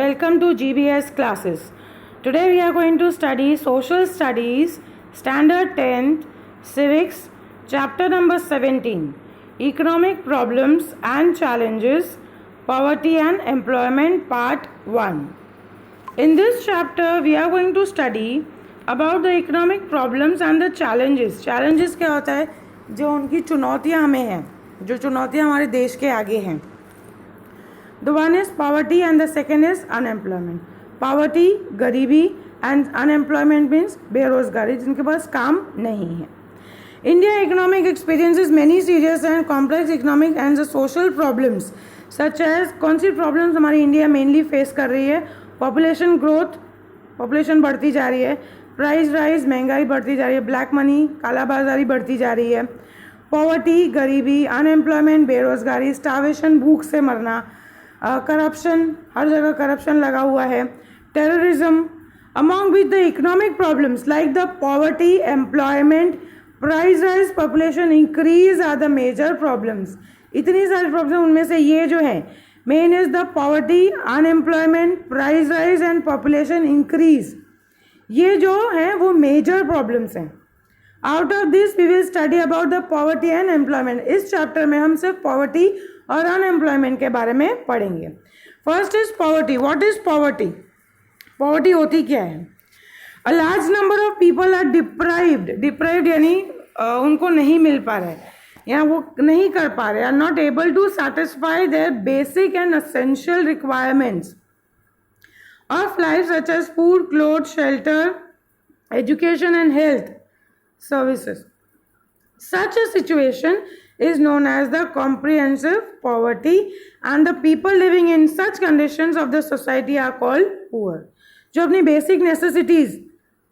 Welcome to GBS classes. Today we are going to study Social Studies, Standard 10th, Civics, Chapter number 17, Economic Problems and Challenges, Poverty and Employment, Part 1. In this chapter we are going to study about the economic problems and the challenges. Challenges क्या होता है? जो उनकी चुनौतियाँ हमें हैं, जो चुनौतियाँ हमारे देश के आगे हैं. The one is poverty and the second is unemployment. Poverty, गरीबी and unemployment means बेरोजगारी, जिनके पास काम नहीं है. India economic experiences many serious and complex economic and the social problems such as कौन सी problems हमारी इंडिया mainly face कर रही है? Population growth, population बढ़ती जा रही है. Price rise, महंगाई बढ़ती जा रही है. Black money, कालाबाजारी बढ़ती जा रही है. Poverty, गरीबी. Unemployment, बेरोजगारी. Starvation, भूख से मरना. करप्शन, हर जगह करप्शन लगा हुआ है. Terrorism. Among with the economic problems like the poverty, employment, price rise, population increase are the major problems. इतनी सारी प्रॉब्लम, उनमें से ये जो है main is the poverty, unemployment, price rise and population increase. ये जो है वो मेजर प्रॉब्लम्स हैं. Out of this we will study about the poverty and employment. इस चैप्टर में हम सिर्फ पॉवर्टी और अनएम्प्लॉयमेंट के बारे में पढ़ेंगे. First is poverty. What is poverty? Poverty होती क्या है? A large number of people are deprived. Deprived यानी उनको नहीं मिल पा रहा है या वो नहीं कर पा रहे, are not able to satisfy their basic and essential requirements of life such as food, cloth, shelter, education and health services. Such a situation is known as the comprehensive poverty and the people living in such conditions of the society are called poor. जो अपनी basic necessities,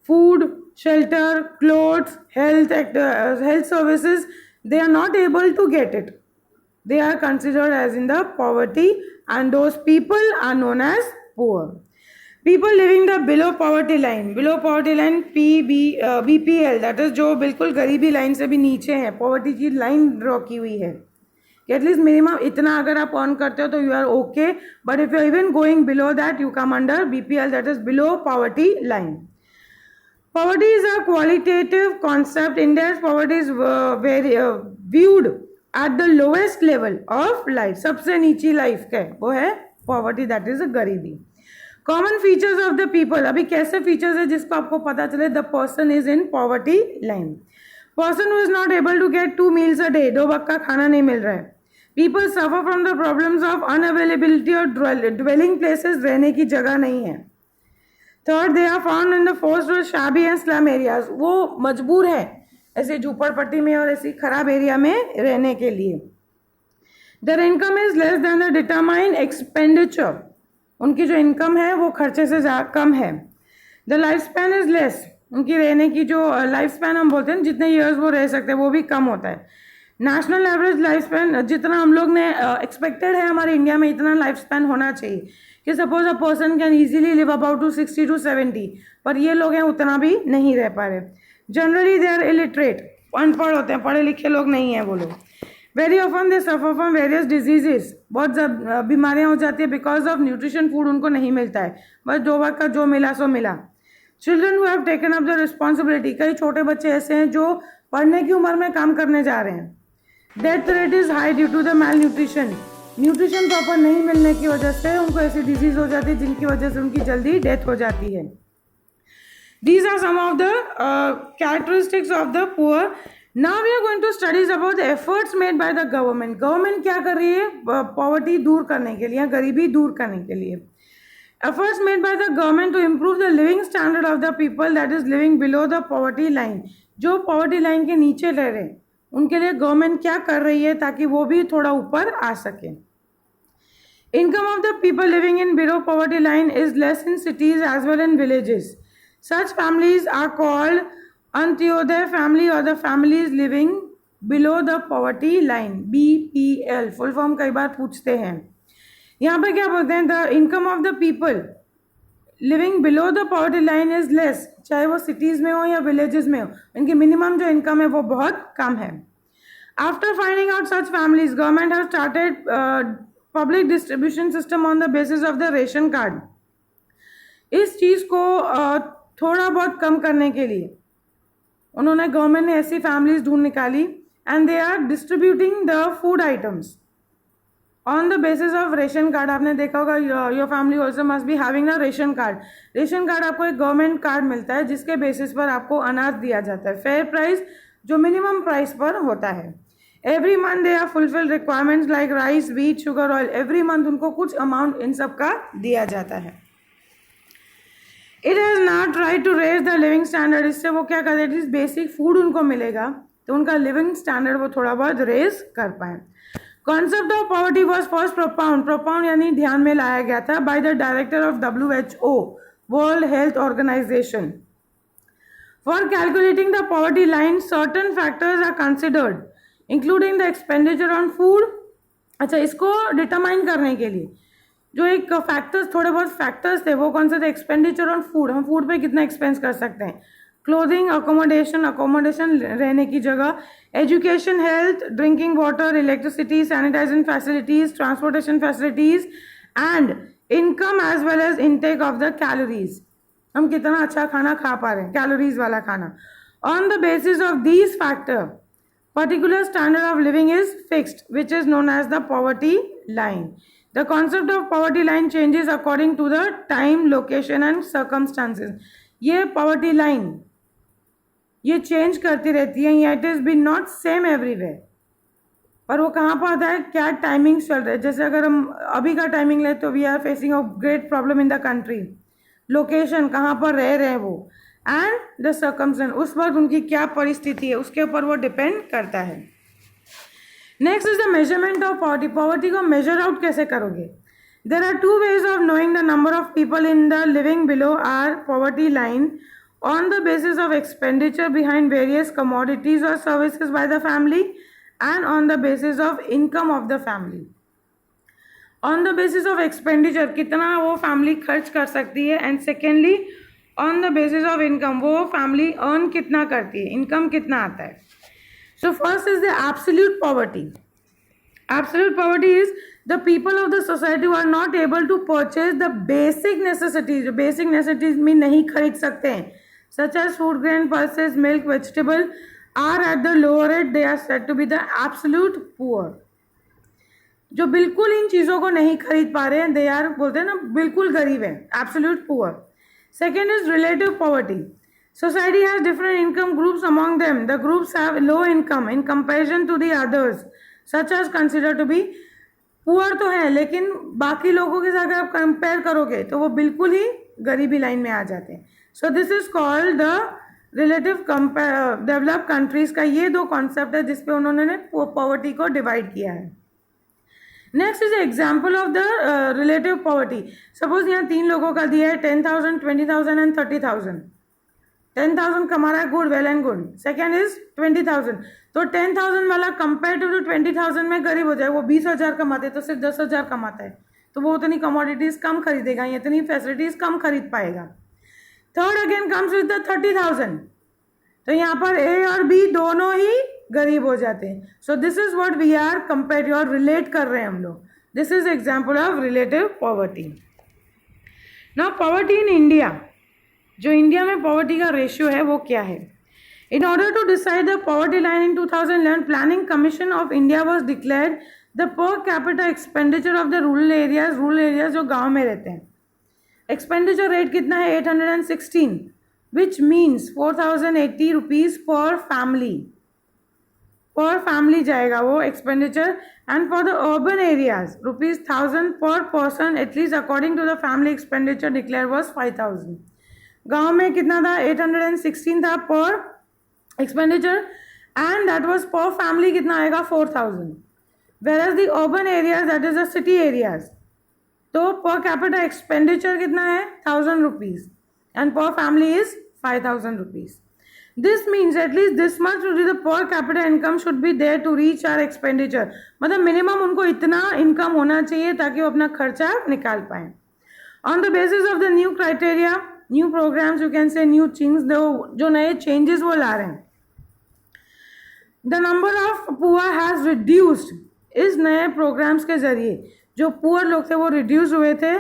food, shelter, clothes, health services, they are not able to get it. They are considered as in the poverty and those people are known as poor. People living the below poverty line BPL, that is जो बिल्कुल गरीबी line से भी नीचे है, poverty की line draw की हुई है कि एटलीस्ट मिनिमम इतना अगर आप अर्न करते हो तो you are okay, but if you are even going below that you come under BPL, that is below poverty line. Poverty is a qualitative concept. India's poverty is viewed at the lowest level of life. सबसे नीची life का वो है poverty, that is गरीबी. Common features of the people. अभी कैसे features है जिसको आपको पता चले? The person is in poverty line. Person who is not able to get 2 meals a day. 2 वक्त का खाना नहीं मिल रहा है. People suffer from the problems of unavailability और ड्वेलिंग प्लेसेस. रहने की जगह नहीं है. Third, they are found in the forced, shabby and slum areas. वो मजबूर है ऐसे झूपड़पट्टी में और ऐसी खराब एरिया में रहने के लिए. There income is less than the determined expenditure. उनकी जो इनकम है वो खर्चे से कम है. The life span is less. उनकी रहने की जो लाइफ स्पैन हम बोलते हैं, जितने ईयर्स वो रह सकते हैं वो भी कम होता है. नेशनल एवरेज लाइफ स्पैन, जितना हम लोग ने एक्सपेक्टेड है हमारे इंडिया में इतना लाइफ स्पैन होना चाहिए कि suppose a person can easily live about to 60 to 70, पर ये लोग हैं उतना भी नहीं रह पा रहे. Generally they are illiterate. अनपढ़ होते हैं, पढ़े लिखे लोग नहीं हैं वो लोग. Very often they suffer from various diseases. बहुत बीमारियां हो जाती है बिकॉज ऑफ न्यूट्रिशन. फूड उनको नहीं मिलता है, बस 2 वक्त का जो मिला सो मिला. Children who have taken up the responsibility. कई छोटे बच्चे ऐसे हैं जो पढ़ने की उम्र में काम करने जा रहे हैं. Death rate is high due to the malnutrition. Nutrition proper नहीं मिलने की वजह से उनको ऐसी डिजीज हो जाती है जिनकी वजह से उनकी जल्दी डेथ हो जाती है. These are some of the characteristics of the poor. Now we are going to studies about the efforts made by the government. Government क्या कर रही है पॉवर्टी दूर करने के लिए या गरीबी दूर करने के लिए? Efforts made by the government to improve the living standard of the people that is living below the poverty line. जो पॉवर्टी लाइन के नीचे रह रहे हैं उनके लिए गवर्नमेंट क्या कर रही है ताकि वो भी थोड़ा ऊपर आ सके. Income of the people living in below poverty line is less in cities as well in villages. Such families are called Antyodaya family or the families living below the poverty line, BPL. Full form कई बार पूछते हैं. यहाँ पे क्या बोलते हैं? The income of the people living below the poverty line is less. चाहे वो सिटीज में हो या विलेजेस में हो, इनकी मिनिमम जो इनकम है वो बहुत कम है. After finding out such families, government have started public distribution system on the basis of the ration card. इस चीज़ को थोड़ा बहुत कम करने के लिए उन्होंने गवर्नमेंट ने ऐसी फैमिलीज ढूंढ निकाली and they are distributing the food items on the basis of ration card. आपने देखा होगा your family also must be having a ration card. Ration card आपको एक गवर्नमेंट कार्ड मिलता है जिसके बेसिस पर आपको अनाज दिया जाता है फेयर प्राइस, जो मिनिमम प्राइस पर होता है. Every month they are fulfill requirements like rice, wheat, sugar, oil. Every month उनको कुछ अमाउंट इन सब का दिया जाता है. It has not try to raise the living standard. इससे वो क्या करते हैं, एटलीस्ट बेसिक फूड उनको मिलेगा तो उनका लिविंग स्टैंडर्ड वो थोड़ा बहुत रेज कर पाए. Concept of poverty was first propound यानी ध्यान में लाया गया था by the director of WHO, world health organization. For calculating the poverty line certain factors are considered including the expenditure on food. अच्छा, इसको डिटरमाइन करने के लिए जो एक फैक्टर्स, थोड़े बहुत फैक्टर्स थे, वो कौन से थे? एक्सपेंडिचर ऑन फूड, हम फूड पे कितना एक्सपेंस कर सकते हैं. क्लोथिंग, अकोमोडेशन रहने की जगह, education, health, drinking water, electricity, sanitization facilities, transportation facilities and income as well as intake of the calories. हम कितना अच्छा खाना खा पा रहे हैं, कैलोरीज वाला खाना. On the basis of these factor particular standard of living is fixed, which is known as the poverty line. The concept of poverty line changes according to the time, location and circumstances. ये poverty line ये change करती रहती है. It is been not same everywhere. पर वो कहाँ पर आता है, क्या टाइमिंग्स चल रहे हैं. जैसे अगर हम अभी का टाइमिंग लें तो we are facing a great problem in the country. Location कहाँ पर रह रहे हैं वो एंड द सर्कमस्टेंस, उस वक्त उनकी क्या परिस्थिति है उसके ऊपर वो डिपेंड करता है. Next is the measurement of poverty. Poverty को मेजर आउट कैसे करोगे? There are 2 ways of knowing the number of people in the living below are poverty line on the basis of expenditure behind various commodities और services by the family and on the basis of income of the family. On the basis of expenditure, कितना वो family खर्च कर सकती है, and secondly on the basis of income, वो family earn कितना करती है, इनकम कितना आता है. So first is the absolute poverty. Absolute poverty is the people of the society who are not able to purchase the basic necessities. जो basic necessities में नहीं खरीद सकते हैं, such as food, grain, pulses, milk, vegetable, are at the lower at, they are said to be the absolute poor. जो बिल्कुल इन चीज़ों को नहीं खरीद पा रहे हैं, दे आर, बोलते हैं ना, बिल्कुल गरीब है, absolute poor. Second is relative poverty. Society has different income groups among them. The groups have low income in comparison to the others, such as considered to be poor तो है, लेकिन बाकी लोगों के साथ अगर आप कंपेयर करोगे तो वो बिल्कुल ही गरीबी लाइन में आ जाते हैं. So this is called the relative developed countries का ये 2 कॉन्सेप्ट है जिसपे उन्होंने पॉवर्टी को डिवाइड किया है. Next is example of the relative poverty. Suppose यहाँ 3 लोगों का दिया है 10,000, 20,000 एंड 30,000. 10,000 कमा रहा है, good, well and good. Second is 20,000. तो 10,000 वाला कंपेयर टू 20,000 में गरीब हो जाए. वो 20,000 कमाते तो सिर्फ 10,000 कमाता है, तो वो उतनी कमोडिटीज कम खरीदेगा, इतनी फैसिलिटीज कम खरीद पाएगा. Third again comes with the 30,000. तो यहाँ पर ए और बी दोनों ही गरीब हो जाते हैं. So this is what we are compare और रिलेट कर रहे हैं हम लोग. This is example of relative poverty. Now poverty in India, जो इंडिया में पॉवर्टी का रेशियो है वो क्या है? In order to decide the poverty line in 2011, planning commission of India was declared the per capita expenditure of the rural areas जो गाँव में रहते हैं. एक्सपेंडिचर रेट कितना है? 816, which means 4,080 rupees per family जाएगा वो expenditure. And for the urban areas ₹1,000 per person at least according to the family expenditure declare was 5,000. गांव में कितना था? 816 था per expenditure, and that was per family कितना आएगा? 4,000. Whereas the urban areas, that is the city areas, तो per capita expenditure कितना है? 1,000 rupees and per family is 5,000 rupees. This means at least this much the per capita income should be there to reach our expenditure. मतलब minimum उनको इतना income होना चाहिए ताकि वो अपना खर्चा निकाल पाए. On the basis of the new criteria, new programs, you can say new things, जो नए changes वो ला रहे हैं. The number of poor has reduced. इस नए programs के जरिए जो poor लोग थे वो reduce हुए थे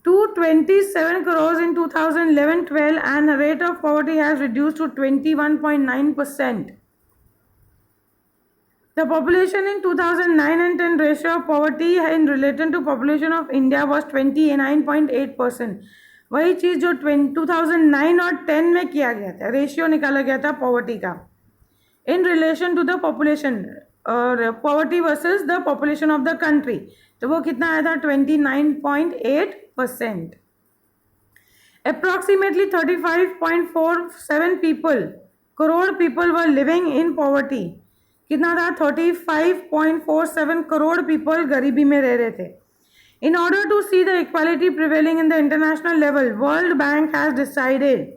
to 27 crores in 2011-12 and the rate of poverty has reduced to 21.9%. The population in 2009 and 10 ratio of poverty in relation to population of India was 29.8%. वही चीज़ जो 2009 और 10 में किया गया था, रेशियो निकाला गया था पॉवर्टी का in relation to the population और poverty versus the population of the country, तो वो कितना आया था 29.8%. Approximately 35.47 crore people were living in poverty. कितना था 35.47 करोड़ पीपल गरीबी में रह रहे थे. In order to see the equality prevailing in the international level, World Bank has decided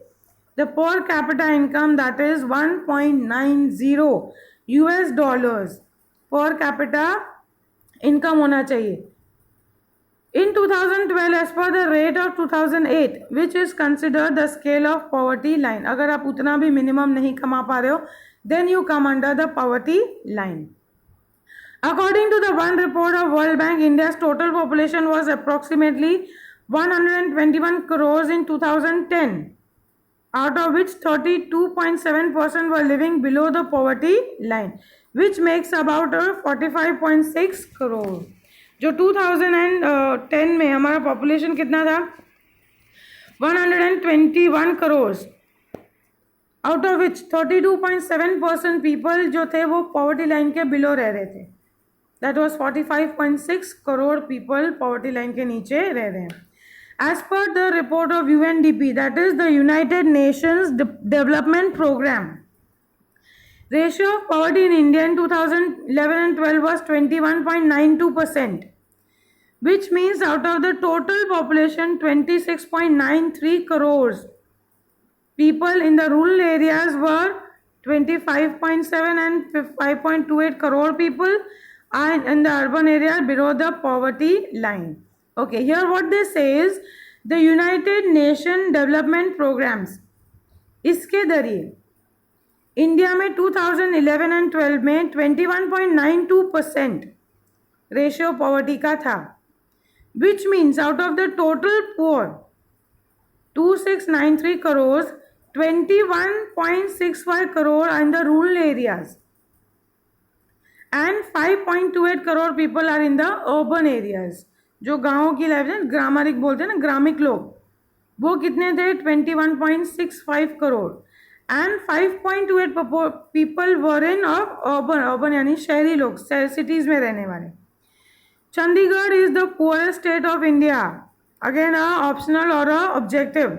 the per capita income, that is 1.90 US dollars per capita income होना चाहिए. In 2012, as per the rate of 2008, which is considered the scale of poverty line, अगर आप उतना भी minimum नहीं कमा पा रहे हो, then you come under the poverty line. According to the one report of World Bank, India's total population was approximately 121 crores in 2010, out of which 32.7% were living below the poverty line, which makes about 45.6 crore. जो 2010 में हमारा population कितना था 121 crores, out of which 32.7% people जो थे वो poverty line के below रह रहे थे. That was 45.6 crore people poverty line के नीचे रह रहे हैं. As per the report of UNDP, that is the United Nations development programme, ratio of poverty in India in 2011 and 12 was 21.92%, which means out of the total population 26.93 crores people in the rural areas were 25.7 and 5.28 crore people are in the urban area below the poverty line. Okay, here what they say is the United Nation Development Programs, इसके जरिए India में 2011 and 12 में 21.92% ratio poverty का था, which means out of the total poor 2693 crores, 21.65 crore are in the rural areas and 5.28 crore people are in the urban areas. जो गाँव की life है ग्रामरिक बोलते हैं ना, ग्रामीण लोग, वो कितने थे 21.65 crore and 5.28 people were in urban यानी शहरी लोग, सिटीज में रहने वाले. Chandigarh is the poorest state of India, again optional और objective.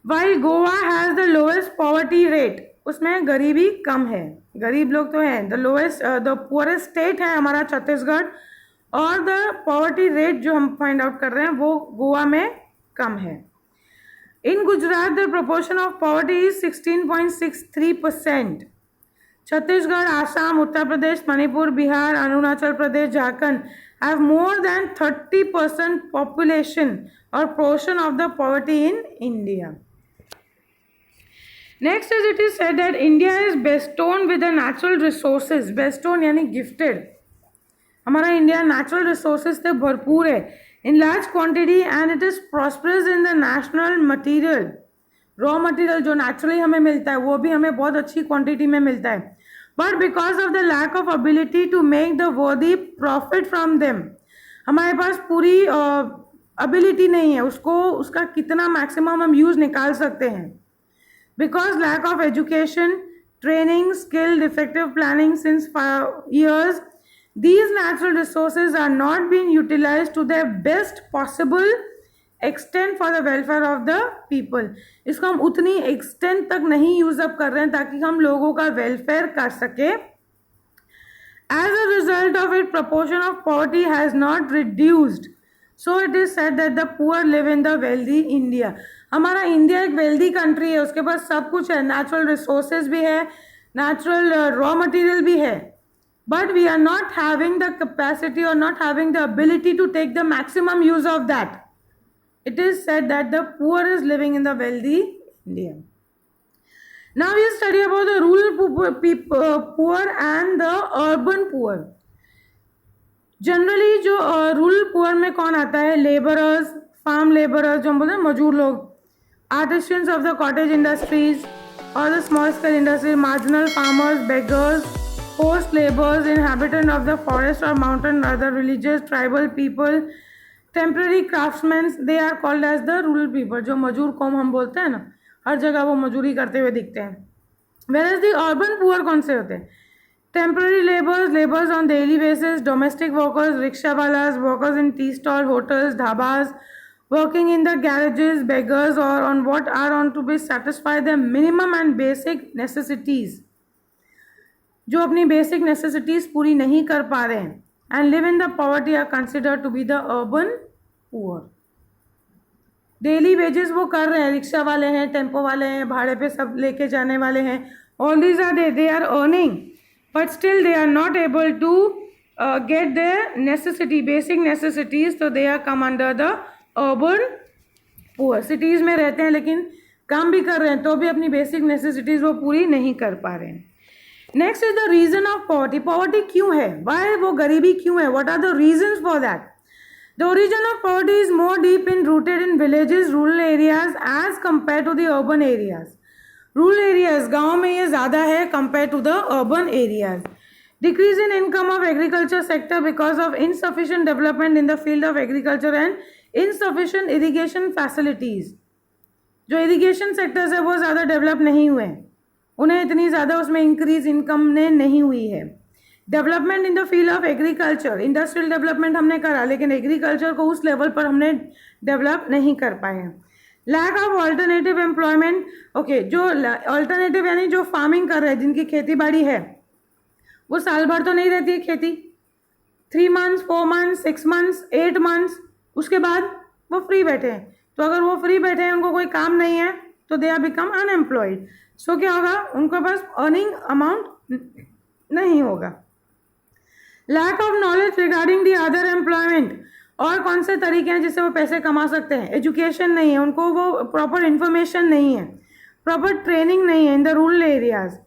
While Goa has the lowest poverty rate, उसमें गरीबी कम है, गरीब लोग तो हैं. The lowest the poorest state है हमारा छत्तीसगढ़ और द पॉवर्टी रेट जो हम फाइंड आउट कर रहे हैं वो गोवा में कम है. In Gujarat the proportion of poverty is 16.63%. Chhattisgarh, Assam, Uttar Pradesh, Manipur, Bihar, Arunachal Pradesh, Jharkhand have more than 30% population or portion of the poverty in India. Next is it is said that India is bestowed with the natural resources. Bestowed यानी gifted. हमारा India natural resources से भरपूर है in large quantity and it is prosperous in the national material. Raw material जो naturally हमें मिलता है वो भी हमें बहुत अच्छी क्वांटिटी में मिलता है. But because of the lack of ability to make the worthy profit from them, हमारे पास पूरी ability नहीं है उसको उसका कितना मैक्सिमम हम यूज निकाल सकते हैं. Because lack of education, training, skilled, effective planning since 5 years, these natural resources are not being utilized to their best possible extent for the welfare of the people. इसको हम उतनी extent तक नहीं use up कर रहे हैं ताकि हम लोगों का वेलफेयर कर सके. As a result of it, proportion of poverty has not reduced. So it is said that the poor live in the wealthy India. हमारा इंडिया एक वेल्दी कंट्री है, उसके पास सब कुछ है, नेचुरल रिसोर्सेज भी है, नेचुरल रॉ मटेरियल भी है, but we are not having the capacity or not having the ability to take the maximum use of that. It is said that the poor is living in the wealthy India. Now we study about the rural poor and the urban poor. Generally जो rural poor में कौन आता है, labourers, farm labourers जो हम बोलते हैं मजदूर लोग, artisans of the cottage industries और the small scale industry, marginal farmers, beggars, forced laborers, inhabitant of the forest or mountain, other religious, tribal people, temporary craftsmen, they are called as the rural people. जो मजूर कौम हम बोलते हैं ना, हर जगह वो मजूरी करते हुए दिखते हैं. Whereas the urban poor कौन से होते हैं? Temporary laborers, laborers on daily basis, domestic workers, rickshaw walas, workers in tea stall, hotels, dhabas, working in the garages, beggars, or on what are on to be satisfy the minimum and basic necessities. जो अपनी basic necessities पूरी नहीं कर पा रहे हैं, and live in the poverty are considered to be the urban poor. Daily wages वो कर रहे हैं, रिक्शा वाले हैं, टेम्पो वाले हैं, भाड़े पे सब लेके जाने वाले हैं, all these are they are earning, but still they are not able to get their necessity, basic necessities, तो they are come under the urban poor. Cities में रहते हैं लेकिन काम भी कर रहे हैं तो भी अपनी बेसिक नेसेसिटीज वो पूरी नहीं कर पा रहे हैं. Next is the reason of poverty. Poverty क्यों है, वाई, वो गरीबी क्यों है, what are the reasons for that. The origin of poverty is more deep in rooted in villages, rural areas as compare to the urban areas. Rural areas, गाँव में ये ज़्यादा है compare to the urban areas. Decrease in income of agriculture sector because of insufficient development in the field of agriculture and insufficient irrigation facilities. जो irrigation sectors है वो ज़्यादा develop नहीं हुए हैं, उन्हें इतनी ज़्यादा उसमें इंक्रीज इनकम ने नहीं हुई है. Development in the field of agriculture, industrial development हमने करा लेकिन एग्रीकल्चर को उस लेवल पर हमने डेवलप नहीं कर पाए हैं. Lack of alternative employment. Okay, जो अल्टरनेटिव यानी जो फार्मिंग कर रहे हैं, जिनकी खेती बाड़ी है, वो साल भर तो नहीं रहती है खेती, 3 months, 4 months, 6 months, 8 months, उसके बाद वो फ्री बैठे हैं. तो अगर वो फ्री बैठे हैं, उनको कोई काम नहीं है, तो they are become unemployed. So क्या होगा, उनके पास अर्निंग अमाउंट नहीं होगा. Lack of knowledge regarding the other employment, और कौन से तरीके हैं जिससे वो पैसे कमा सकते हैं. एजुकेशन नहीं है, उनको वो प्रॉपर इन्फॉर्मेशन नहीं है, प्रॉपर ट्रेनिंग नहीं है in the rural areas.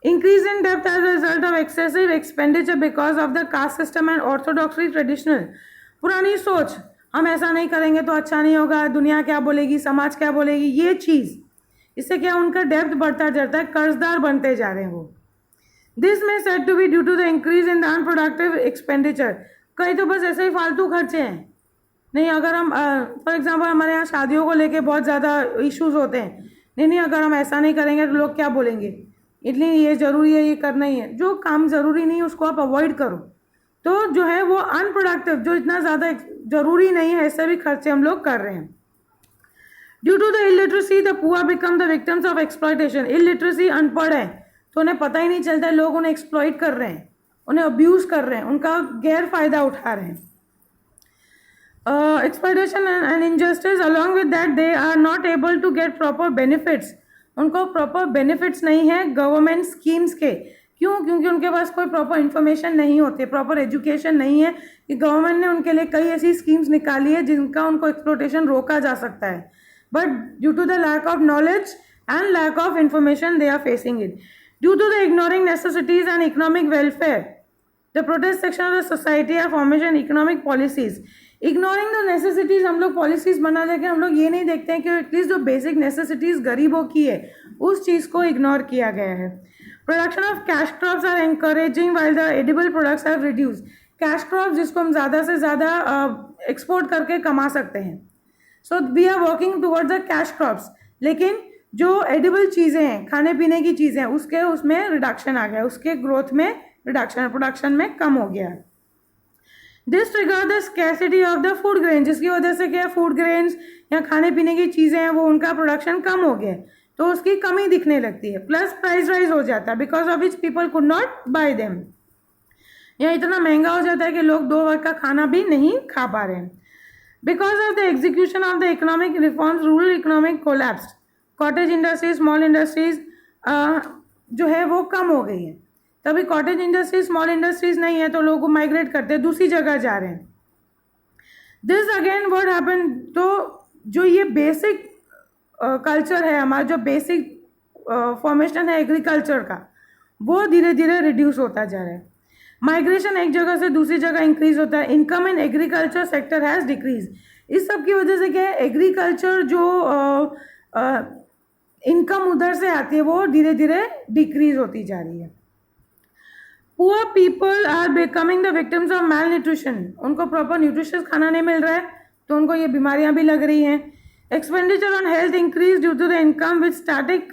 Increase in depth as a result of excessive expenditure because of the caste system and orthodoxy traditional. पुरानी सोच, हम ऐसा नहीं करेंगे तो अच्छा नहीं होगा, दुनिया क्या बोलेगी, समाज क्या बोलेगी, ये चीज़, इससे क्या उनका डेप्थ बढ़ता जाता है, कर्जदार बनते जा रहे हैं वो. दिस में said to be due to the increase in the unproductive expenditure. कई तो बस ऐसे ही फालतू खर्चे हैं. नहीं, अगर हम फॉर एग्जांपल हमारे यहाँ शादियों को लेके बहुत ज़्यादा इश्यूज होते हैं, नहीं अगर हम ऐसा नहीं करेंगे तो लोग क्या बोलेंगे, इसलिए ये ज़रूरी है, ये करना ही है. जो काम ज़रूरी नहीं है उसको आप अवॉइड करो. तो जो है वो अनप्रोडक्टिव, जो इतना ज़्यादा ज़रूरी नहीं है, ऐसे भी खर्चे हम लोग कर रहे हैं. Due to the illiteracy the poor become the victims of exploitation. Illiteracy, अनपढ़ है तो उन्हें पता ही नहीं चलता है, लोग उन्हें एक्सप्लॉइट कर रहे हैं, उन्हें अब्यूज कर रहे हैं, उनका गैर फायदा उठा रहे हैं. Exploitation and injustice, along with that they are not able to get proper benefits. उनको प्रॉपर बेनिफिट्स नहीं है गवर्नमेंट स्कीम्स के. क्यों? क्योंकि उनके पास कोई प्रॉपर इन्फॉर्मेशन नहीं होती, प्रॉपर एजुकेशन नहीं है कि गवर्नमेंट ने उनके लिए कई ऐसी स्कीम्स निकाली है जिनका उनको एक्सप्लॉयटेशन रोका जा सकता है. But due to the lack of knowledge and lack of information, they are facing it. Due to the ignoring necessities and economic welfare, the protest section of the society are formation economic policies. Ignoring the necessities, हम लोग policies बना देके हम लोग ये नहीं देखते हैं कि एटलीस्ट जो basic necessities गरीबों की है उस चीज़ को ignore किया गया है. Production of cash crops are encouraging while the edible products have reduced. Cash crops जिसको हम ज़्यादा से ज़्यादा export करके कमा सकते हैं. So we are working towards the cash crops. लेकिन जो एडिबल चीज़ें हैं, खाने पीने की चीज़ें हैं, उसमें रिडक्शन आ गया, उसके ग्रोथ में रिडक्शन, प्रोडक्शन में कम हो गया. This trigger the scarcity of the food grain, जिसकी वजह से क्या फूड ग्रेन्स या खाने पीने की चीज़ें हैं वो उनका प्रोडक्शन कम हो गया, तो उसकी कमी दिखने लगती है. प्लस प्राइस राइज हो जाता है because of which people could not bye them. या इतना महंगा हो जाता है कि लोग 2 वक्त का खाना भी नहीं खा पा रहे हैं. Because of the execution of the economic reforms, rural economic collapsed. Cottage industries, small industries जो है वो कम हो गई है. तभी कॉटेज इंडस्ट्रीज, स्मॉल इंडस्ट्रीज नहीं है तो लोग माइग्रेट करते हैं, दूसरी जगह जा रहे हैं. दिस अगेन व्हाट हैपन, तो जो ये बेसिक कल्चर है हमारा, जो बेसिक फॉर्मेशन है एग्रीकल्चर का, वो धीरे धीरे रिड्यूस होता जा रहा है. माइग्रेशन एक जगह से दूसरी जगह इंक्रीज होता है, income in agriculture sector has decrease. इस सब की वजह से क्या है, एग्रीकल्चर जो इनकम उधर से आती है वो धीरे धीरे डिक्रीज होती जा रही है। Poor people are becoming the victims of malnutrition, उनको प्रॉपर न्यूट्रिशियस खाना नहीं मिल रहा है तो उनको ये बीमारियां भी लग रही हैं। Expenditure on health increase due to the income which static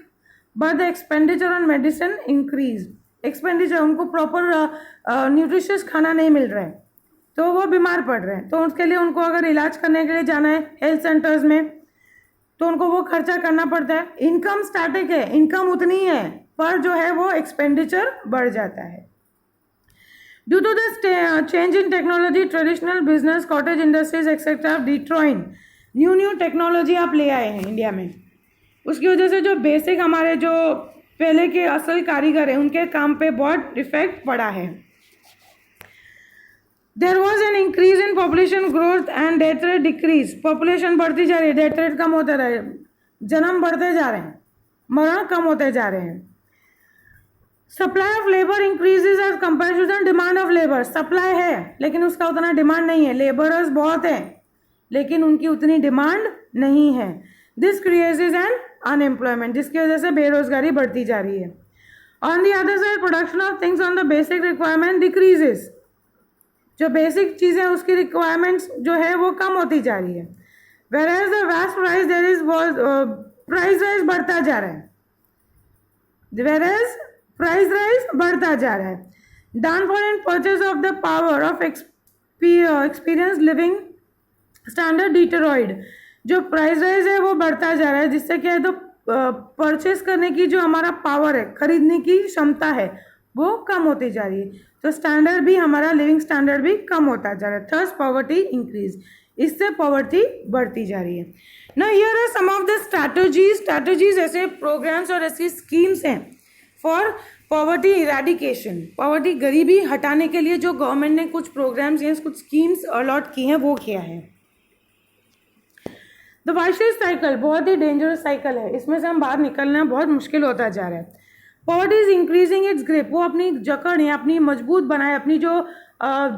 but the expenditure on medicine increase. Expenditure, उनको प्रॉपर न्यूट्रिशियस खाना नहीं मिल रहा है तो वो बीमार पड़ रहे हैं, तो उसके लिए उनको अगर इलाज करने के लिए जाना है हेल्थ सेंटर्स में तो उनको वो खर्चा करना पड़ता है। इनकम स्टैटिक है, इनकम उतनी है पर जो है वो एक्सपेंडिचर बढ़ जाता है। Due to the change in technology traditional business cottage industries etcetera deteriorating, new technology आप ले आए हैं इंडिया में, उसकी वजह से जो बेसिक हमारे जो पहले के असल कारीगर हैं उनके काम पे बहुत इफेक्ट पड़ा है। There was an increase in population growth and death rate decrease, population बढ़ती जा रही है, डेथ रेट कम होते रहे, जन्म बढ़ते जा रहे हैं, मरण कम होते जा रहे हैं। Supply of labour increases as compare to the demand of labour, supply है लेकिन उसका उतना डिमांड नहीं है, लेबरर्स बहुत है लेकिन उनकी उतनी डिमांड नहीं है। दिस क्रिएट्स एन अनएम्प्लॉयमेंट, जिसकी वजह से बेरोजगारी बढ़ती जा रही है। On the other side production of things on the basic requirement decreases, जो बेसिक चीज़ें उसकी रिक्वायरमेंट्स जो है वो कम होती जा रही है। Whereas the vast price there is price rise बढ़ता जा रहा है, वेयर एज प्राइस राइज बढ़ता जा रहा है। Downfall in purchase of the power of experience living standard deteriorated, जो प्राइस राइज है वो बढ़ता जा रहा है, जिससे क्या है तो परचेस करने की जो हमारा पावर है, खरीदने की क्षमता है वो कम होती जा रही है, तो स्टैंडर्ड भी हमारा लिविंग स्टैंडर्ड भी कम होता जा रहा है। थर्स पॉवर्टी इंक्रीज, इससे पॉवर्टी बढ़ती जा रही है। ना here are some of the strategies ऐसे प्रोग्राम्स और ऐसी स्कीम्स हैं फॉर पॉवर्टी इरेडिकेशन, पॉवर्टी गरीबी हटाने के लिए जो गवर्नमेंट ने कुछ प्रोग्राम्स या कुछ स्कीम्स अलॉट की हैं वो किया है। द वाइशियस साइकिल बहुत ही डेंजरस साइकिल है, इसमें से हम बाहर निकलना बहुत मुश्किल होता जा रहा है। Poverty is increasing its grip, वो अपनी जकड़ है अपनी मजबूत बनाए, अपनी जो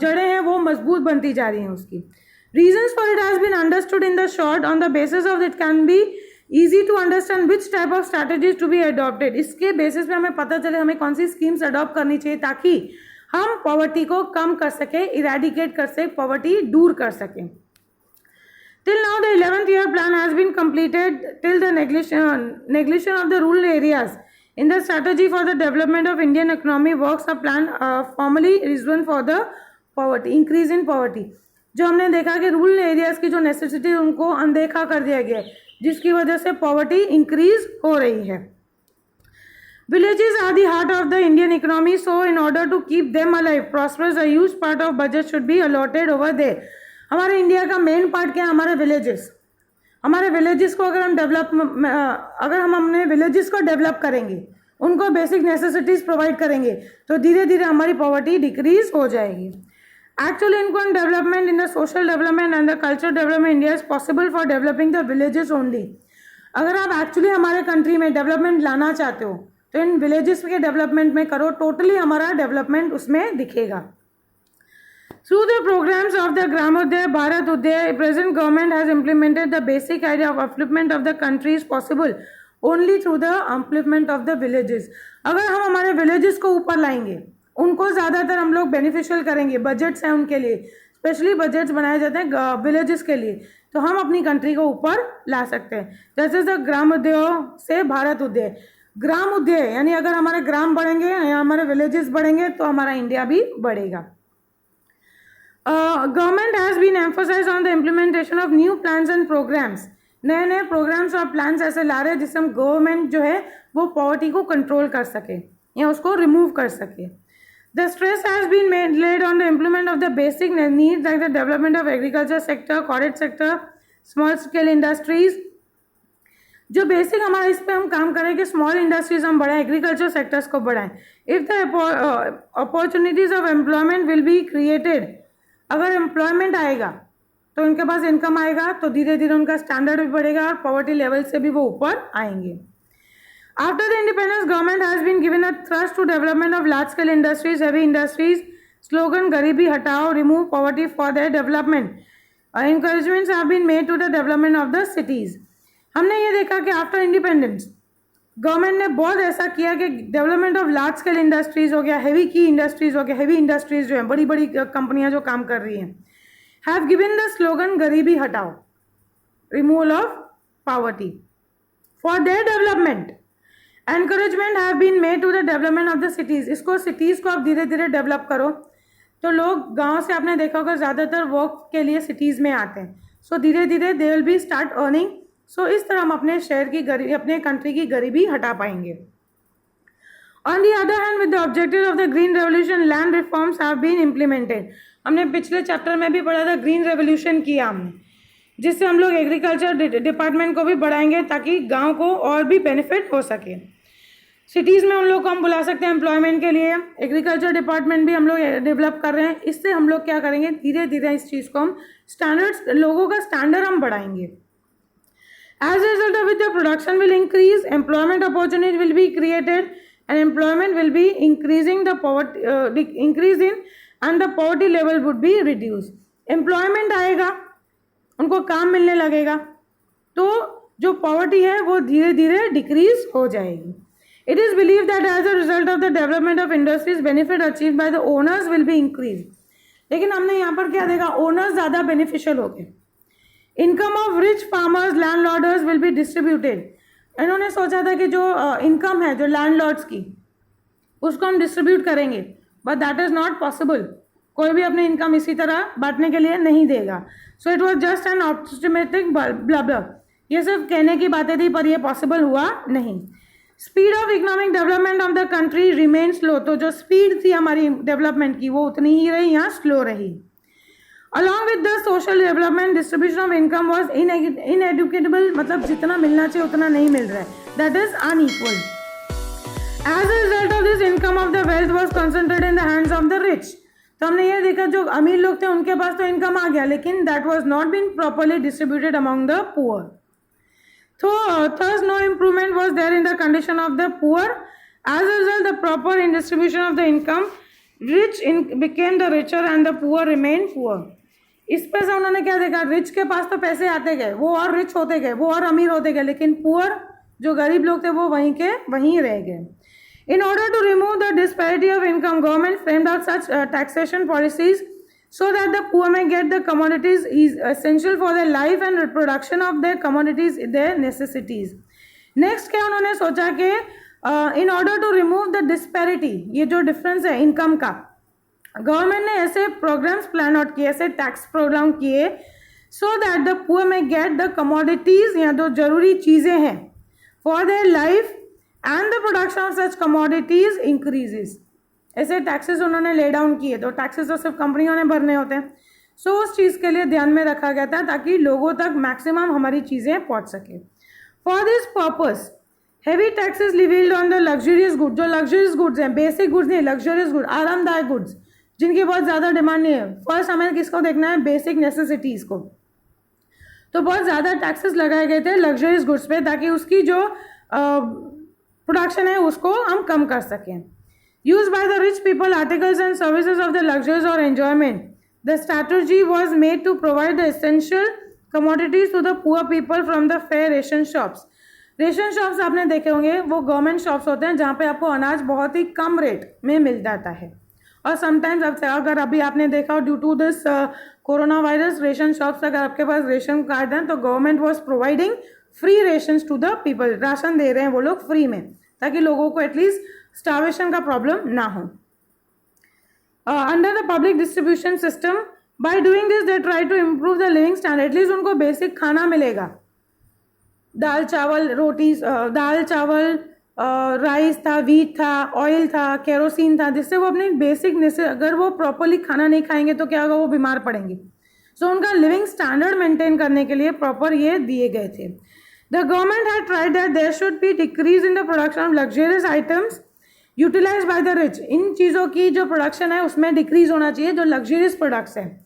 जड़ें हैं वो मजबूत बनती जा रही हैं उसकी। Reasons for it has been understood in the short, on the basis of it can be easy to understand which type of strategies to be adopted, इसके बेसिस पे हमें पता चले हमें कौन सी स्कीम्स अडॉप्ट करनी चाहिए ताकि हम पॉवर्टी को कम कर सके, इरेडिकेट कर सके, पॉवर्टी दूर कर सकें। Till now, the 11th year plan has been completed till the neglection of the rural areas. In the strategy for the development of Indian economy, works are planned formally reason for the poverty, increase in poverty. जो हमने देखा कि rural areas की जो necessity उनको अनदेखा कर दिया गया है, जिसकी वजह से पॉवर्टी इंक्रीज हो रही है। Villages are the heart of the Indian economy, so in order to keep them alive, prosperous, a huge part of budget should be allotted over there. हमारे इंडिया का मेन पार्ट क्या है, हमारे villages. हमारे villages को अगर हम अपने विलेजेस को डेवलप करेंगे, उनको बेसिक नेसेसिटीज प्रोवाइड करेंगे तो धीरे धीरे हमारी पॉवर्टी डिक्रीज हो जाएगी। Actually income development in the social development and the culture development India is possible for developing the villages only. अगर आप एक्चुअली हमारे कंट्री में डेवलपमेंट लाना चाहते हो तो इन विलेजेस के डेवलपमेंट में करो, टोटली हमारा डेवलपमेंट उसमें दिखेगा। Through the programs of the Gramoday, Bharat Udaya, present government has implemented the basic idea of upliftment of the country is possible only through the upliftment of the villages. अगर हम हमारे villages को ऊपर लाएंगे, उनको ज़्यादातर हम लोग बेनिफिशियल करेंगे, बजट्स हैं उनके लिए, स्पेशली बजट्स बनाए जाते हैं विलेजेस के लिए, तो हम अपनी कंट्री को ऊपर ला सकते हैं। जैसे द ग्रामोदय से भारत उदय, ग्राम उदय यानी अगर हमारे ग्राम बढ़ेंगे या हमारे विलेजेस बढ़ेंगे तो हमारा इंडिया भी बढ़ेगा। Government has been emphasized on the implementation of new plans and programs. नए नए प्रोग्राम्स और प्लान्स ऐसे ला रहे हैं जिससे हम गवर्नमेंट जो है वो पॉवर्टी को कंट्रोल कर सके या उसको रिमूव कर सके। The stress has been laid on the implement of the basic needs like the development of agriculture sector, cottage sector, small scale industries. जो बेसिक हमारा इस पे हम काम करें कि स्मॉल इंडस्ट्रीज हम बढ़ाएं, एग्रीकल्चर सेक्टर्स को बढ़ाएं। If the opportunities of employment will be created, अगर एम्प्लॉयमेंट आएगा तो उनके पास इनकम आएगा तो धीरे धीरे उनका स्टैंडर्ड भी बढ़ेगा और पॉवर्टी लेवल से भी वो ऊपर आएंगे। After the independence government has been given a thrust to development of large scale industries, heavy industries, slogan गरीबी हटाओ, remove poverty for their development, encouragements have been made to the development of the cities. हमने ये देखा कि after independence government ने बहुत ऐसा किया कि development of large scale industries हो गया, हैवी की इंडस्ट्रीज हो गया, हैवी इंडस्ट्रीज जो है बड़ी बड़ी कंपनियां जो काम कर रही हैं, हैव गिवन द स्लोगन गरीबी हटाओ, removal of poverty for their development, encouragement have been made to the development of the cities. इसको सिटीज को आप धीरे धीरे डेवलप करो, तो लोग गांव से आपने देखा होगा ज़्यादातर वर्क के लिए सिटीज़ में आते हैं, सो धीरे धीरे they will be start earning. So इस तरह हम अपने शहर की गरीबी, अपने कंट्री की गरीबी हटा पाएंगे। On the other hand, with the objective of the green revolution, land reforms have been implemented. हमने पिछले चैप्टर में भी पढ़ा था, ग्रीन रेवोल्यूशन किया हमने, जिससे हम लोग एग्रीकल्चर डिपार्टमेंट को भी बढ़ाएंगे ताकि गाँव को और भी बेनिफिट हो सके। सिटीज़ में उन लोग को हम बुला सकते हैं एम्प्लॉयमेंट के लिए, एग्रीकल्चर डिपार्टमेंट भी हम लोग डेवलप कर रहे हैं। इससे हम लोग क्या करेंगे, धीरे धीरे इस चीज़ को हम स्टैंडर्ड्स, लोगों का स्टैंडर्ड हम बढ़ाएंगे। As a result of which the production will increase, employment opportunity will be created and employment will be increasing the poverty, increase in and the poverty level would be reduce. Employment आएगा, उनको काम मिलने लगेगा, तो जो poverty है वो धीरे धीरे डिक्रीज हो जाएगी। It is believed that as a result of the development of industries, benefit achieved by the owners will be increased. लेकिन हमने यहाँ पर क्या देखा, ओनर्स ज़्यादा बेनिफिशियल हो गए। Income of rich farmers, landlords will be distributed. इन्होंने सोचा था कि जो इनकम है जो लैंडलॉर्ड्स की, उसको हम डिस्ट्रीब्यूट करेंगे, but that is not possible. कोई भी अपनी इनकम इसी तरह बांटने के लिए नहीं देगा। So it was just an optimistic blabber. ये सिर्फ कहने की बातें थी, पर यह पॉसिबल हुआ नहीं। Speed of economic development of the country remain slow. तो जो स्पीड थी हमारी डेवलपमेंट की वो उतनी ही रही, यहाँ स्लो रही। Along with the social development, distribution of income was inadequate, मतलब जितना मिलना चाहिए उतना नहीं मिल रहा है, that is unequal. As a result of this, income of the wealth was concentrated in the hands of the rich. तो हमने ये देखा जो अमीर लोग थे उनके पास तो इनकम आ गया, लेकिन that was not been properly distributed among the poor. Thus no improvement was there in the condition of the poor. As a result, the proper in distribution of the income, became the richer and the poor remained poor. इस पर से उन्होंने क्या देखा, rich के पास तो पैसे आते गए, वो और रिच होते गए, वो और अमीर होते गए, लेकिन पुअर जो गरीब लोग थे वो वहीं के वहीं रह गए। In order to remove the disparity of income, government framed out such taxation policies so that the poor may get the commodities is essential for their life and reproduction of their commodities, their necessities. Next क्या उन्होंने सोचा कि in order to remove the disparity, ये जो difference है income का, government ने ऐसे प्रोग्राम्स प्लान आउट किए, ऐसे टैक्स प्रोग्राम किए, so that the poor may get the commodities, या जो जरूरी चीज़ें हैं for their life and the production of such commodities increases. ऐसे टैक्सेस उन्होंने ले डाउन किए। तो टैक्सेस तो सिर्फ कंपनियों ने भरने होते हैं, सो उस चीज़ के लिए ध्यान में रखा गया था ताकि लोगों तक मैक्सिमम हमारी चीज़ें पहुंच सके। For this purpose, heavy taxes levied on the luxurious goods. जो लग्जरियस गुड्स हैं, बेसिक गुड्स नहीं, लग्जरियस गुड, आरामदायक गुड्स जिनकी बहुत ज़्यादा डिमांड नहीं है। फर्स्ट हमें किसको देखना है, बेसिक नेसेसिटीज़ को। तो बहुत ज़्यादा टैक्सेस लगाए गए थे लग्जरियस गुड्स पे ताकि उसकी जो प्रोडक्शन है उसको हम कम कर सकें। Used by the rich people, articles and services of the luxuries or enjoyment. The strategy was made to provide the essential commodities to the poor people from the fair ration shops. Ration shops आपने देखे होंगे, वो government shops होते हैं जहाँ पे आपको अनाज बहुत ही कम रेट में मिल जाता है। और समटाइम्स अगर अभी आपने देखा due to this corona virus, ration shops अगर आपके पास रेशन कार्ड है तो government was providing free ration to the people. राशन दे रहे हैं वो लोग फ्री में ताकि लोगों को एटलीस्ट स्टार्वेशन का प्रॉब्लम ना हो। Under the public distribution system, by doing this they try to improve the living standard. At least उनको बेसिक खाना मिलेगा, दाल चावल रोटी, दाल चावल, राइस था, वीट था, ऑयल था, केरोसिन था, जिससे वो अपनी बेसिक, अगर वो प्रॉपरली खाना नहीं खाएंगे तो क्या होगा, वो बीमार पड़ेंगे। सो उनका लिविंग स्टैंडर्ड मेंटेन करने के लिए प्रॉपर ये दिए गए थे। The government had tried that there should be decrease in the production of luxurious items utilize by the rich. इन चीज़ों की जो प्रोडक्शन है उसमें डिक्रीज होना चाहिए जो लग्जरियस प्रोडक्ट्स हैं।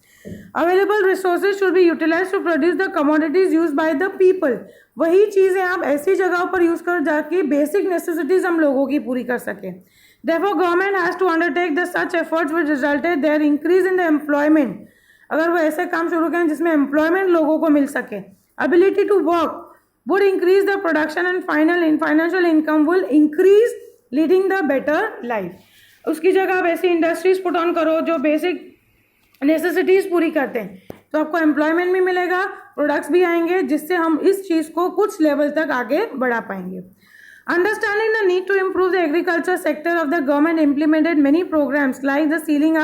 Available resources should be utilize to produce the commodities use by the people. वही चीज़ें आप ऐसी जगहों पर यूज़ करो जाके बेसिक नेसेसिटीज़ हम लोगों की पूरी कर सकें। Therefore, government has to undertake the such efforts which resulted their increase in the employment. अगर वो ऐसे काम शुरू करें जिसमें employment लोगों को मिल सके, ability to work would increase the production and financial income will increase, leading the better life. उसकी जगह आप ऐसी इंडस्ट्रीज पुट ऑन करो जो बेसिक नेसेसिटीज पूरी करते हैं, तो आपको एम्प्लॉयमेंट भी मिलेगा, प्रोडक्ट्स भी आएंगे, जिससे हम इस चीज़ को कुछ लेवल तक आगे बढ़ा पाएंगे. Understanding the need to improve the agriculture sector of the government implemented many programs like the Sealing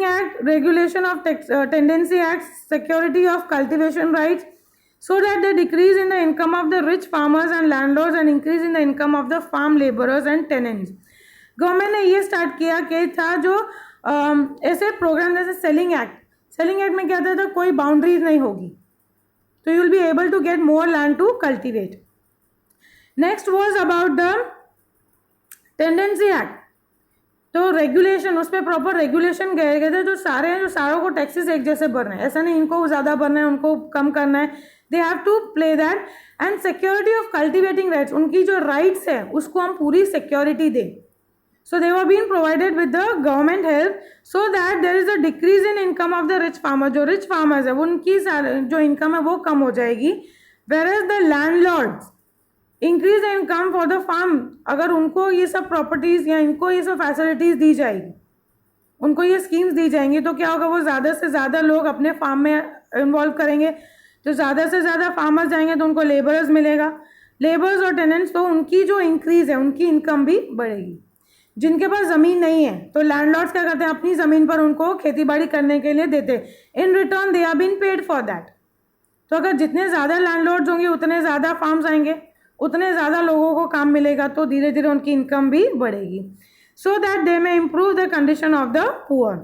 Act, Regulation of Tendency Act, Security of Cultivation Rights, so that the decrease in the income of the rich farmers and landlords and increase in the income of the farm laborers and tenants. Government ने ये start किया कि था जो ऐसे programme जैसे selling act में क्या था कोई बाउंड्रीज नहीं होगी, तो you will be able to get more land to cultivate. Next was about the tendency act. तो रेगुलेशन, उस पर प्रॉपर रेगुलेशन गए थे. जो सारे हैं, जो सारों को टैक्सेस एक जैसे भरना है, ऐसा नहीं इनको ज़्यादा भरना है उनको कम करना है. They have to play that. And security of cultivating rights, उनकी जो राइट्स है उसको हम पूरी सिक्योरिटी दें. So they were being provided with the government help so that there is a decrease in income of the rich farmers. जो rich farmers है उनकी जो income है वो कम हो जाएगी. Whereas the landlords increase the income for the farm. अगर उनको ये सब प्रॉपर्टीज या इनको ये सब फैसिलिटीज दी जाएगी, उनको ये स्कीम्स दी जाएंगी, तो क्या होगा, वो ज़्यादा से ज़्यादा लोग अपने फार्म में इन्वॉल्व करेंगे. जो ज़्यादा से ज़्यादा फार्मर्स जाएंगे तो उनको लेबरर्स मिलेगा. लेबर्स और टेनेंट्स, तो उनकी जो इंक्रीज है उनकी इनकम भी बढ़ेगी. जिनके पास ज़मीन नहीं है तो लैंडलॉर्ड्स क्या करते हैं, अपनी ज़मीन पर उनको खेती बाड़ी करने के लिए देते. In return they are been paid for that. तो अगर जितने ज़्यादा लैंडलॉर्ड्स होंगे उतने ज़्यादा फार्म्स आएंगे, उतने ज़्यादा लोगों को काम मिलेगा, तो धीरे धीरे उनकी इनकम भी बढ़ेगी. So that they may improve the condition of the poor.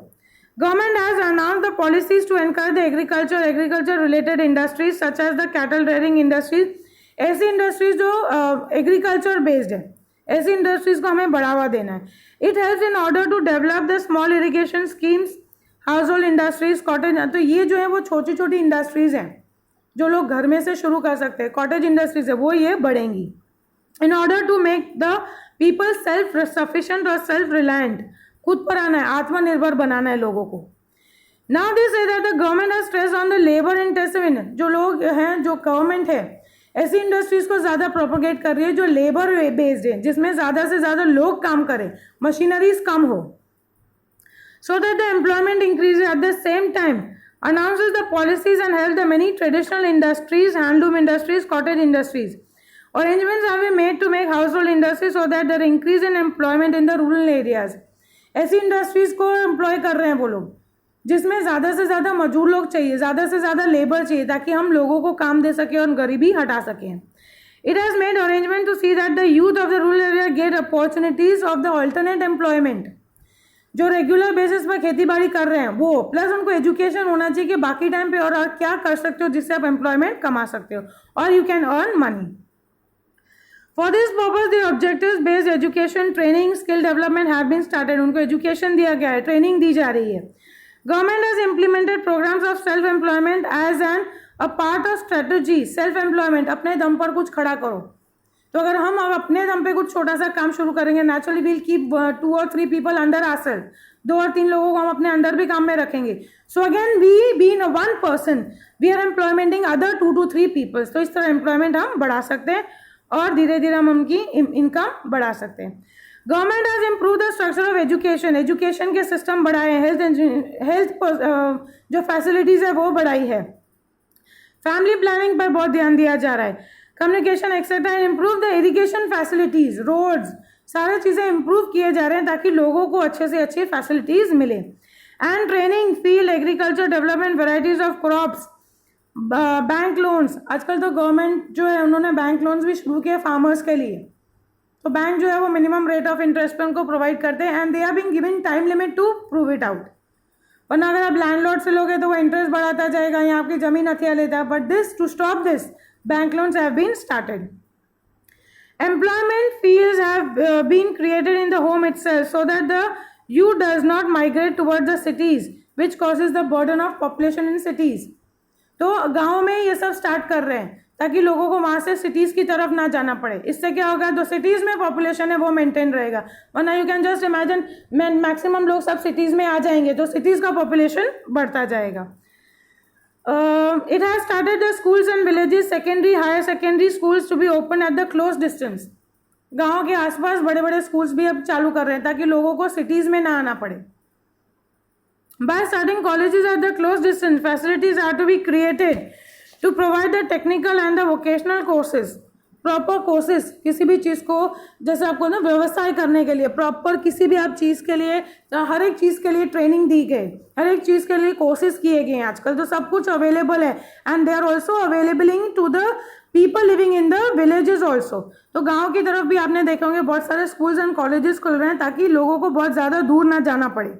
Government has announced the policies to encourage the agriculture related industries such as the cattle rearing industries. ऐसी इंडस्ट्रीज जो एग्रीकल्चर बेस्ड है, ऐसी industries को हमें बढ़ावा देना है. It helps in order to develop the small irrigation schemes, household industries, cottage. तो ये जो है वो छोटी छोटी इंडस्ट्रीज हैं जो लोग घर में से शुरू कर सकते हैं. कॉटेज इंडस्ट्रीज है वो ये बढ़ेंगी. In order to make the people self sufficient और सेल्फ रिलायंट, खुद पर आना है, आत्मनिर्भर बनाना है लोगों को. Now this is that the government has stress on the labour intensive. जो लोग हैं, जो गवर्नमेंट है, ऐसी इंडस्ट्रीज को ज़्यादा प्रोपोगेट कर रही है जो लेबर बेस्ड है, जिसमें ज़्यादा से ज़्यादा लोग काम करें, मशीनरीज कम हो, सो that the employment increase. At the same time announces the policies and help the many traditional industries, handloom industries, cottage industries. Arrangements have been made to make household industries so that there increase in employment in the rural areas. ऐसी industries को employ कर रहे हैं वो लोग जिसमें ज़्यादा से ज़्यादा मजदूर लोग चाहिए, ज़्यादा से ज़्यादा लेबर चाहिए, ताकि हम लोगों को काम दे सकें और गरीबी हटा सकें. It has made arrangement to see that the youth of the rural area get opportunities of the alternate employment. जो रेगुलर बेसिस पर खेती बाड़ी कर रहे हैं वो, प्लस उनको एजुकेशन होना चाहिए कि बाकी टाइम पे और क्या कर सकते हो जिससे आप एम्प्लॉयमेंट कमा सकते हो, और you can earn money. For this purpose the objectives based education, training, skill development have been started. उनको एजुकेशन दिया गया है, ट्रेनिंग दी जा रही है. Government has implemented programmes of self employment as an a part of strategy. Self employment, अपने दम पर कुछ खड़ा करो. तो अगर हम अब अपने दम पे कुछ छोटा सा काम शुरू करेंगे, naturally we'll keep 2 or 3 people under our. 2 और 3 लोगों को हम अपने अंडर भी काम में रखेंगे. So again we being a one person, we are employmenting other 2 to 3 peoples. तो इस तरह एम्प्लॉयमेंट हम बढ़ा सकते हैं और धीरे धीरे हम उनकी इनकम बढ़ा सकते हैं. Government has improve the structure of education. Education के सिस्टम बढ़ाए हैं, हेल्थ जो फैसिलिटीज है वो बढ़ाई है. फैमिली प्लानिंग पर बहुत ध्यान दिया जा रहा है. Communication etcetera. Improve the irrigation facilities, roads, सारी चीज़ें इम्प्रूव किए जा रहे हैं ताकि लोगों को अच्छे से अच्छी फैसिलिटीज मिले. And training, field, agriculture development, varieties of crops, bank loans. आजकल तो गवर्नमेंट जो है उन्होंने बैंक लोन्स भी शुरू किए फार्मर्स के लिए. तो बैंक जो है वो मिनिमम रेट ऑफ इंटरेस्ट पर उनको प्रोवाइड करते हैं and they are being given time limit to prove it out. वरना अगर आप लैंडलॉर्ड से लोगे तो वो इंटरेस्ट बढ़ाता जाएगा या आपकी जमीन हथिया लेता है. But this, to stop this, bank loans have been started. Employment fields have been created in the home itself so that the youth does not migrate towards the cities, which causes the burden of population in cities. तो गाँव में ये सब start कर रहे हैं ताकि लोगों को वहाँ से सिटीज़ की तरफ ना जाना पड़े। इससे क्या होगा, जो सिटीज़ में पॉपुलेशन है वो मेंटेन रहेगा, वरना you can just imagine maximum लोग सब सिटीज़ में आ जाएंगे तो सिटीज़ का पॉपुलेशन बढ़ता जाएगा। It has started the schools and villages, secondary, higher secondary schools to be open at the close distance. गाँव के आसपास बड़े बड़े स्कूल्स भी अब चालू कर रहे हैं ताकि लोगों को सिटीज़ में ना आना पड़े। By starting colleges at the close distance, facilities are to be created to provide the technical and the vocational courses, proper courses, किसी भी चीज़ को जैसे आपको ना व्यवसाय करने के लिए प्रॉपर किसी भी आप चीज़ के लिए हर एक चीज़ के लिए ट्रेनिंग दी गई, हर एक चीज़ के लिए कोर्सेज किए गए हैं। आजकल तो सब कुछ अवेलेबल है and they are also availabling to the people living in the villages also. तो गाँव की तरफ भी आपने देखे होंगे बहुत सारे स्कूल्स एंड कॉलेजेस खुल रहे हैं ताकि लोगों को बहुत ज़्यादा दूर ना जाना पड़े।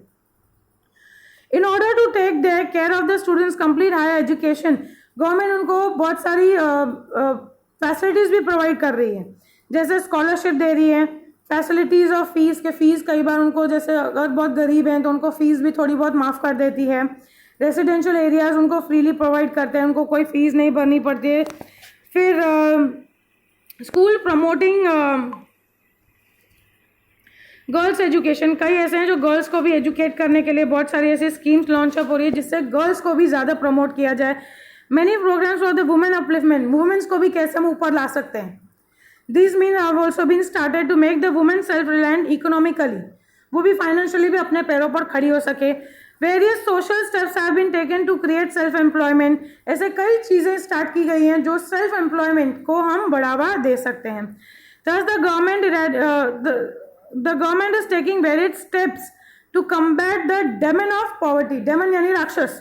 In order to take their care of the students complete higher education, government उनको बहुत सारी फैसिलिटीज़ भी प्रोवाइड कर रही है, जैसे स्कॉलरशिप दे रही है, फैसिलिटीज़ ऑफ फीस के फीस कई बार उनको जैसे अगर बहुत गरीब हैं तो उनको फीस भी थोड़ी बहुत माफ़ कर देती है। रेजिडेंशियल एरियाज़ उनको फ्रीली प्रोवाइड करते हैं, उनको कोई फीस नहीं भरनी पड़ती है। फिर स्कूल प्रमोटिंग गर्ल्स एजुकेशन, कई ऐसे हैं जो गर्ल्स को भी एजुकेट करने के लिए बहुत सारी ऐसी स्कीम्स लॉन्च अप हो रही है जिससे गर्ल्स को भी ज़्यादा प्रमोट किया जाए। Many programmes for the women upliftment, womens को भी कैसे हम ऊपर ला सकते हैं। This mean have also been started to make the women self reliant economically, वो भी फाइनेंशियली भी अपने पैरों पर खड़ी हो सके। Various social steps have been taken to create self employment, ऐसे कई चीज़ें स्टार्ट की गई हैं जो सेल्फ एम्प्लॉयमेंट को हम बढ़ावा दे सकते हैं। Thus the government is taking various steps to combat the demon of poverty, demon यानी राक्षस,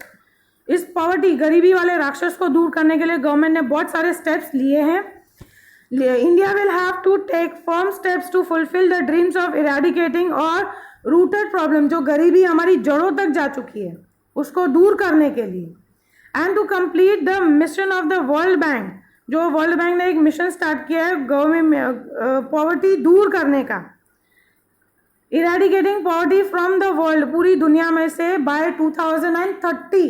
इस पॉवर्टी गरीबी वाले राक्षस को दूर करने के लिए गवर्नमेंट ने बहुत सारे स्टेप्स लिए हैं। India will have to take firm steps to fulfil the dreams of eradicating और रूटेड प्रॉब्लम, जो गरीबी हमारी जड़ों तक जा चुकी है उसको दूर करने के लिए, and to complete the mission of the World Bank, जो वर्ल्ड बैंक ने एक मिशन स्टार्ट किया है गवर्नमेंट पॉवर्टी दूर करने का, eradicating poverty from the world, पूरी दुनिया में से बाय 2030।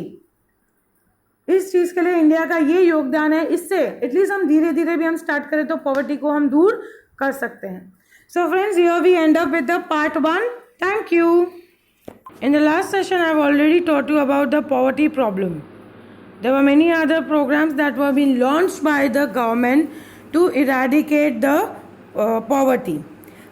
इस चीज़ के लिए इंडिया का ये योगदान है, इससे एटलीस्ट हम धीरे धीरे भी हम स्टार्ट करें तो पॉवर्टी को हम दूर कर सकते हैं। So friends, here we end up with the part 1। Thank you. In the last session I have already taught you about the poverty problem. There were many other programmes that were been launched by the government to eradicate the poverty.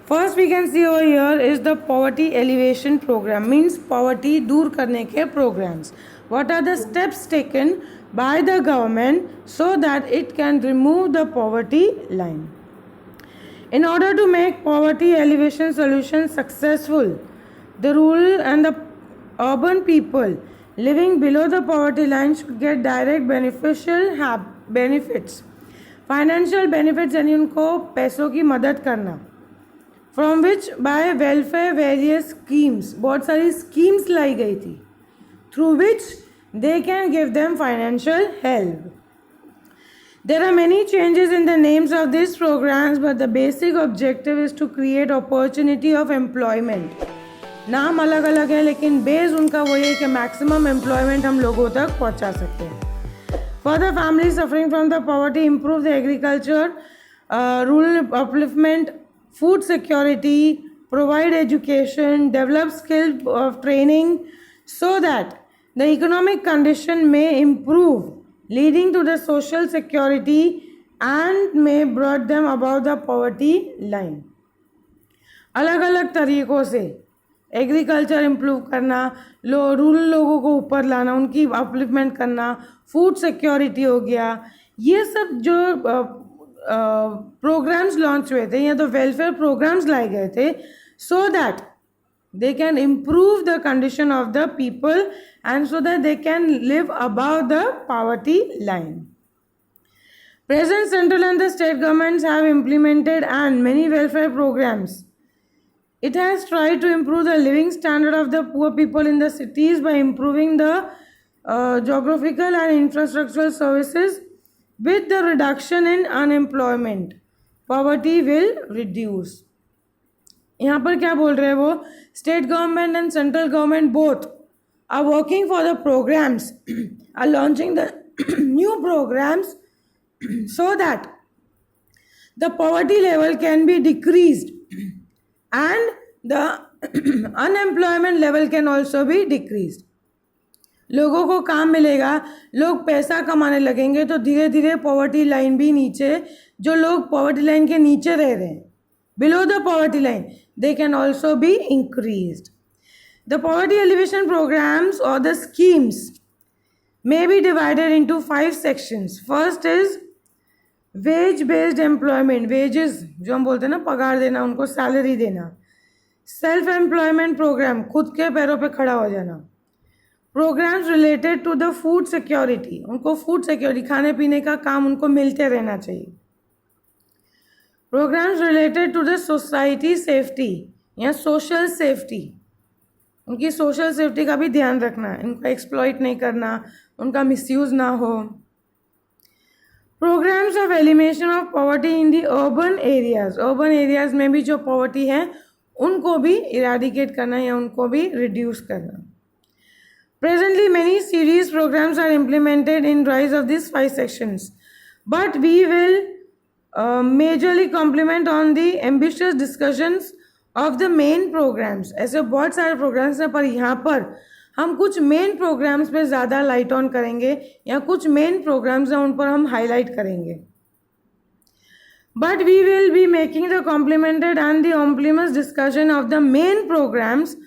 First we can see over here is the poverty elevation program, means poverty दूर करने के programs. What are the steps taken by the government so that it can remove the poverty line? In order to make poverty elevation solution successful, the rural and the urban people living below the poverty line should get direct beneficial benefits. Financial benefits यानी उनको पैसों की मदद करना, from which by welfare various schemes, बहुत सारी schemes लाई गई थी through which they can give them financial help. There are many changes in the names of this programmes but the basic objective is to create opportunity of employment. नाम अलग अलग है लेकिन बेस उनका वही है कि मैक्सिमम एम्प्लॉयमेंट हम लोगों तक पहुंचा सकते हैं। For the family suffering from the poverty, improve the agriculture, rural upliftment, food security, provide education, develop skill of training so that the economic condition may improve, leading to the social security and may brought them above the poverty line. अलग अलग तरीक़ों से agriculture improve करना, rural लोगों को ऊपर लाना, उनकी अपलिफ्टमेंट करना, फूड सिक्योरिटी हो गया, ये सब जो प्रोग्राम्स लॉन्च हुए थे या तो वेलफेयर प्रोग्राम्स लाए गए थे सो that they can improve the condition of the people and so that they can live above the poverty line. Present central and the state governments have implemented and many welfare programs. It has tried to improve the living standard of the poor people in the cities by improving the geographical and infrastructural services. With the reduction in unemployment, poverty will reduce. यहाँ पर क्या बोल रहे हैं वो, state government and central government both are working for the programmes, are launching the new programmes so that the poverty level can be decreased and the unemployment level can also be decreased. लोगों को काम मिलेगा, लोग पैसा कमाने लगेंगे, तो धीरे धीरे पॉवर्टी लाइन भी नीचे, जो लोग पॉवर्टी लाइन के नीचे रह रहे हैं, below the poverty line, they can also be increased. The poverty alleviation programs or the schemes may be divided into 5 sections. First is wage based employment, wages जो हम बोलते हैं ना, पगार देना, उनको सैलरी देना. सेल्फ एम्प्लॉयमेंट प्रोग्राम, खुद के पैरों पे खड़ा हो जाना. Programmes related to the food security, उनको फूड सिक्योरिटी, खाने पीने का काम उनको मिलते रहना चाहिए. Programmes related to the society safety या सोशल सेफ्टी, उनकी सोशल सेफ्टी का भी ध्यान रखना, इनको एक्सप्लॉइट नहीं करना, उनका मिसयूज ना हो. Programmes of elimination of poverty in the urban areas, urban areas में भी जो पॉवर्टी है उनको भी इराडिकेट करना या उनको भी रिड्यूस करना. Presently, many series programs are implemented in rise of these 5 sections, but we will majorly complement on the ambitious discussions of the main programs. ऐसे बहुत सारे programs हैं, पर यहाँ पर हम कुछ main programs पे ज़्यादा light on करेंगे या कुछ main programs हैं उन पर हम highlight करेंगे. But we will be making the complemented and the omnibus discussion of the main programs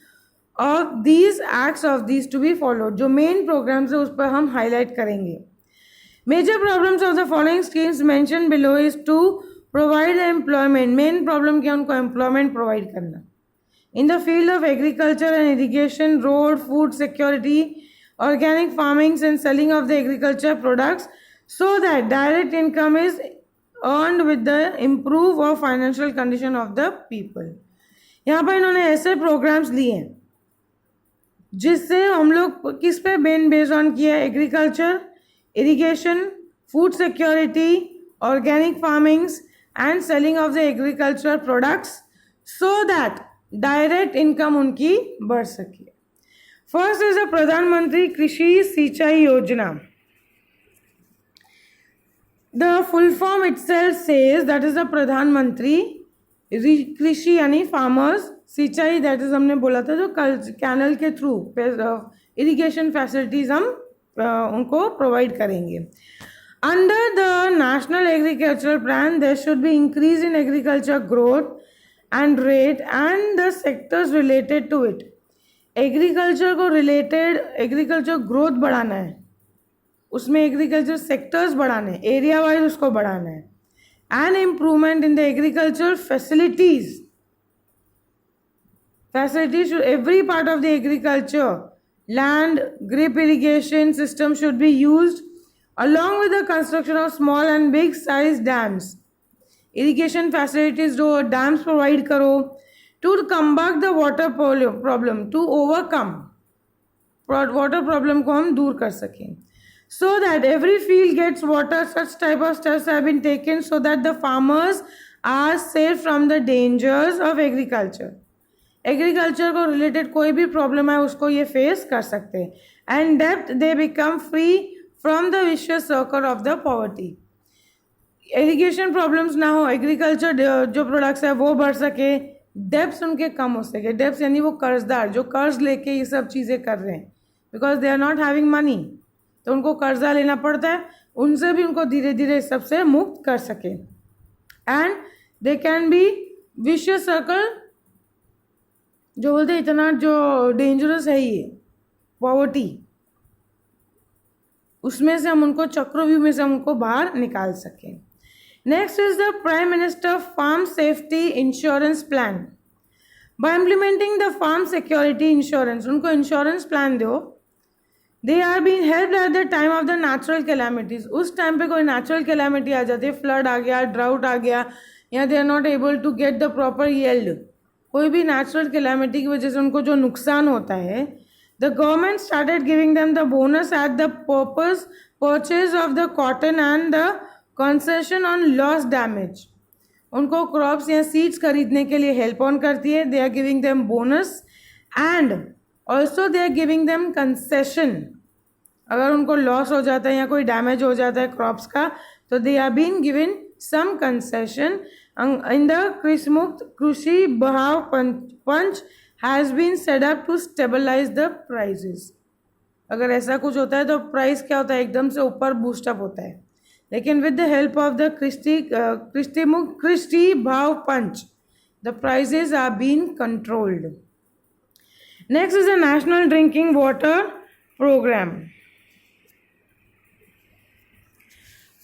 of these acts of these to be followed. जो main programs है उस पर हम highlight करेंगे. Major problems of the following schemes mentioned below is to provide employment. Main problem क्या, उनको employment provide करना. In the field of agriculture and irrigation, road, food security, organic farming and selling of the agriculture products, so that direct income is earned with the improve of financial condition of the people. यहाँ पर इन्होंने ऐसे programs लिए हैं जिससे हम लोग किस पे बेस्ड ऑन किया, agriculture, irrigation, food security, organic farmings and selling of the agriculture products, so that direct income उनकी बढ़ सके. फर्स्ट इज द प्रधानमंत्री कृषि सिंचाई योजना. The full form itself says that is the प्रधानमंत्री कृषि यानी फार्मर्स, सिंचाई दैट इज हमने बोला था जो कैनल के थ्रू इरिगेशन फैसिलिटीज हम उनको प्रोवाइड करेंगे. Under the national agriculture plan there should be increase in agriculture growth and rate and the sectors related to it. Agriculture को रिलेटेड एग्रीकल्चर ग्रोथ बढ़ाना है, उसमें एग्रीकल्चर सेक्टर्स बढ़ाने, area wise उसको बढ़ाना है. And improvement in the agriculture facilities to every part of the agriculture, land, drip irrigation system should be used along with the construction of small and big size dams. Irrigation facilities जो dams provide करो to combat the water problem, to overcome water problem को हम दूर कर सकें. So that every field gets water, such type of steps have been taken so that the farmers are safe from the dangers of agriculture. Agriculture को related कोई भी problem है उसको ये फेस कर सकते हैं. And depth they become free from the vicious circle of the poverty. Irrigation problems ना हो, एग्रीकल्चर जो प्रोडक्ट्स है वो बढ़ सके, डेप्थ उनके कम हो सके. डेप्थ यानी वो कर्जदार जो कर्ज लेके ये सब चीज़ें कर रहे हैं, because they are not having money, तो उनको कर्जा लेना पड़ता है, उनसे भी उनको धीरे धीरे सबसे मुक्त कर सके. And they can be vicious circle, जो बोलते हैं इतना जो डेंजरस है ये पॉवर्टी, उसमें से हम उनको चक्रव्यूह में से हम उनको बाहर निकाल सकें. Next is the prime minister farm safety insurance plan. By implementing the farm security insurance, उनको इंश्योरेंस प्लान दो. They are been help at the time of the natural calamities. उस टाइम पे कोई नेचुरल कैलामिटी आ जाती है, flood आ गया, drought आ गया, या they are not able to get the proper yield, कोई भी नेचुरल कैलामिटी की वजह से उनको जो नुकसान होता है, the government started giving them the bonus at the purpose purchase of the cotton and the concession on loss damage. उनको क्रॉप्स या सीड्स खरीदने के लिए हेल्प ऑन करती है. They are giving them bonus and also they are giving them concession. अगर उनको loss हो जाता है या कोई डैमेज हो जाता है क्रॉप्स का, So they are being given some concession in the Krishi Bhav Panch has been set up to stabilize the prices. अगर ऐसा कुछ होता है तो प्राइस क्या होता है, एकदम से ऊपर बूस्टअप होता है. लेकिन with the help of the क्रिस्टी भाव पंच the prices are been controlled. Next is a national drinking water programme.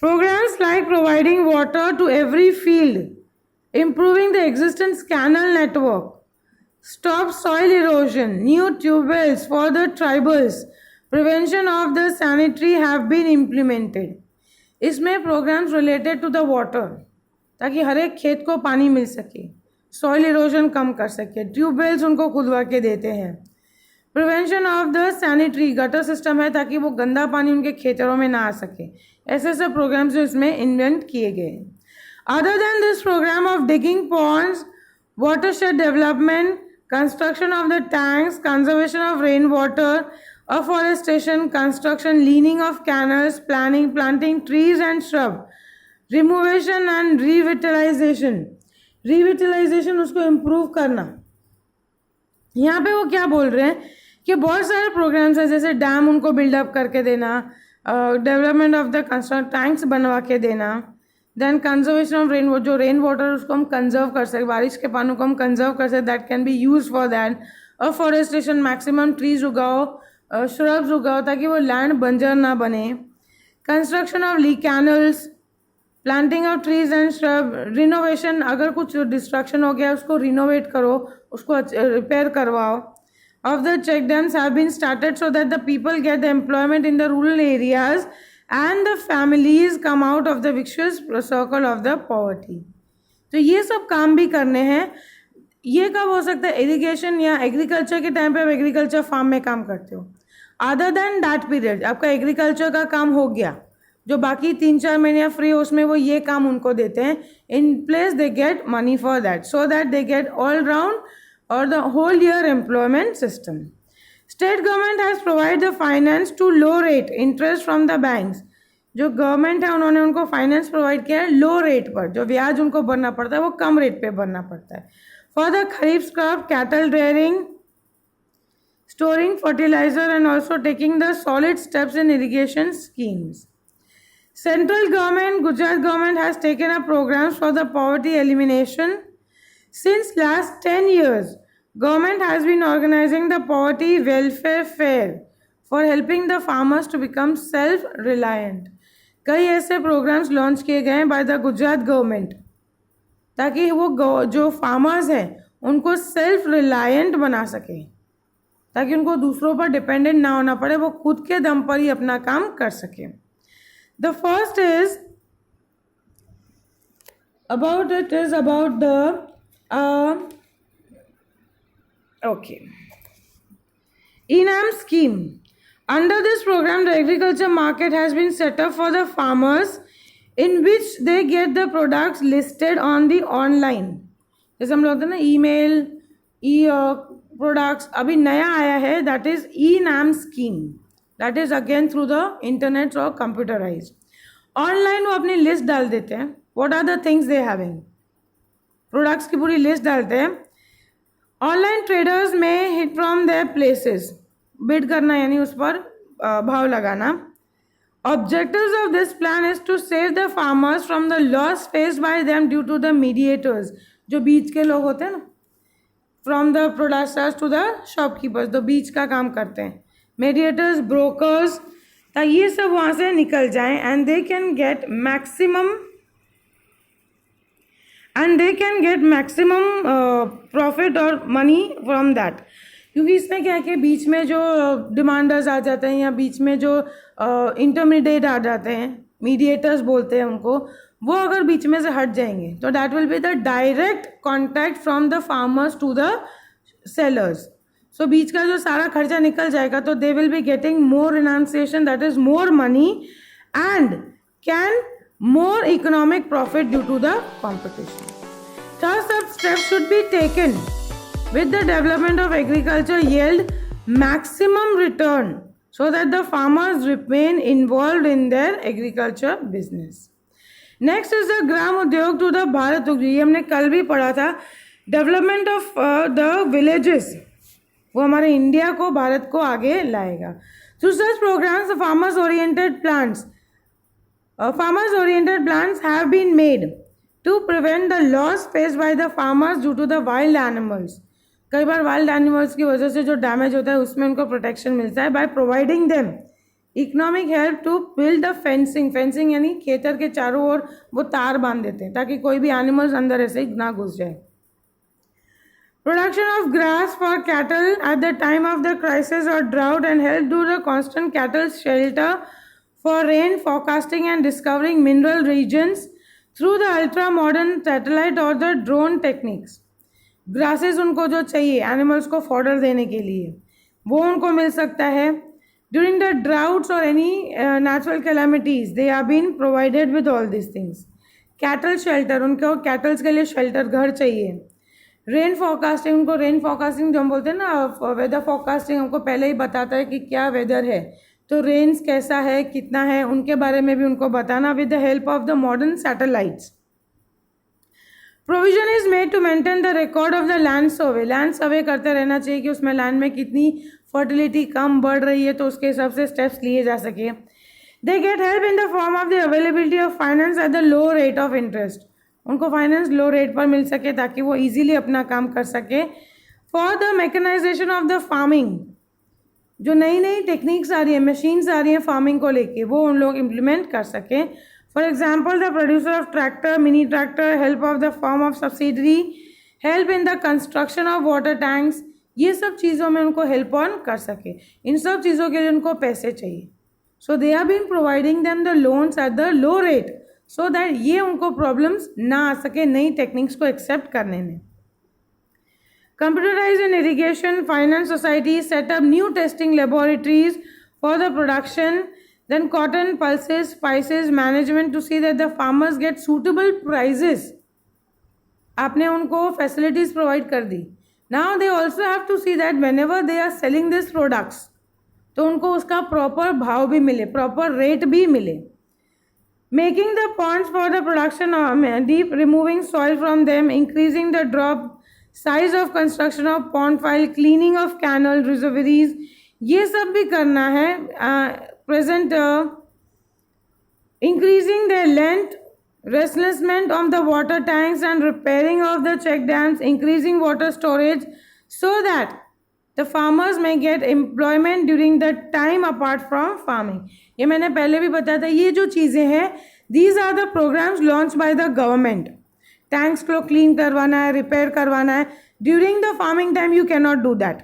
Programs like providing water to every field, improving the existing canal network, stop soil erosion, new tube wells for the tribals, prevention of the sanitary have been implemented. इसमें programs related to the water, ताकि हर एक खेत को पानी मिल सके, soil erosion कम कर सके, tube wells उनको खुदवा के देते हैं. Prevention of the sanitary gutter system है ताकि वो गंदा पानी उनके खेतरों में ना आ सके. ऐसे सब प्रोग्राम्स जो इसमें इन्वेंट किए गए. Other than this programme of digging ponds, watershed development, construction of the tanks, conservation of rain water, afforestation, construction, lining of canals, planting trees and shrub, renovation and revitalisation. Revitalisation उसको improve करना. यहाँ पे वो क्या बोल रहे हैं कि बहुत सारे प्रोग्राम्स हैं, जैसे डैम उनको बिल्डअप करके देना, development of the construct tanks बनवा के देना, देन कंजर्वेशन ऑफ रेन, जो रेन वाटर उसको हम कंजर्व कर सके, बारिश के पानी को हम कंजर्व कर सकते, that can be use for that. Afforestation, maximum trees उगाओ, श्रब्स उगाओ ताकि वो लैंड बंजर ना बने. Construction of lee canals, planting of trees and shrub, renovation, अगर कुछ डिस्ट्रक्शन हो गया उसको रिनोवेट करो, उसको रिपेयर करवाओ. Of the check dams have been started so that the people get the employment in the rural areas and the families come out of the vicious circle of the poverty. तो ये सब काम भी करने हैं. ये कब हो सकता है, इरिगेशन या एग्रीकल्चर के टाइम पे आप एग्रीकल्चर फार्म में काम करते हो. अदर देन दैट पीरियड आपका एग्रीकल्चर का काम हो गया, जो बाकी 3-4 महीने फ्री हो उसमें वो ये काम उनको देते हैं. In place they get money for that, so that they get all round और the whole year employment system. State government has provide the finance to low rate interest from the banks. जो government है उन्होंने उनको finance provide किया है लो rate पर, जो ब्याज उनको भरना पड़ता है वो कम रेट पे भरना पड़ता है. For the kharif crop, cattle rearing, storing fertiliser and also taking the solid steps in irrigation schemes. Central government, Gujarat government has taken up programs for the poverty elimination. Since last 10 years, government has been organizing the poverty welfare fair for helping the farmers to become self-reliant. कई ऐसे programs launch किए गए हैं by the Gujarat government ताकि वो जो farmers हैं उनको self-reliant बना सके, ताकि उनको दूसरों पर dependent ना होना पड़े, वो खुद के दम पर ही अपना काम कर सके. The first is about the ENAM scheme. Under this program, the agriculture market has been set up for the farmers, in which they get the products listed on the online. जैसे हम लोग कहते हैं ना email, products, अभी नया आया है, that is ENAM scheme. That is again through the internet or computerized. Online वो अपनी लिस्ट डाल देते हैं, what are the things they having, products की पूरी लिस्ट डालते हैं. ऑनलाइन ट्रेडर्स में hit from there places, bid करना यानी उस पर भाव लगाना. Objectives of this plan is to save the farmers from the loss faced by them due to the mediators, जो बीच के लोग होते हैं ना, from the producers to the shopkeepers, तो बीच का काम करते हैं, mediators, brokers, ताकि ये सब वहाँ से निकल जाएं and they can get maximum profit और money from that. क्योंकि इसमें क्या है कि बीच में जो डिमांडर्स आ जाते हैं या बीच में जो इंटरमीडिएट आ जाते हैं, मीडिएटर्स बोलते हैं उनको, वो अगर बीच में से हट जाएंगे तो that will be the direct contact from the farmers to the sellers. So बीच का जो सारा खर्चा निकल जाएगा तो they will be getting more renunciation, that is more money and can more economic profit due to the competition. Thus, such steps should be taken with the development of agriculture yield maximum return so that the farmers remain involved in their agriculture business. Next is the Gram Udyog to the Bharat उद्योग, ये हमने कल भी पढ़ा था. Development of the villages, वो हमारे India को, भारत को आगे लाएगा. Through such programmes farmers oriented plans have been made to prevent the loss faced by the farmers due to the wild animals. कई बार वाइल्ड एनिमल्स की वजह से जो डैमेज होता है उसमें उनको प्रोटेक्शन मिलता है by providing them economic help to build the fencing यानी खेतर के चारों ओर वो तार बांध देते हैं ताकि कोई भी एनिमल्स अंदर ऐसे ही ना घुस जाए. Production of grass for cattle at the time of the crisis or drought and help do the constant cattle shelter for rain forecasting and discovering mineral regions through the ultra modern satellite or the drone techniques. Grasses उनको जो चाहिए animals को fodder देने के लिए वो उनको मिल सकता है. During the droughts or any natural calamities they are being provided with all these things. Cattle shelter, उनको cattles के लिए shelter घर चाहिए. रेन फोरकास्टिंग, उनको रेन फोरकास्टिंग जो हम बोलते हैं ना, वेदर फोरकास्टिंग हमको पहले ही बताता है कि क्या वेदर है, तो रेन्स कैसा है, कितना है, उनके बारे में भी उनको बताना with the help of the modern satellites. Provision is made to maintain the record of the land survey. Land survey करते रहना चाहिए कि उसमें लैंड में कितनी फर्टिलिटी कम बढ़ रही है, तो उसके हिसाब से स्टेप्स लिए जा सके. They get help in the form of the availability of finance eight the low rate of interest. उनको फाइनेंस लो रेट पर मिल सके ताकि वो इजीली अपना काम कर सके. For the mechanisation of the farming, जो नई नई टेक्निक्स आ रही है, मशीन्स आ रही हैं फार्मिंग को लेके, वो उन लोग इम्प्लीमेंट कर सकें. For example the producer of tractor, mini tractor, help of the form of subsidiary, help in the construction of water tanks, ये सब चीज़ों में उनको हेल्प ऑन कर सके. इन सब चीज़ों के लिए उनको पैसे चाहिए. So they are been providing them the loans at the low rate so that ये उनको प्रॉब्लम्स ना आ सके नई टेक्निक्स को एक्सेप्ट करने में. Computerise in irrigation, finance society setup new testing laboratories for the production, then cotton, pulses, spices management to see that the farmers get suitable prices. आपने उनको फैसिलिटीज प्रोवाइड कर दी. Now they also have to see that whenever they are selling this products, तो उनको उसका proper भाव भी मिले, प्रॉपर रेट भी मिले. Making the ponds for the production of deep, removing soil from them, increasing the drop size of construction of pond file, cleaning of canal reservoirs, ये सब भी करना है. Present increasing their length, replacement of the water tanks and repairing of the check dams, increasing water storage so that the farmers may get employment during the time apart from farming. ये मैंने पहले भी बताया था. ये जो चीज़ें हैं, these are the programs launched by the government. Tanks को क्लीन करवाना है, रिपेयर करवाना है. During the farming time you can not do that.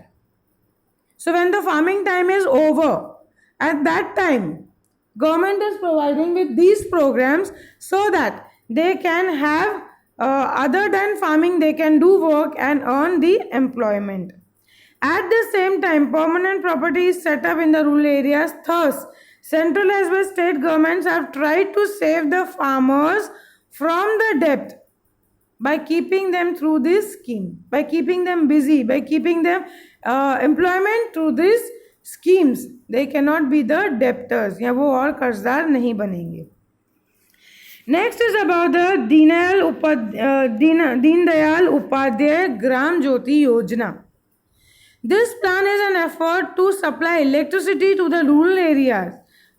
So when the farming time is over, at that time government is providing with these programs so that they can have other than farming they can do work and earn the employment. At the same time, permanent property is set up in the rural areas. Thus, central as well state governments have tried to save the farmers from the debt by keeping them through this scheme, by keeping them busy, by keeping them employment through these schemes. They cannot be the debtors, या वो और कर्जदार नहीं बनेंगे. Next is about the Deen Dayal Upadhyay Gram Jyoti Yojana. This plan is an effort to supply electricity to the rural areas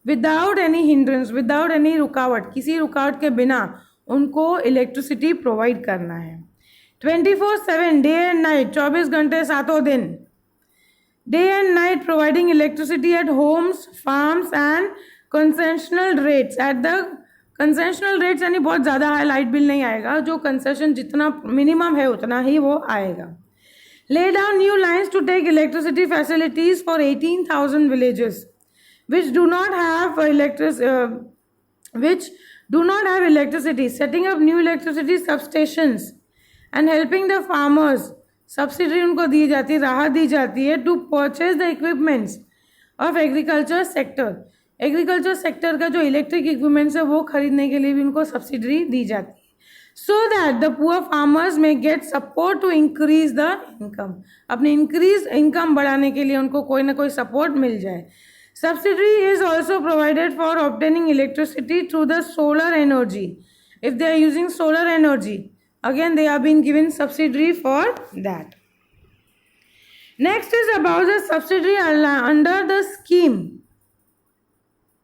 without any hindrance, without any रुकावट, किसी रुकावट के बिना उनको इलेक्ट्रिसिटी प्रोवाइड करना है. 24/7 डे एंड नाइट, 24 घंटे 7 दिन, day and night providing electricity at Holmes, farms and concessional rates. At the concessional rates यानी बहुत ज़्यादा हाई लाइट बिल नहीं आएगा, जो कंसेशन जितना मिनिमम है उतना ही वो आएगा. Lay down new lines to take electricity facilities for 18,000 villages which do not have electricity, setting up new electricity substations and helping the farmers. Subsidy उनको दी जाती है, राहत दी जाती है to purchase the equipments of agriculture sector. Agriculture sector का जो electric equipments है वो खरीदने के लिए भी उनको सब्सिडी दी जाती है. So that the poor farmers may get support to increase the income. अपनी increase income बढ़ाने के लिए उनको कोई ना कोई support मिल जाए. Subsidy is also provided for obtaining electricity through the solar energy If they are using solar energy, again they are being given subsidy for that. Next is about the subsidy under the scheme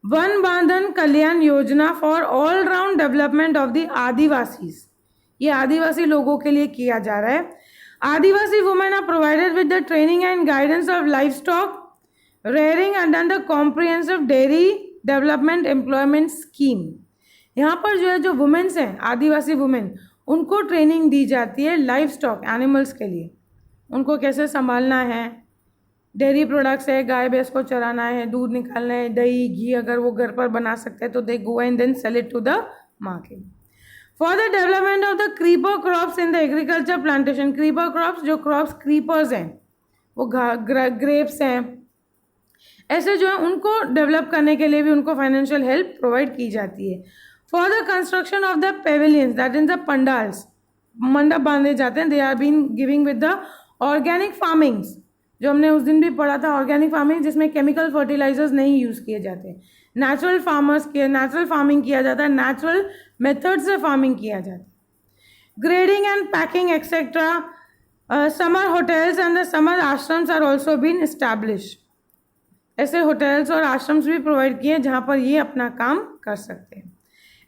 Van Bandhan Kalyan Yojana for all round development of the Adivasis. ये आदिवासी लोगों के लिए किया जा रहा है. आदिवासी women are provided with the training and guidance of livestock rearing under the comprehensive dairy development employment scheme. यहाँ पर जो है जो वुमेन्स हैं आदिवासी वुमेन उनको ट्रेनिंग दी जाती है लाइव स्टॉक एनिमल्स के लिए. उनको कैसे संभालना है, डेयरी प्रोडक्ट्स है, गाय भैंस को चराना है, दूध निकालना है, दही घी अगर वो घर पर बना सकते हैं तो they go and then sell it to the market. For the development of the creeper crops in the agriculture plantation. Creeper crops जो क्रॉप्स क्रीपर्स हैं वो ग्रेप्स हैं, ऐसे जो है उनको डेवलप करने के लिए भी उनको फाइनेंशियल हेल्प प्रोवाइड की जाती है. For the construction of the pavilions that in the pandals, मंडप बांधे जाते हैं. They are been giving with the organic farmings, जो हमने उस दिन भी पढ़ा था, ऑर्गेनिक फार्मिंग जिसमें केमिकल फर्टिलाइजर्स नहीं यूज़ किए जाते. नेचुरल फार्मिंग किया जाता है, नेचुरल मेथड से फार्मिंग किया जाता है. Grading and packing etcetera. Summer hotels and the summer ashrams are also been establish. ऐसे होटल्स और आश्रम्स भी प्रोवाइड किए जहाँ पर ये अपना काम कर सकते हैं.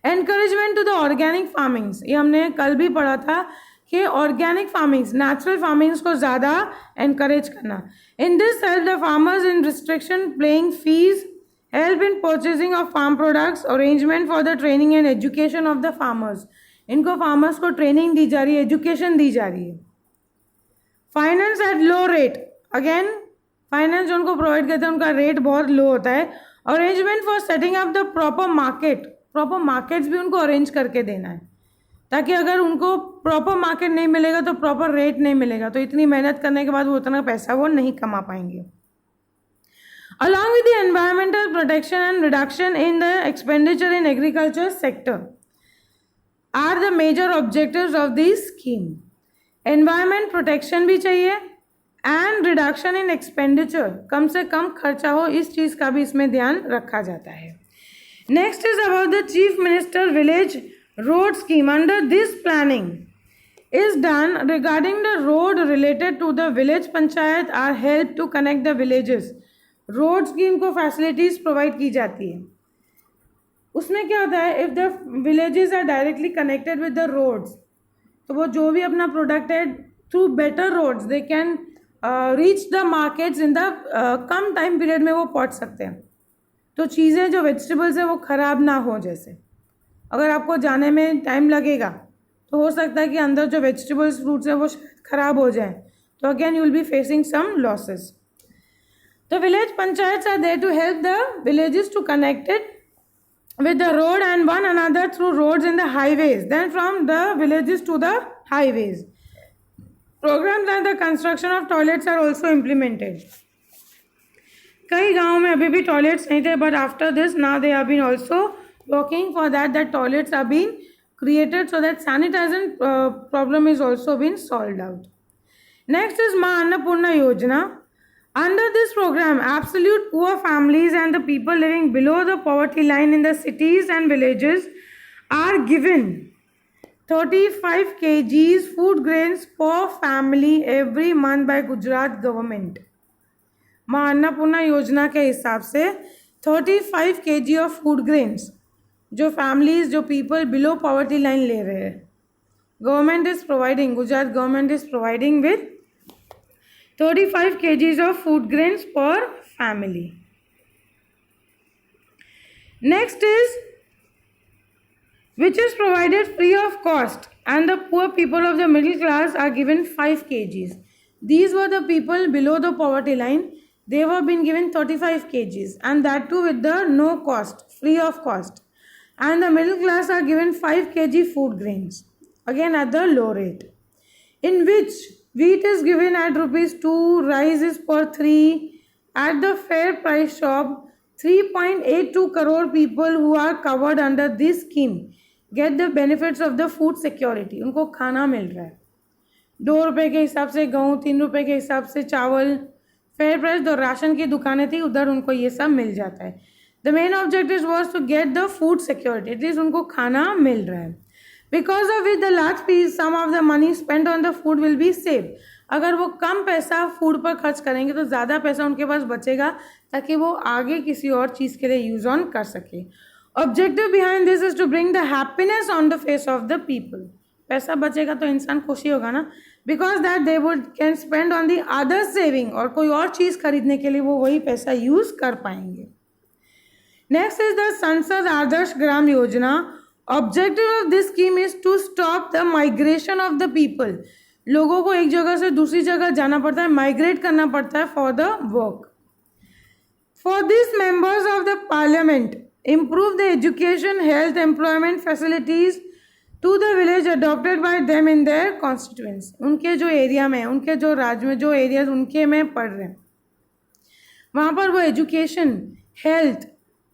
Encouragement to the organic farmings, ये हमने कल भी पढ़ा था कि ऑर्गेनिक फार्मिंग्स, नेचुरल फार्मिंग्स को ज़्यादा एनकरेज करना. In this help the farmers in restriction playing fees, help in purchasing of farm products, arrangement for the training and education of the farmers. इनको फार्मर्स को ट्रेनिंग दी जा रही है, education दी जा रही है. Finance at low rate. Again finance जो उनको प्रोवाइड करते हैं उनका रेट बहुत लो होता है. Arrangement for setting up the proper market. Proper markets भी उनको अरेंज करके देना है, ताकि अगर उनको प्रॉपर मार्केट नहीं मिलेगा तो प्रॉपर रेट नहीं मिलेगा, तो इतनी मेहनत करने के बाद वो उतना पैसा वो नहीं कमा पाएंगे. Along with the environmental protection and reduction in the expenditure in agriculture sector are the major objectives of this scheme. Environment protection भी चाहिए and reduction in expenditure, कम से कम खर्चा हो, इस चीज़ का भी इसमें ध्यान रखा जाता है. Next is about the Chief Minister Village Road Scheme. Under this planning is done regarding the road related to the village panchayat are helped to connect the villages. Road scheme को फैसिलिटीज़ प्रोवाइड की जाती है. उसमें क्या होता है, if the villages are directly connected with the roads, तो वो जो भी अपना प्रोडक्ट है through better roads they can reach the markets in the कम टाइम पीरियड में वो पहुंच सकते हैं. तो चीज़ें जो वेजिटेबल्स हैं वो ख़राब ना हो. जैसे अगर आपको जाने में टाइम लगेगा तो हो सकता है कि अंदर जो वेजिटेबल्स फ्रूट्स हैं वो ख़राब हो जाएं, तो again you will be facing some losses. The village panchayats are there to help the villages to connect it with the road and one another through roads and the highways. Then from the villages to the highways. Programs and the construction of toilets are also implemented. कई गाँव में अभी भी toilets नहीं थे, but after this now they have been also working for that toilets are being created so that sanitation problem is also been solved out. Next is Ma Annapurna Yojana. Under this program, absolute poor families and the people living below the poverty line in the cities and villages are given 35 kgs food grains per family every month by Gujarat government. माँ अन्नपूर्णा योजना के हिसाब से 35 kg of food grains जो families, जो people below poverty line ले रहे हैं, government is providing, Gujarat government is providing with 35 kgs of food grains per family. Next is which is provided free of cost and the poor people of the middle class are given 5 kgs. These were the people below the poverty line. They were being given 35 kgs and that too with the no cost, free of cost. And the middle class are given 5 kg food grains, again at the low rate, in which wheat is given at ₹2, rice is per 3. At the fair price shop, 3.82 crore people who are covered under this scheme get the benefits of the food security. उनको खाना मिल रहा है, 2 रुपये के हिसाब से गेहूँ, 3 रुपये के हिसाब से चावल. फेयर प्राइस जो राशन की दुकानें थी उधर उनको ये सब मिल जाता है. The main objective was to get the food security, at least उनको खाना मिल रहा है. Because of which the large piece some of the money spend on the food will be save. अगर वो कम पैसा फूड पर खर्च करेंगे तो ज़्यादा पैसा उनके पास बचेगा ताकि वो आगे किसी और चीज़ के लिए यूज ऑन कर सके। Objective behind this is to bring the happiness on the face of the people. पैसा बचेगा तो इंसान खुशी होगा ना, because that they would can spend on the other saving, और कोई और चीज़ खरीदने के लिए वो वही पैसा यूज कर पाएंगे। नेक्स्ट इज द संसद Adarsh Gram Yojana. Objective of this scheme is to stop the migration of the people. लोगों को एक जगह से दूसरी जगह जाना पड़ता है, माइग्रेट करना पड़ता है for the work. For this members of the parliament improve the education, health, employment facilities to the village adopted by them in their constituency। उनके जो एरिया में, उनके जो राज्य में, जो एरियाज उनके में पढ़ रहे हैं, वहाँ पर वो एजुकेशन, हेल्थ,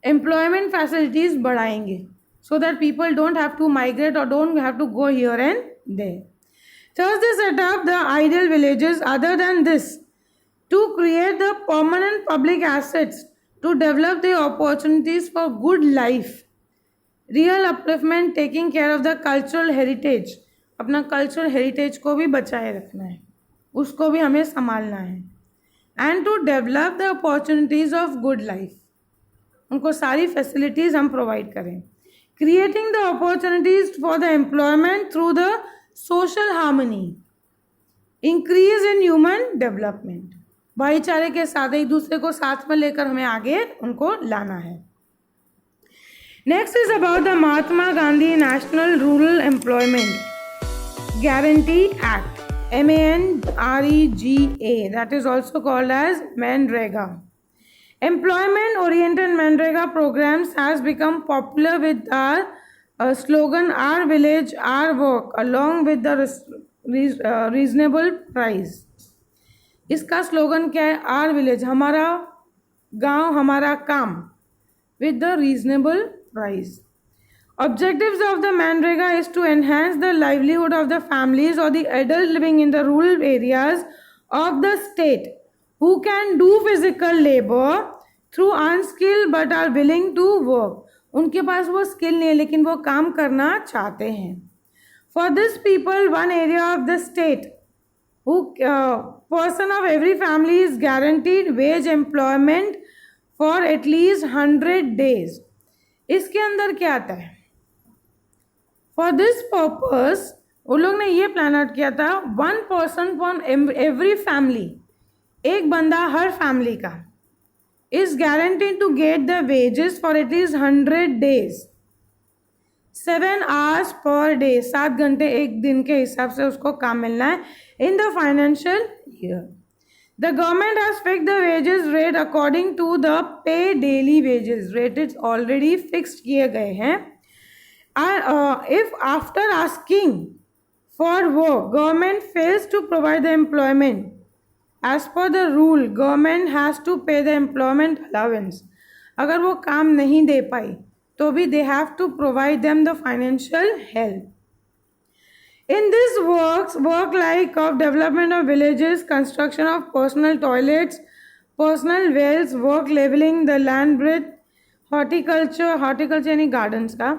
एम्प्लॉयमेंट फैसिलिटीज़ बढ़ाएंगे so that people don't have to migrate or don't have to go here and there. Thus they set up the ideal villages. Other than this, to create the permanent public assets, to develop the opportunities for good life, real upliftment, taking care of the cultural heritage। अपना cultural heritage को भी बचाए रखना है, उसको भी हमें संभालना है। and to develop the opportunities of good life, उनको सारी facilities हम provide करें। creating the opportunities for the employment through the social harmony, increase in human development। भाईचारे के साथ एक दूसरे को साथ में लेकर हमें आगे उनको लाना है। Next is about the Mahatma Gandhi national rural employment guarantee act, MANREGA, that is also called as MNREGA. Employment oriented MNREGA programs has become popular with our slogan "Our village, our work" along with the reasonable price। इसका slogan क्या है? Our village, हमारा गांव हमारा काम, with the reasonable price. Objectives of the मनरेगा is to enhance the livelihood of the families और the adult living in the rural areas of the state who can do physical labour through unskilled but are willing to work. उनके पास वो skill नहीं है लेकिन वो काम करना चाहते हैं। For this people one area of the state who person of every family is guaranteed wage employment for at least 100 days। इसके अंदर क्या आता है? For this purpose उन लोग ने ये प्लान आउट किया था, 1 person from every family, एक बंदा हर फैमिली का, is guaranteed to get the wages for at least 100 days, 7 hours per day, 7 घंटे एक दिन के हिसाब से उसको काम मिलना है in the financial year। The government has fixed the wages rate according to the pay daily wages rate is already fixed किए गए हैं। If after asking for work government fails to provide the employment as per the rule, government has to pay the employment allowance। अगर वो काम नहीं दे पाई तो भी they have to provide them the financial help। In this work like of development of villages, construction of personal toilets, personal wells, work leveling the land breadth, horticulture यानी gardens का,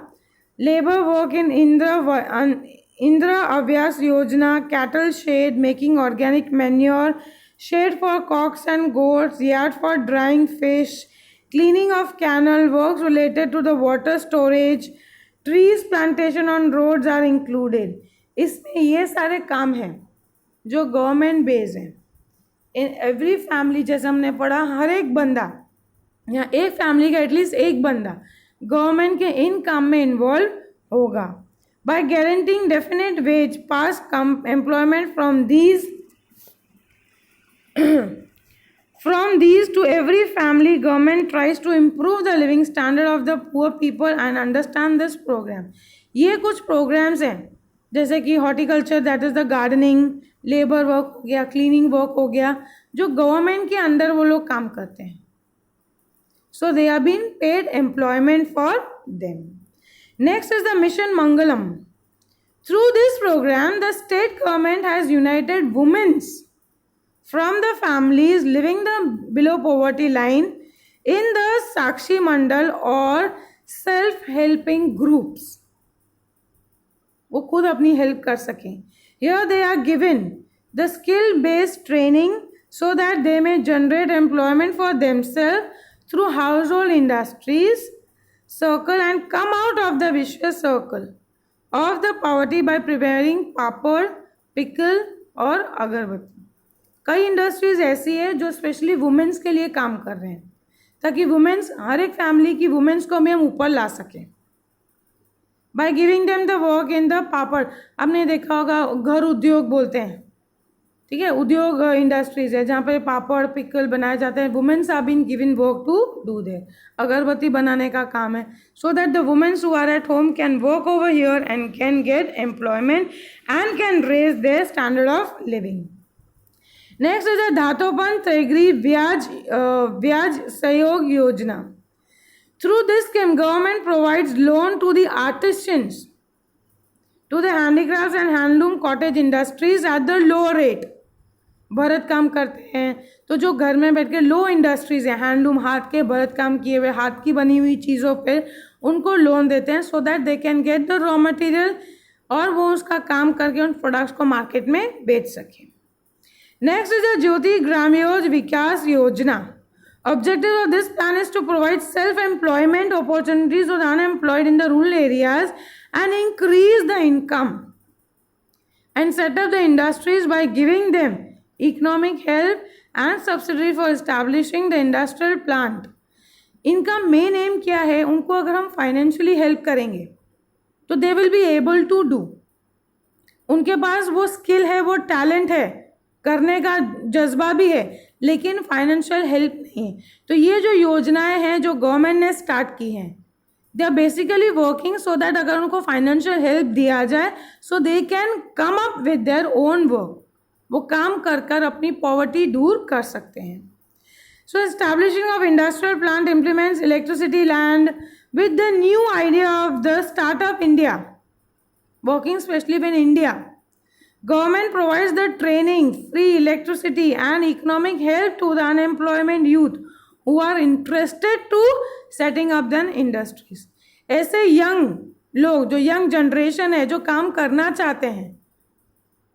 labor work in Indra Avyas Yojana, cattle shed, making organic manure, shed for cocks and goats, yard for drying fish, cleaning of canal, works related to the water storage, trees plantation on roads are included। इसमें ये सारे काम हैं जो government based हैं। In every family, जैसे हमने पढ़ा, हर एक बंदा या एक फैमिली का एटलीस्ट एक बंदा गवर्नमेंट के इन काम में इन्वॉल्व होगा। By guaranteeing definite wage pass employment from these to every family, government tries to improve the living standard of the poor people and understand this program। ये कुछ प्रोग्राम्स हैं जैसे कि horticulture, that is the gardening, labour work हो गया, cleaning work हो गया, जो गवर्नमेंट के अंदर वो लोग काम करते हैं। So they are been paid employment for them. Next is the mission Mangalam. Through this programme the state government has united womens from the families living below poverty line in the Sakshi Mandal or self-helping groups। वो खुद अपनी help कर सकें. Here they are given the skill based training so that they may generate employment for themselves through household industries circle and come out of the vicious circle of the poverty by preparing papad, pickle और अगरबत्ती. कई industries ऐसी है जो specially women's के लिए काम कर रहे हैं ताकि वुमेन्स, हर एक फैमिली की वुमेन्स को भी हम ऊपर ला सकें. By giving them the work in the papad. आपने देखा होगा घर उद्योग बोलते हैं, ठीक है, उद्योग इंडस्ट्रीज है जहाँ पे पापड़ पिकल बनाए जाते हैं. Womens are been given work to do there. अगरबत्ती बनाने का काम है, so that the womens who are at home can work over here and can get employment and can raise their standard of living. Next is the धातोपन त्रिगृह Byaj Sahyog Yojana. Through this scheme government provides loan to the artisans, to the handicrafts and handloom cottage industries at the low rate. Bharat काम करते हैं तो जो घर में बैठ के लो इंडस्ट्रीज है, हैंडलूम, हाथ के भरत काम किए हुए, हाथ की बनी हुई चीज़ों पे उनको लोन देते हैं सो that they can get the raw material और वो उसका काम करके उन प्रोडक्ट्स को मार्केट में बेच सकें. नेक्स्ट इज द ज्योति ग्राम्योज विकास योजना. Objective of this plan is to provide self-employment opportunities to the unemployed in the rural areas and increase the income and set up the industries by giving them economic help and subsidy for establishing the industrial plant. इनका main aim क्या है? उनको अगर हम financially help करेंगे तो they will be able to do. उनके पास वो स्किल है, वो टैलेंट है, करने का जज्बा भी है, लेकिन फाइनेंशियल हेल्प नहीं. तो ये जो योजनाएं हैं जो गवर्नमेंट ने स्टार्ट की हैं, they are basically working so that अगर उनको फाइनेंशियल हेल्प दिया जाए so they can come up with their own work. वो काम कर कर अपनी पॉवर्टी दूर कर सकते हैं. So establishing of industrial plant implements electricity land with the new idea of the startup India, working specially in India. Government provides the training, free electricity and economic help to the unemployment youth who are interested to setting up the industries. ऐसे young लोग, जो young generation है, जो काम करना चाहते हैं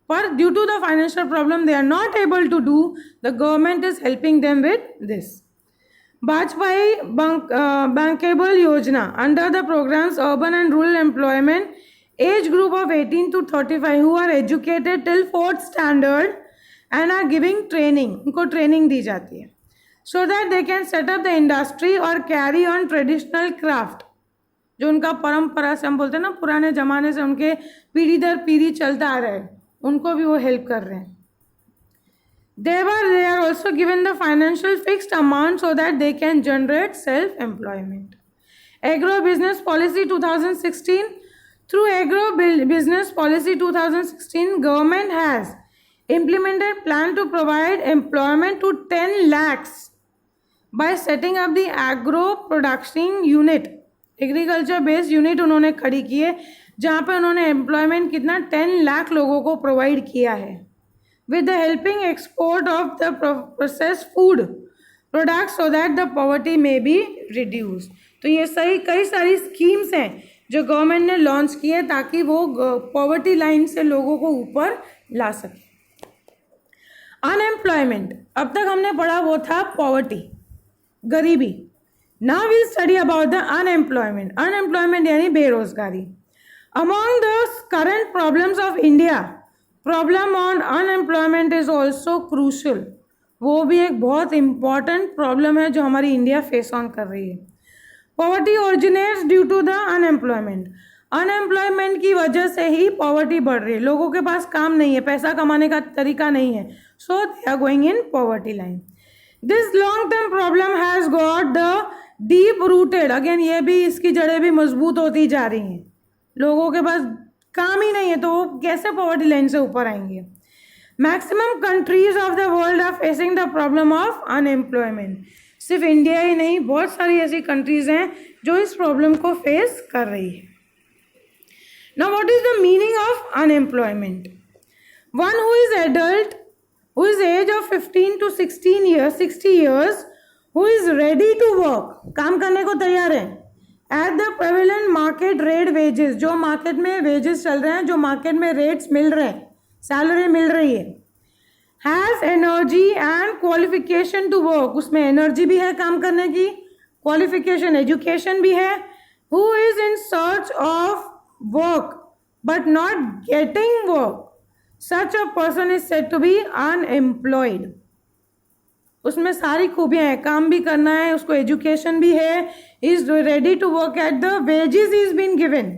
पर due to the financial problem they are not able to do, the government is helping them with this. Vajpayee bankable Yojana under the programmes urban and rural employment age group of 18 to 35 who are educated till 4th standard and are giving training, उनको training दी जाती है so that they can set up the industry or carry on traditional craft. जो उनका परंपरा से हम बोलते हैं ना, पुराने ज़माने से उनके पीढ़ी दर पीढ़ी चलता आ रहा है, उनको भी वो हेल्प कर रहे हैं. They are also given the financial fixed amount so that they can generate self-employment. Agro Business Policy 2016. Through Agro Business Policy 2016, government has implemented plan to provide employment to 10 lakhs by setting up the agro production unit. Agriculture based unit उन्होंने खड़ी की है जहाँ पे उन्होंने employment कितना 10 लाख लोगों को प्रोवाइड किया है with the helping export of the processed food products so that the poverty may be reduced. तो ये सही कई सारी स्कीम्स हैं जो गवर्नमेंट ने लॉन्च की है ताकि वो पॉवर्टी लाइन से लोगों को ऊपर ला सके. अनएम्प्लॉयमेंट, अब तक हमने पढ़ा वो था पॉवर्टी, गरीबी. Now we study about the unemployment. Unemployment यानी बेरोजगारी. Among the current problems of India, problem on unemployment is also crucial. वो भी एक बहुत इंपॉर्टेंट प्रॉब्लम है जो हमारी इंडिया फेस ऑन कर रही है. Poverty originates due to the unemployment. Unemployment की वजह से ही पॉवर्टी बढ़ रही है. लोगों के पास काम नहीं है, पैसा कमाने का तरीका नहीं है, so they are going in poverty line. This long term problem has got the deep rooted. Again ये भी, इसकी जड़ें भी मजबूत होती जा रही हैं. लोगों के पास काम ही नहीं है तो वो कैसे पॉवर्टी लाइन से ऊपर आएंगे. Maximum countries of the world are facing the problem of unemployment. सिर्फ इंडिया ही नहीं, बहुत सारी ऐसी कंट्रीज हैं जो इस प्रॉब्लम को फेस कर रही है. Now what is the meaning of unemployment? One who is adult, who is age of 15 to 16 years, 60 years, who is ready to work, काम करने को तैयार है, at the prevalent market rate wages, जो मार्केट में वेजेस चल रहे हैं, जो मार्केट में रेट्स मिल रहे हैं, सैलरी मिल रही है, has energy and qualification to work, उसमें एनर्जी भी है काम करने की, क्वालिफिकेशन एजुकेशन भी है, who is in search of work but not getting work, such a person is said to be unemployed. उसमें सारी खूबियाँ हैं, काम भी करना है, उसको एजुकेशन भी है, is ready to work at the wages is been given,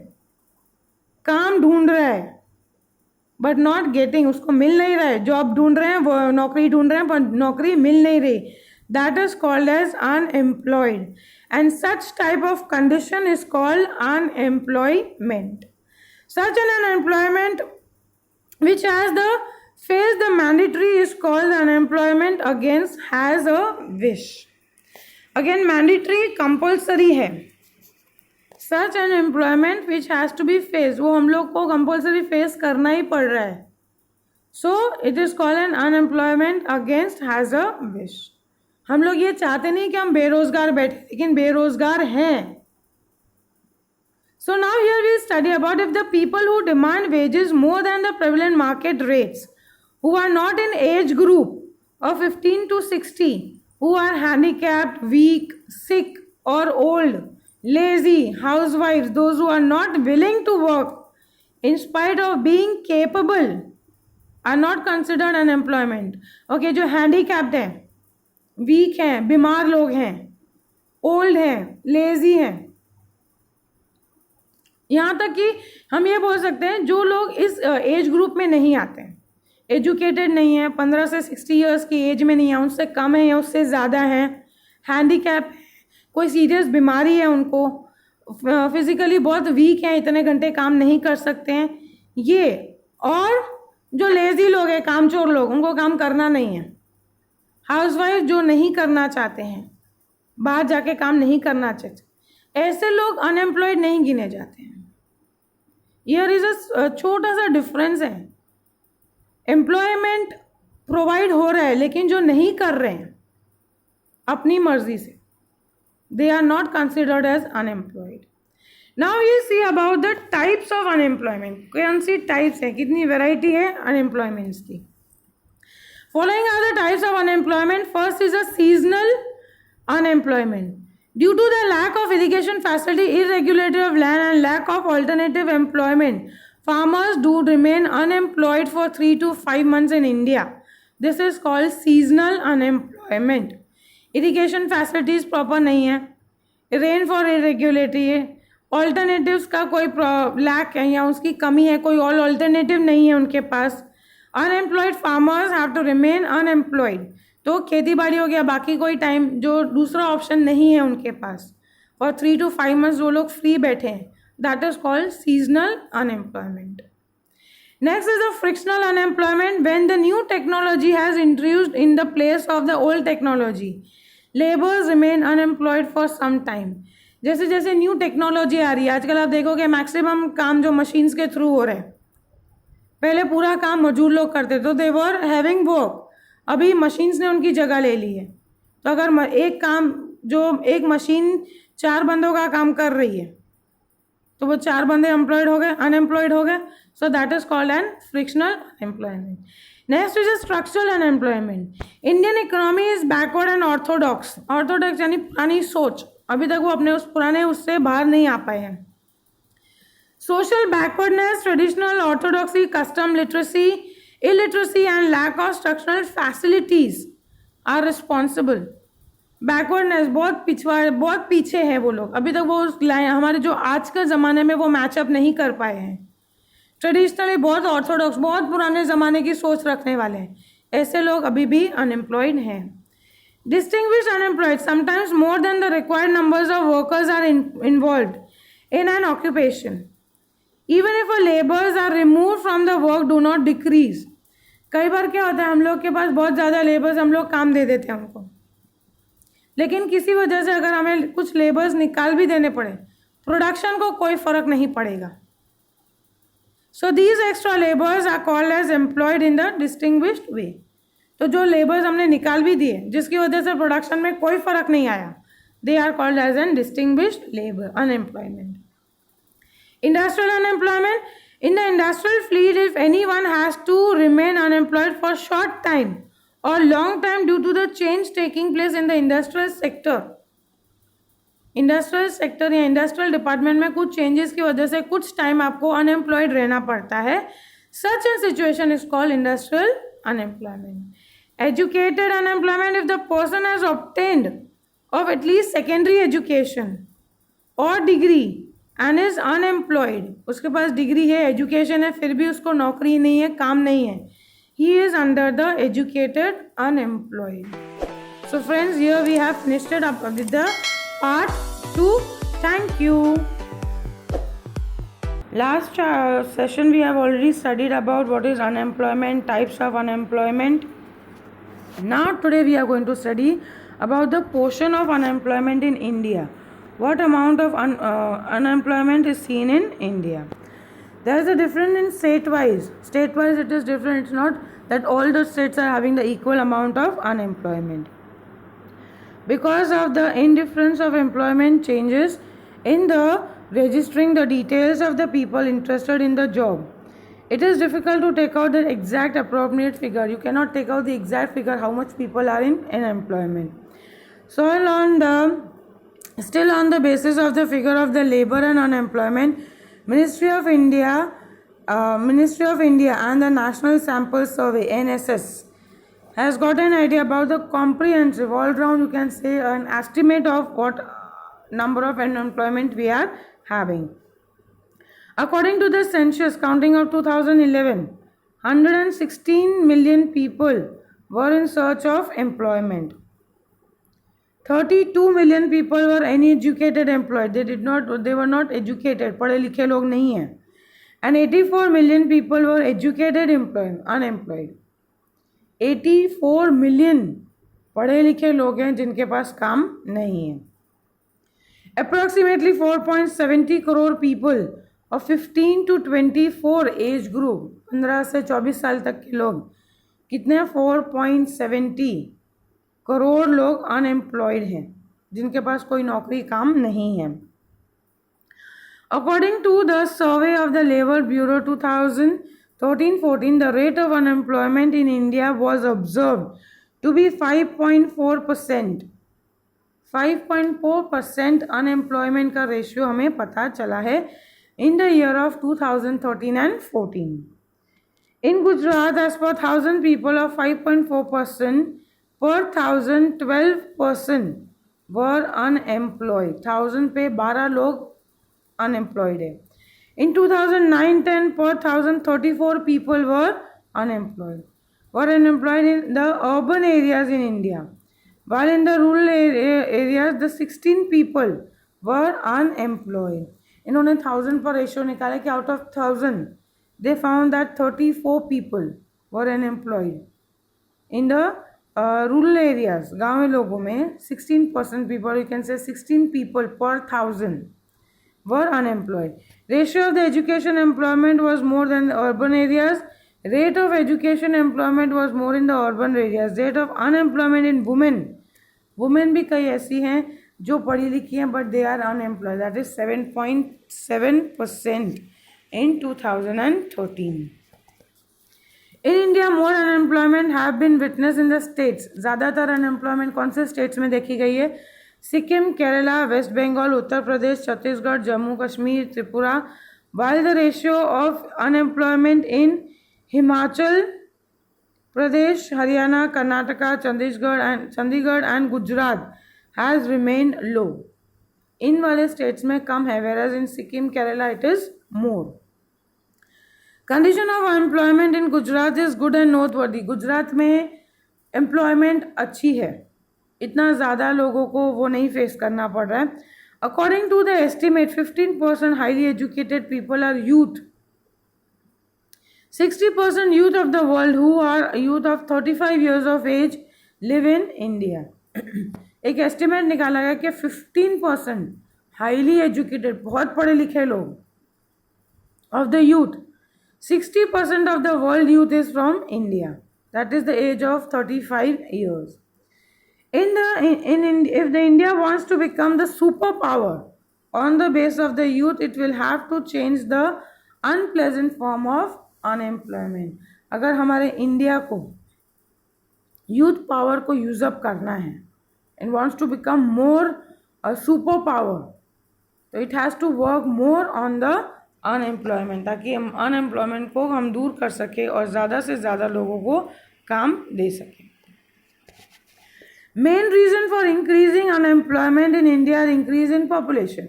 काम ढूंढ रहा है बट नॉट गेटिंग, उसको मिल नहीं रहा है, जॉब ढूंढ रहे हैं, वो नौकरी ढूंढ रहे हैं पर नौकरी मिल नहीं रही, that is called as unemployed and such type of condition is called unemployment. Such an unemployment which has the face the mandatory is called unemployment against has a wish. Again mandatory compulsory है, such an employment which has to be faced, वो हम लोग को compulsory face करना ही पड़ रहा है, so it is called an unemployment against has a wish. हम लोग ये चाहते नहीं कि हम बेरोजगार बैठे, लेकिन बेरोजगार हैं। So now here we study about if the people who demand wages more than the prevalent market rates, who are not in age group of 15 to 60, who are handicapped, weak, sick or old, lazy, housewives, those who are not willing to work in spite of being capable, are not considered unemployment. Okay, जो handicapped हैं, weak हैं, बीमार लोग हैं, old हैं, lazy हैं, यहाँ तक कि हम ये बोल सकते हैं जो लोग इस एज ग्रुप में नहीं आते हैं, एजुकेटेड नहीं है, 15 से 60 ईयर्स की एज में नहीं है, उनसे कम है या उससे ज़्यादा है, हैंडीकैप, कोई सीरियस बीमारी है उनको, फिजिकली बहुत वीक हैं, इतने घंटे काम नहीं कर सकते हैं ये, और जो लेज़ी लोग हैं, कामचोर लोग, उनको काम करना नहीं है, हाउसवाइफ जो नहीं करना चाहते हैं, बाहर जाके काम नहीं करना चाहते, ऐसे लोग अनएम्प्लॉयड नहीं गिने जाते हैं। हियर इज अ छोटा सा डिफरेंस है, एम्प्लॉयमेंट प्रोवाइड हो रहा है लेकिन जो नहीं कर रहे हैं अपनी मर्जी से, they are not considered as unemployed. Now you see about the types of unemployment, कौन सी टाइप्स है, कितनी वेराइटी है अनएम्प्लॉयमेंट्स की। Following are the types of unemployment. First is a seasonal unemployment. Due to the lack of irrigation facility, irregularity of land and lack of alternative employment, farmers do remain unemployed for 3 to 5 months in India. This is called seasonal unemployment. Irrigation facilities proper नहीं है, rainfall irregularity है, alternatives का कोई lack है या उसकी कमी है, कोई और alternative नहीं है उनके पास। Unemployed farmers have to remain unemployed. तो खेती बाड़ी हो गया, बाकी कोई टाइम जो दूसरा ऑप्शन नहीं है उनके पास, और 3 to 5 months वो लोग फ्री बैठे हैं, that is called seasonal unemployment. Next is the frictional unemployment, when the new technology has introduced in the place of the old technology, labours remain unemployed for some time. जैसे जैसे new technology आ रही है, आजकल आप देखोगे maximum काम जो machines के थ्रू हो रहे हैं, पहले पूरा काम मजदूर लोग करते तो दे वर हैविंग वर्क, अभी मशीन्स ने उनकी जगह ले ली है। तो अगर एक काम जो एक मशीन 4 बंदों का काम कर रही है तो वो 4 बंदे एम्प्लॉयड हो गए, अनएम्प्लॉयड हो गए, so that is called an frictional unemployment. Next is structural unemployment. Indian economy is backward and Orthodox. Orthodox यानी पुरानी सोच, अभी तक वो अपने उस पुराने उससे बाहर नहीं आ पाए हैं। Social backwardness, traditional orthodoxy, custom literacy, illiteracy and lack of structural facilities are responsible. Backwardness, बहुत पीछे है वो लोग, अभी तक वो हमारे जो आज के ज़माने में वो मैचअप नहीं कर पाए हैं। ट्रेडिशनली बहुत ऑर्थोडॉक्स, बहुत पुराने ज़माने की सोच रखने वाले हैं, ऐसे लोग अभी भी अनएम्प्लॉयड हैं। Distinguished unemployed, sometimes more than the required numbers of workers are involved in an occupation, even if a laborers are removed from the work do not decrease। कई बार क्या होता है, हम लोग के पास बहुत ज़्यादा लेबर्स, हम लोग काम दे देते हैं उनको, लेकिन किसी वजह से अगर हमें कुछ लेबर्स निकाल भी देने पड़े, प्रोडक्शन को कोई फ़र्क नहीं पड़ेगा। So these extra labours are called as employed in the distinguished way. तो जो लेबर्स हमने निकाल भी दिए जिसकी वजह से प्रोडक्शन में कोई फ़र्क नहीं आया, they are called as an distinguished labor unemployment. Industrial unemployment. In the industrial fleet, if anyone has to remain unemployed for short time or long time due to the change taking place in the industrial sector या industrial department में कुछ changes की वजह से कुछ time आपको unemployed रहना पड़ता है, such a situation is called industrial unemployment. Educated unemployment. If the person has obtained of at least secondary education और डिग्री एंड इज अनएम्प्लॉयड, उसके पास डिग्री है, एजुकेशन है, फिर भी उसको नौकरी नहीं है, काम नहीं है, he is under the educated unemployed. So friends, here we have finished up with the part 2. Thank you. Last session we have already studied about what is unemployment, types of unemployment. Now today we are going to study about the portion of unemployment in India. What amount of unemployment is seen in India? There is a difference in state-wise. State-wise it is different. It's not that all the states are having the equal amount of unemployment. Because of the indifference of employment changes in the registering the details of the people interested in the job, it is difficult to take out the exact appropriate figure. You cannot take out the exact figure how much people are in employment. So still on the basis of the figure of the labor and unemployment, Ministry of India and the National Sample Survey (NSS) has got an idea about the comprehensive, all round, you can say, an estimate of what number of unemployment we are having. According to the census counting of 2011, 116 million people were in search of employment. 32 million people were uneducated employed. They were not educated, पढ़े लिखे लोग नहीं हैं. And 84 million people were educated unemployed. 84 million पढ़े लिखे लोग हैं जिनके पास काम नहीं है. Approximately 4.70 crore people of 15 to 24 age group, 15 से 24 साल तक के लोग कितने हैं? 4.70 करोड़ लोग अनएम्प्लॉयड हैं जिनके पास कोई नौकरी काम नहीं है. According to the survey of the Labour Bureau 2013-14, the rate of unemployment in India was observed to be 5.4%. 5.4% unemployment का रेशियो हमें पता चला है in the year of 2013 and 14. In Gujarat, as per 1,000 people of 5.4% per 1,000, 12% were unemployed. 1,000 पे 12 लोग unemployed है. In 2009-10, per 1,000, 34 people were unemployed in the urban areas in India, while in the rural areas the 16 people were unemployed. इन्होंने 1,000 पर ratio निकाला कि out of 1,000 they found that 34 people were unemployed. In the rural areas, गाँव लोगों में 16% people, you can say 16 people per 1,000 were unemployed. Ratio of the education employment was more than the urban areas. Rate of education employment was more in the urban areas. Rate of unemployment in women भी कई ऐसी हैं जो पढ़ी लिखी हैं but they are unemployed. That is 7.7% in 2013. In India, more unemployment have been witnessed in the states. ज़्यादातर unemployment कौन से states में देखी गई है? Sikkim, Kerala, West Bengal, Uttar Pradesh, Chhattisgarh, Jammu Kashmir, Tripura, while the ratio of unemployment in Himachal Pradesh, Haryana, Karnataka, Chandigarh and Gujarat has remained low. इन वाले स्टेट्स में कम है, whereas in Sikkim, Kerala it is more. Condition of unemployment in Gujarat is good and noteworthy. Gujarat में एम्प्लॉयमेंट अच्छी है, इतना ज़्यादा लोगों को वो नहीं फेस करना पड़ रहा है. According to the estimate 15% highly educated people are youth. 60% youth of the world who are youth of 35 years of age live in India. एक एस्टिमेट निकाला गया कि 15% हाईली एजुकेटेड, बहुत पढ़े लिखे लोग of the youth, 60% of the world youth is from India. That is the age of 35 years. If the India wants to become the superpower on the base of the youth, it will have to change the unpleasant form of unemployment. अगर हमारे India को youth power को use up करना है and wants to become more a super power, तो it has to work more on the unemployment, ताकि हम unemployment को हम दूर कर सके और ज़्यादा से ज़्यादा लोगों को काम दे सकें. Main reason for increasing unemployment in India है इंक्रीज इन पॉपुलेशन.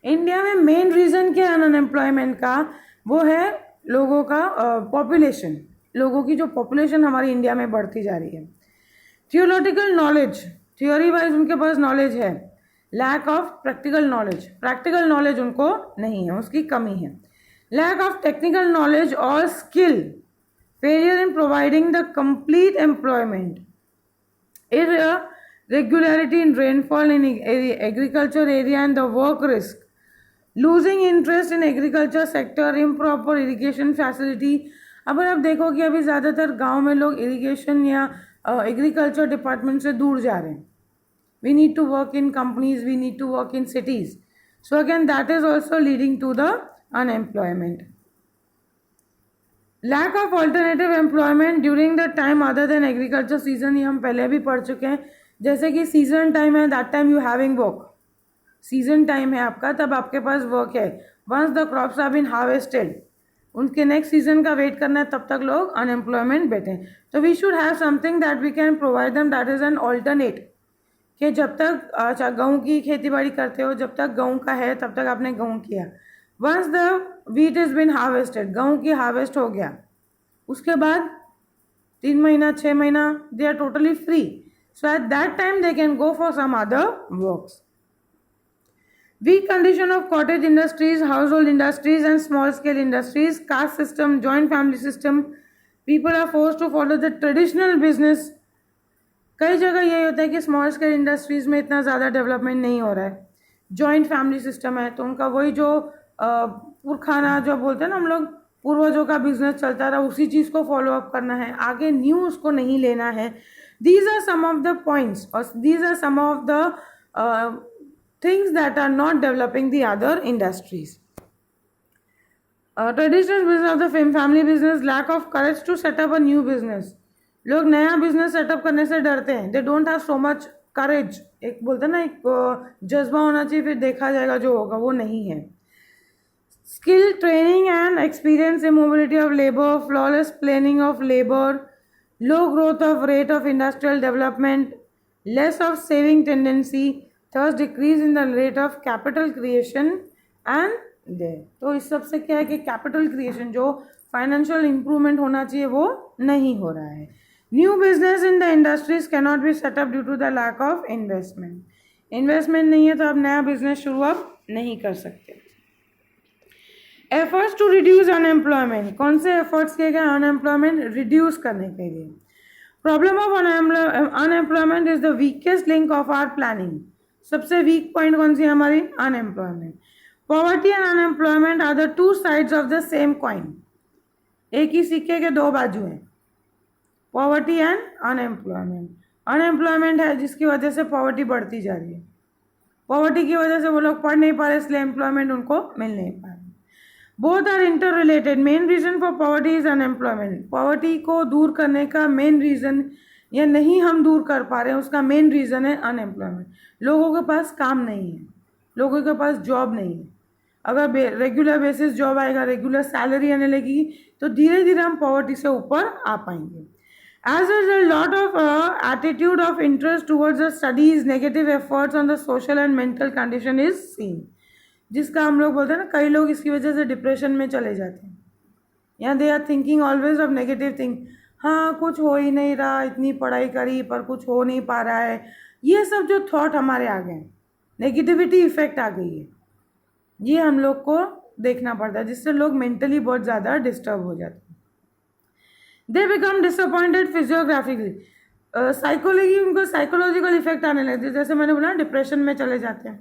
इंडिया में मेन रीज़न क्या है अनएम्प्लॉयमेंट का? वो है लोगों का पॉपुलेशन. लोगों की जो पॉपुलेशन हमारी इंडिया में बढ़ती जा रही है. थियोलॉजिकल नॉलेज, थियोरी वाइज उनके पास नॉलेज है, lack of practical knowledge, practical knowledge उनको नहीं है, उसकी कमी है. लैक ऑफ टेक्निकल नॉलेज और skill, failure in providing the complete employment, irregularity in rainfall in agriculture area and the work risk, losing interest in agriculture sector, improper irrigation facility. अब आप देखो कि अभी ज़्यादातर गांव में लोग इरिगेशन या एग्रीकल्चर डिपार्टमेंट से दूर जा रहे हैं. We need to work in companies, we need to work in cities. So again that is also leading to the unemployment. Lack of alternative employment during the time other than agriculture season, ये हम पहले भी पढ़ चुके हैं. जैसे कि season time है, that time you having work. Season time है आपका, तब आपके पास वर्क है. Once the crops are been harvested, उनके नेक्स्ट सीजन का वेट करना है, तब तक लोग अनएम्प्लॉयमेंट बैठे. तो we should have something that we can provide them, that is an alternate. कि जब तक अच्छा गेहूँ की खेती बाड़ी करते हो, जब तक गेहूँ का है तब तक आपने गेहूँ किया. Once the wheat is been harvested, गेहूँ की हार्वेस्ट हो गया, उसके बाद 3 महीना 6 महीना they are totally free. So at that time they can go for some other works. Weak condition of cottage industries, household industries and small scale industries, caste system, joint family system, people are forced to follow the traditional business. कई जगह यही होता है कि small scale industries में इतना ज़्यादा development नहीं हो रहा है. जॉइंट फैमिली सिस्टम है, तो उनका वही जो पुरखाना जो बोलते हैं ना हम लोग, पूर्वजों का बिजनेस चलता रहा, उसी चीज़ को फॉलो अप करना है, आगे न्यू उसको नहीं लेना है. These are some of the points और these are some of the things that are not developing the other industries. Traditional business of the family business, lack of courage to set up a new business. लोग नया business setup करने से डरते हैं. They don't have so much करेज. एक बोलते हैं ना, एक जज्बा होना चाहिए, फिर देखा जाएगा जो होगा, वो नहीं है. Skill training and experience in mobility of labour, flawless planning of labour, low growth of rate of industrial development, less of saving tendency, thus decrease in the rate of capital creation and there. तो इस सब से क्या है कि capital creation, जो financial improvement होना चाहिए, वो नहीं हो रहा है. New business in the industries can not be setup due to the lack of investment. Investment नहीं है तो आप नया बिजनेस शुरू अब नहीं कर सकते. एफर्ट्स टू रिड्यूस अनएम्प्लॉयमेंट, कौन से एफर्ट्स किए गए अनएम्प्लॉयमेंट रिड्यूस करने के लिए? Problem of unemployment is the weakest link of our planning. सबसे वीक पॉइंट कौन सी है हमारी? Unemployment. Poverty and unemployment are the two sides of the same coin. एक ही सिक्के के दो बाजू हैं, पॉवर्टी एंड अनएम्प्लॉयमेंट. अनएम्प्लॉयमेंट है जिसकी वजह से पॉवर्टी बढ़ती जा रही है, पॉवर्टी की वजह से वो लोग पढ़ नहीं पा रहे, इसलिए एम्प्लॉयमेंट उनको मिल नहीं पा रही. Both are inter related. Main reason for poverty is unemployment. Poverty को दूर करने का मेन रीजन, या नहीं हम दूर कर पा रहे हैं, उसका मेन रीज़न है अनएम्प्लॉयमेंट. लोगों के पास काम नहीं है, लोगों के पास जॉब नहीं है. अगर रेगुलर बेसिस जॉब आएगा, रेगुलर सैलरी आने लगेगी, तो धीरे धीरे हम पॉवर्टी से ऊपर आ पाएंगे. As a lot of attitude of interest towards the studies, negative efforts on the social and mental condition is seen. जिसका हम लोग बोलते हैं ना, कई लोग इसकी वजह से डिप्रेशन में चले जाते हैं, या they are thinking always of negative thing. हाँ, कुछ हो ही नहीं रहा, इतनी पढ़ाई करी पर कुछ हो नहीं पा रहा है. ये सब जो थॉट हमारे आ गए, नेगेटिविटी इफेक्ट आ गई है, ये हम लोग को देखना पड़ता है, जिससे लोग मेंटली बहुत ज़्यादा डिस्टर्ब हो जाते हैं. They become disappointed physiographically. Psychology, उनको साइकोलॉजिकल इफेक्ट आने लगते हैं. जैसे मैंने बोला, डिप्रेशन में चले जाते हैं,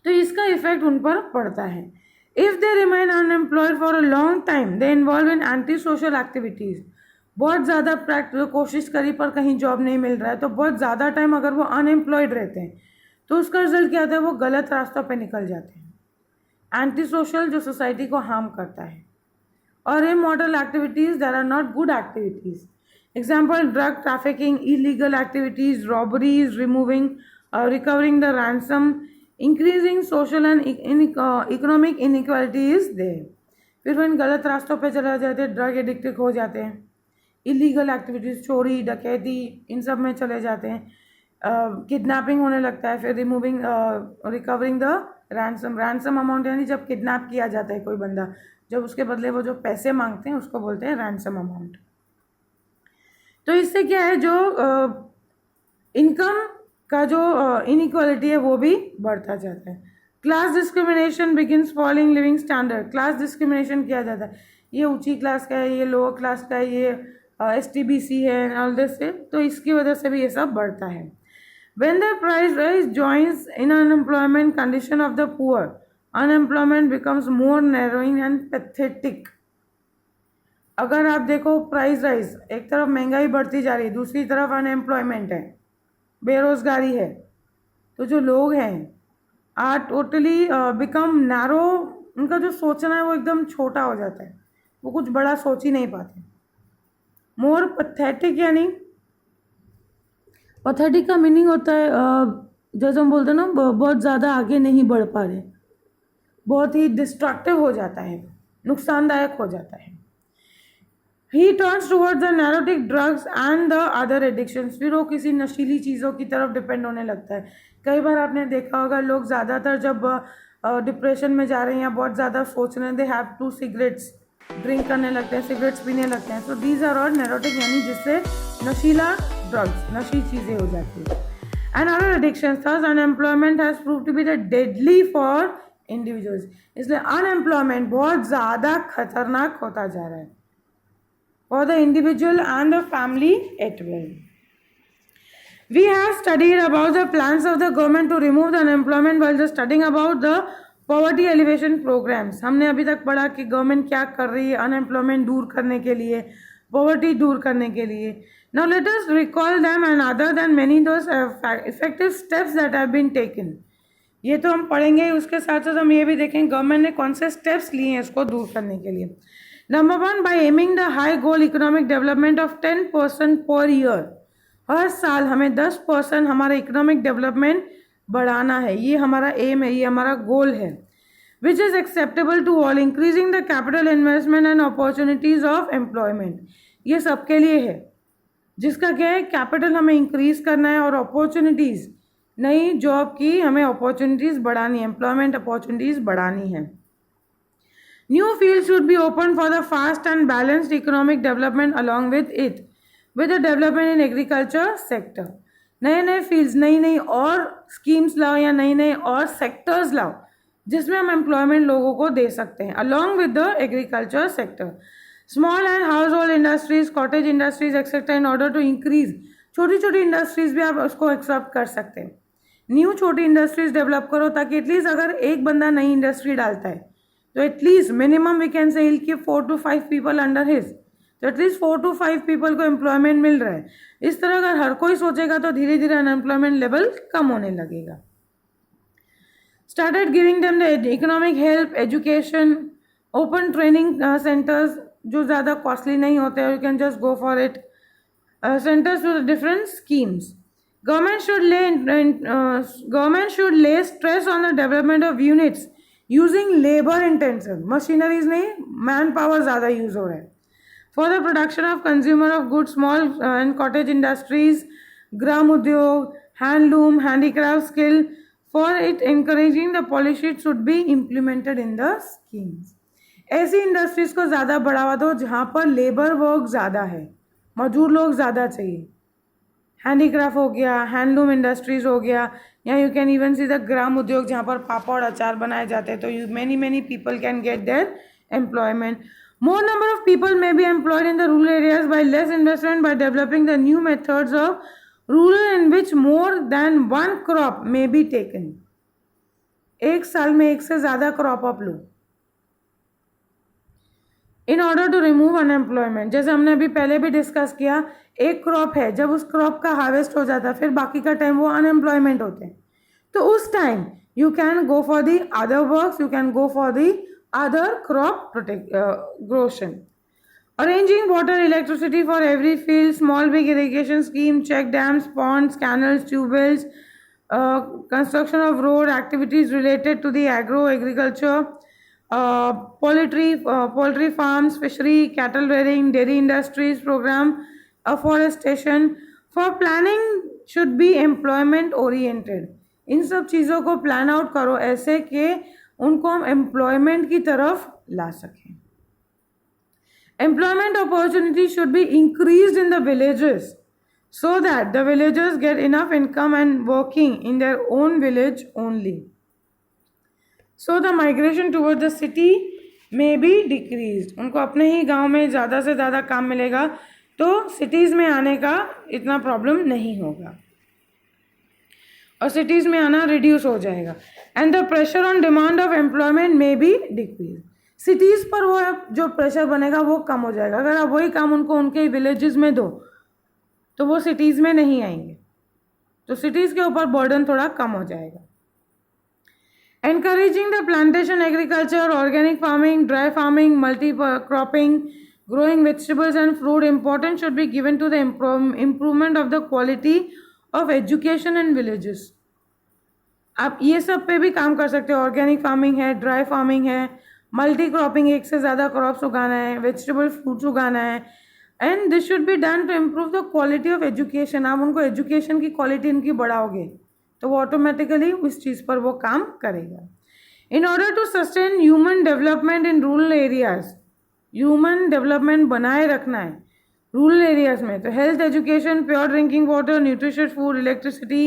तो इसका इफेक्ट उन पर पड़ता है. If they remain unemployed for a long time, they involve in anti-social activities. बहुत ज़्यादा कोशिश करी पर कहीं जॉब नहीं मिल रहा है, तो बहुत ज़्यादा टाइम अगर वो अनएम्प्लॉयड रहते हैं तो उसका रिजल्ट क्या आता है, वो गलत रास्तों पे निकल जाते हैं। एंटी सोशल, जो सोसाइटी को हार्म करता है। और immoral activities that are not good activities, example drug trafficking, illegal activities, robberies, removing recovering the ransom, increasing social and economic inequality is there. फिर वो इन गलत रास्तों पे चला जाते हैं, ड्रग एडिक्टेड हो जाते हैं, इलीगल एक्टिविटीज़, चोरी डकैती, इन सब में चले जाते हैं, किडनैपिंग होने लगता है, फिर removing recovering the ransom amount, यानी जब किडनैप किया जाता है कोई बंदा, जब उसके बदले वो जो पैसे मांगते हैं उसको बोलते हैं रैंसम अमाउंट। तो इससे क्या है, जो इनकम का जो इनइक्वालिटी है वो भी बढ़ता जाता है। Class discrimination begins falling living standard, class discrimination किया जाता है, ये ऊंची क्लास का है, ये लोअर क्लास का है, ये STBC है, ऑल दिस से, तो इसकी वजह से भी ये सब बढ़ता है। When the price rise joins in unemployment condition of the poor, unemployment becomes more narrowing and pathetic. अगर आप देखो प्राइस राइज, एक तरफ महंगाई बढ़ती जा रही है, दूसरी तरफ अनएम्प्लॉयमेंट है, बेरोजगारी है, तो जो लोग हैं आर टोटली बिकम नैरो, उनका जो सोचना है वो एकदम छोटा हो जाता है, वो कुछ बड़ा सोच ही नहीं पाते। मोर पथेटिक, यानी पथेटिक का मीनिंग होता है जैसे हम बोलते हैं ना, बहुत ज़्यादा आगे नहीं बढ़ पा रहे, बहुत ही डिस्ट्रक्टिव हो जाता है, नुकसानदायक हो जाता है। He turns towards the narcotic drugs and the other addictions, फिर वो किसी नशीली चीज़ों की तरफ डिपेंड होने लगता है। कई बार आपने देखा होगा, लोग ज़्यादातर जब डिप्रेशन में जा रहे हैं या बहुत ज़्यादा सोच रहे हैं, they have to cigarettes, drink करने लगते हैं, सिगरेट्स पीने लगते हैं। So these are all narcotic, यानी जिससे नशीला ड्रग्स, नशीली चीज़ें हो जाती है। And other addictions, thus unemployment has prove to be the deadly for individuals, इसलिए अनएम्प्लॉयमेंट बहुत ज़्यादा खतरनाक होता जा रहा है for the individual and the family at well. We have studied about the plans of the government to remove the unemployment while just studying about the poverty alleviation programs. हमने अभी तक पढ़ा कि गवर्नमेंट क्या कर रही है अनएम्प्लॉयमेंट दूर करने के लिए, पॉवर्टी दूर करने के लिए. Now let us recall them, and other than many those effective steps that have been taken. ये तो हम पढ़ेंगे, उसके साथ साथ हम ये भी देखेंगे गवर्नमेंट ने कौन से स्टेप्स लिए हैं इसको दूर करने के लिए. Number 1, by aiming the high goal economic development of 10% per year. हर साल हमें 10% हमारा इकोनॉमिक डेवलपमेंट बढ़ाना है, ये हमारा एम है, ये हमारा गोल है. Which is acceptable to all, increasing the capital investment and opportunities of employment. ये सबके लिए है, जिसका क्या है, कैपिटल हमें इंक्रीज करना है और अपॉर्चुनिटीज़, नई जॉब की हमें अपॉर्चुनिटीज़ बढ़ानी है, एम्प्लॉयमेंट अपॉर्चुनिटीज़ बढ़ानी है. New fields should be opened for the fast and balanced economic development along with it, with the development in agriculture sector. नए नए फील्ड्स, नई नई और स्कीम्स लाओ या नई नई और सेक्टर्स लाओ जिसमें हम एम्प्लॉयमेंट लोगों को दे सकते हैं, along with the agriculture sector. Small and household industries, cottage industries etc. in order to increase. छोटी छोटी इंडस्ट्रीज भी आप उसको एक्सेप्ट कर सकते हैं. न्यू छोटी इंडस्ट्रीज डेवलप करो ताकि एटलीस्ट अगर एक बंदा नई इंडस्ट्री डालता है तो at least minimum we can say he'll keep 4 to 5 people under his, तो एटलीस्ट 4 to 5 people को एम्प्लॉयमेंट मिल रहा है. इस तरह अगर हर कोई सोचेगा तो धीरे धीरे अनएम्प्लॉयमेंट लेवल कम होने लगेगा. Started giving them the economic help, education, open training centres जो ज़्यादा कॉस्टली नहीं होते, you can just go for it. Centres with different schemes. Government should lay stress on the development of units using labour intensive, machineries नहीं, man power ज़्यादा use हो रहा है. For the production of consumer of good small and cottage industries, Gram Udyog, handloom, handicraft skill, for it encouraging the policy should be implemented in the schemes. ऐसी industries को ज़्यादा बढ़ावा दो जहाँ पर लेबर वर्क ज़्यादा है, मजदूर लोग ज़्यादा चाहिए. हैंडीक्राफ्ट हो गया, हैंडलूम इंडस्ट्रीज हो गया, या you can even see the Gram Udyog जहाँ पर पापड़ और अचार बनाए जाते हैं, तो you many people can get their employment. More number of people may be employed in the rural areas by less investment by developing the new methods of rural in which more than one crop may be taken. एक साल में एक से ज़्यादा crop आप लो. In order to remove unemployment, जैसे हमने अभी पहले भी डिस्कस किया, एक क्रॉप है, जब उस क्रॉप का हार्वेस्ट हो जाता है फिर बाकी का टाइम वो अनएम्प्लॉयमेंट होते हैं, तो उस time you can go for the other works, you can go for the other crop growing. Arranging water, electricity for every field, small big irrigation scheme, check dams, ponds, canals, tube wells, construction of road, activities related to the agriculture, poultry farms, fishery, cattle rearing, dairy industries program, afforestation. For planning should be employment oriented. इन सब चीज़ों को plan out करो ऐसे कि उनको हम employment की तरफ ला सकें. Employment opportunities should be increased in the villages so that the villagers get enough income and working in their own village only. So the migration towards the city may be decreased. उनको अपने ही गांव में ज़्यादा से ज़्यादा काम मिलेगा तो cities में आने का इतना प्रॉब्लम नहीं होगा और cities में आना reduce हो जाएगा. And the pressure on demand of employment may be decreased. Cities पर वो जो प्रेशर बनेगा वो कम हो जाएगा. अगर आप वही काम उनको उनके विलेजेस में दो तो वो सिटीज़ में नहीं आएंगे, तो सिटीज़ के ऊपर बर्डन थोड़ा कम हो जाएगा. Encouraging the plantation agriculture, organic farming, dry farming, multi cropping, growing vegetables and fruit importance should be given to the improvement of the quality of education in villages. आप ये सब पे भी काम कर सकते हो. ऑर्गेनिक फार्मिंग है, ड्राई फार्मिंग है, मल्टी क्रॉपिंग, एक से ज़्यादा क्रॉप्स उगाना है, वेजिटेबल फ्रूट्स उगाना है, and this should be done to improve the quality of education. आप उनको एजुकेशन की क्वालिटी इनकी बढ़ाओगे तो वो ऑटोमेटिकली उस चीज़ पर वो काम करेगा. In order to sustain human development in rural areas, human development बनाए रखना है रूरल एरियाज में, तो health, education, pure drinking water, nutritious food, electricity,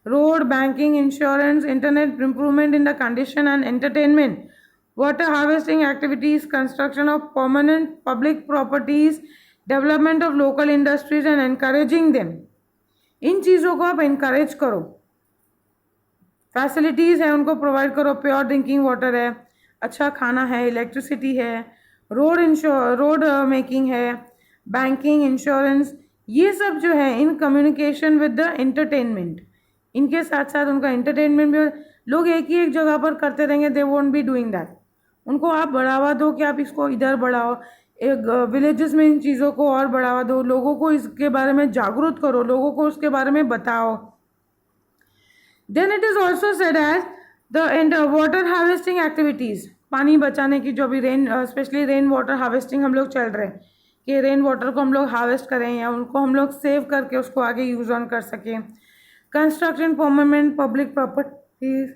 road, banking, insurance, internet, improvement in the condition and entertainment, water harvesting activities, construction of permanent public properties, development of local industries and encouraging them. इन चीज़ों को आप encourage करो. Facilities है उनको provide करो, pure drinking water है, अच्छा खाना है, इलेक्ट्रिसिटी है, रोड मेकिंग है, बैंकिंग, इंश्योरेंस, ये सब जो है in communication with the entertainment. इनके साथ साथ उनका एंटरटेनमेंट भी. लोग एक ही एक जगह पर करते रहेंगे, they won't be doing that. उनको आप बढ़ावा दो कि आप इसको इधर बढ़ाओ, एक विलेजेस में इन चीज़ों को और बढ़ावा दो, लोगों को इसके बारे में जागरूक करो, लोगों को उसके बारे में बताओ. Then it is also said as the water harvesting activities, पानी बचाने की जो भी स्पेशली रेन वाटर हार्वेस्टिंग हम लोग चल रहे हैं कि रेन वाटर को हम लोग हार्वेस्ट करें या उनको हम लोग सेव करके उसको आगे यूज़ ऑन कर सकें. Construction permanent public properties,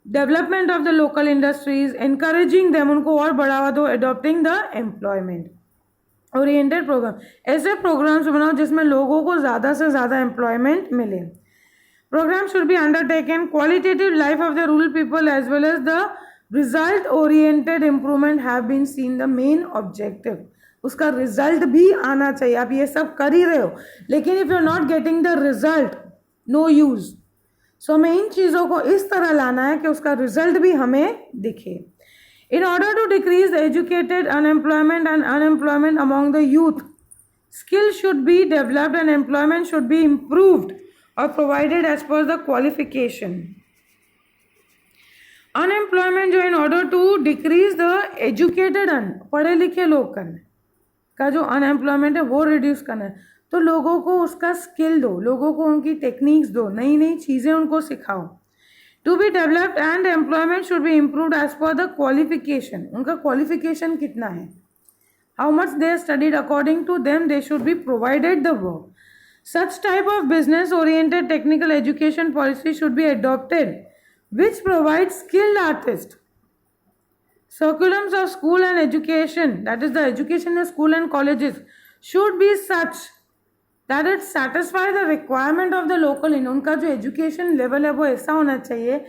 development of the local industries, encouraging them, उनको और बढ़ावा दो, adopting the employment oriented program. ऐसे प्रोग्राम्स बनाओ जिसमें लोगों को ज़्यादा से ज़्यादा एम्प्लॉयमेंट मिले. Program should be undertaken qualitative life of the rural people as well as the result oriented improvement have been seen the main objective. उसका रिजल्ट भी आना चाहिए. आप ये सब कर ही रहे हो लेकिन if you are not getting the result, no use. सो हमें इन चीज़ों को इस तरह लाना है कि उसका रिजल्ट भी हमें दिखे. In order to decrease the educated unemployment and unemployment among the youth, skill should be developed and employment should be improved और provided as per the qualification. Unemployment जो in order to decrease the educated पढ़े लिखे लोग करने का जो unemployment है वो रिड्यूस करना है, तो लोगों को उसका स्किल दो, लोगों को उनकी टेक्निक्स दो, नई नई चीज़ें उनको सिखाओ. To be developed and employment should be improved as per the qualification. उनका क्वालिफिकेशन कितना है, how much they studied, according to them they should be provided the work. Such type of business oriented technical education policy should be adopted which provides skilled artists. Curriculums of school and education, that is the education in school and colleges, should be such that it satisfy the requirement of the local. इन उनका जो education level है वो ऐसा होना चाहिए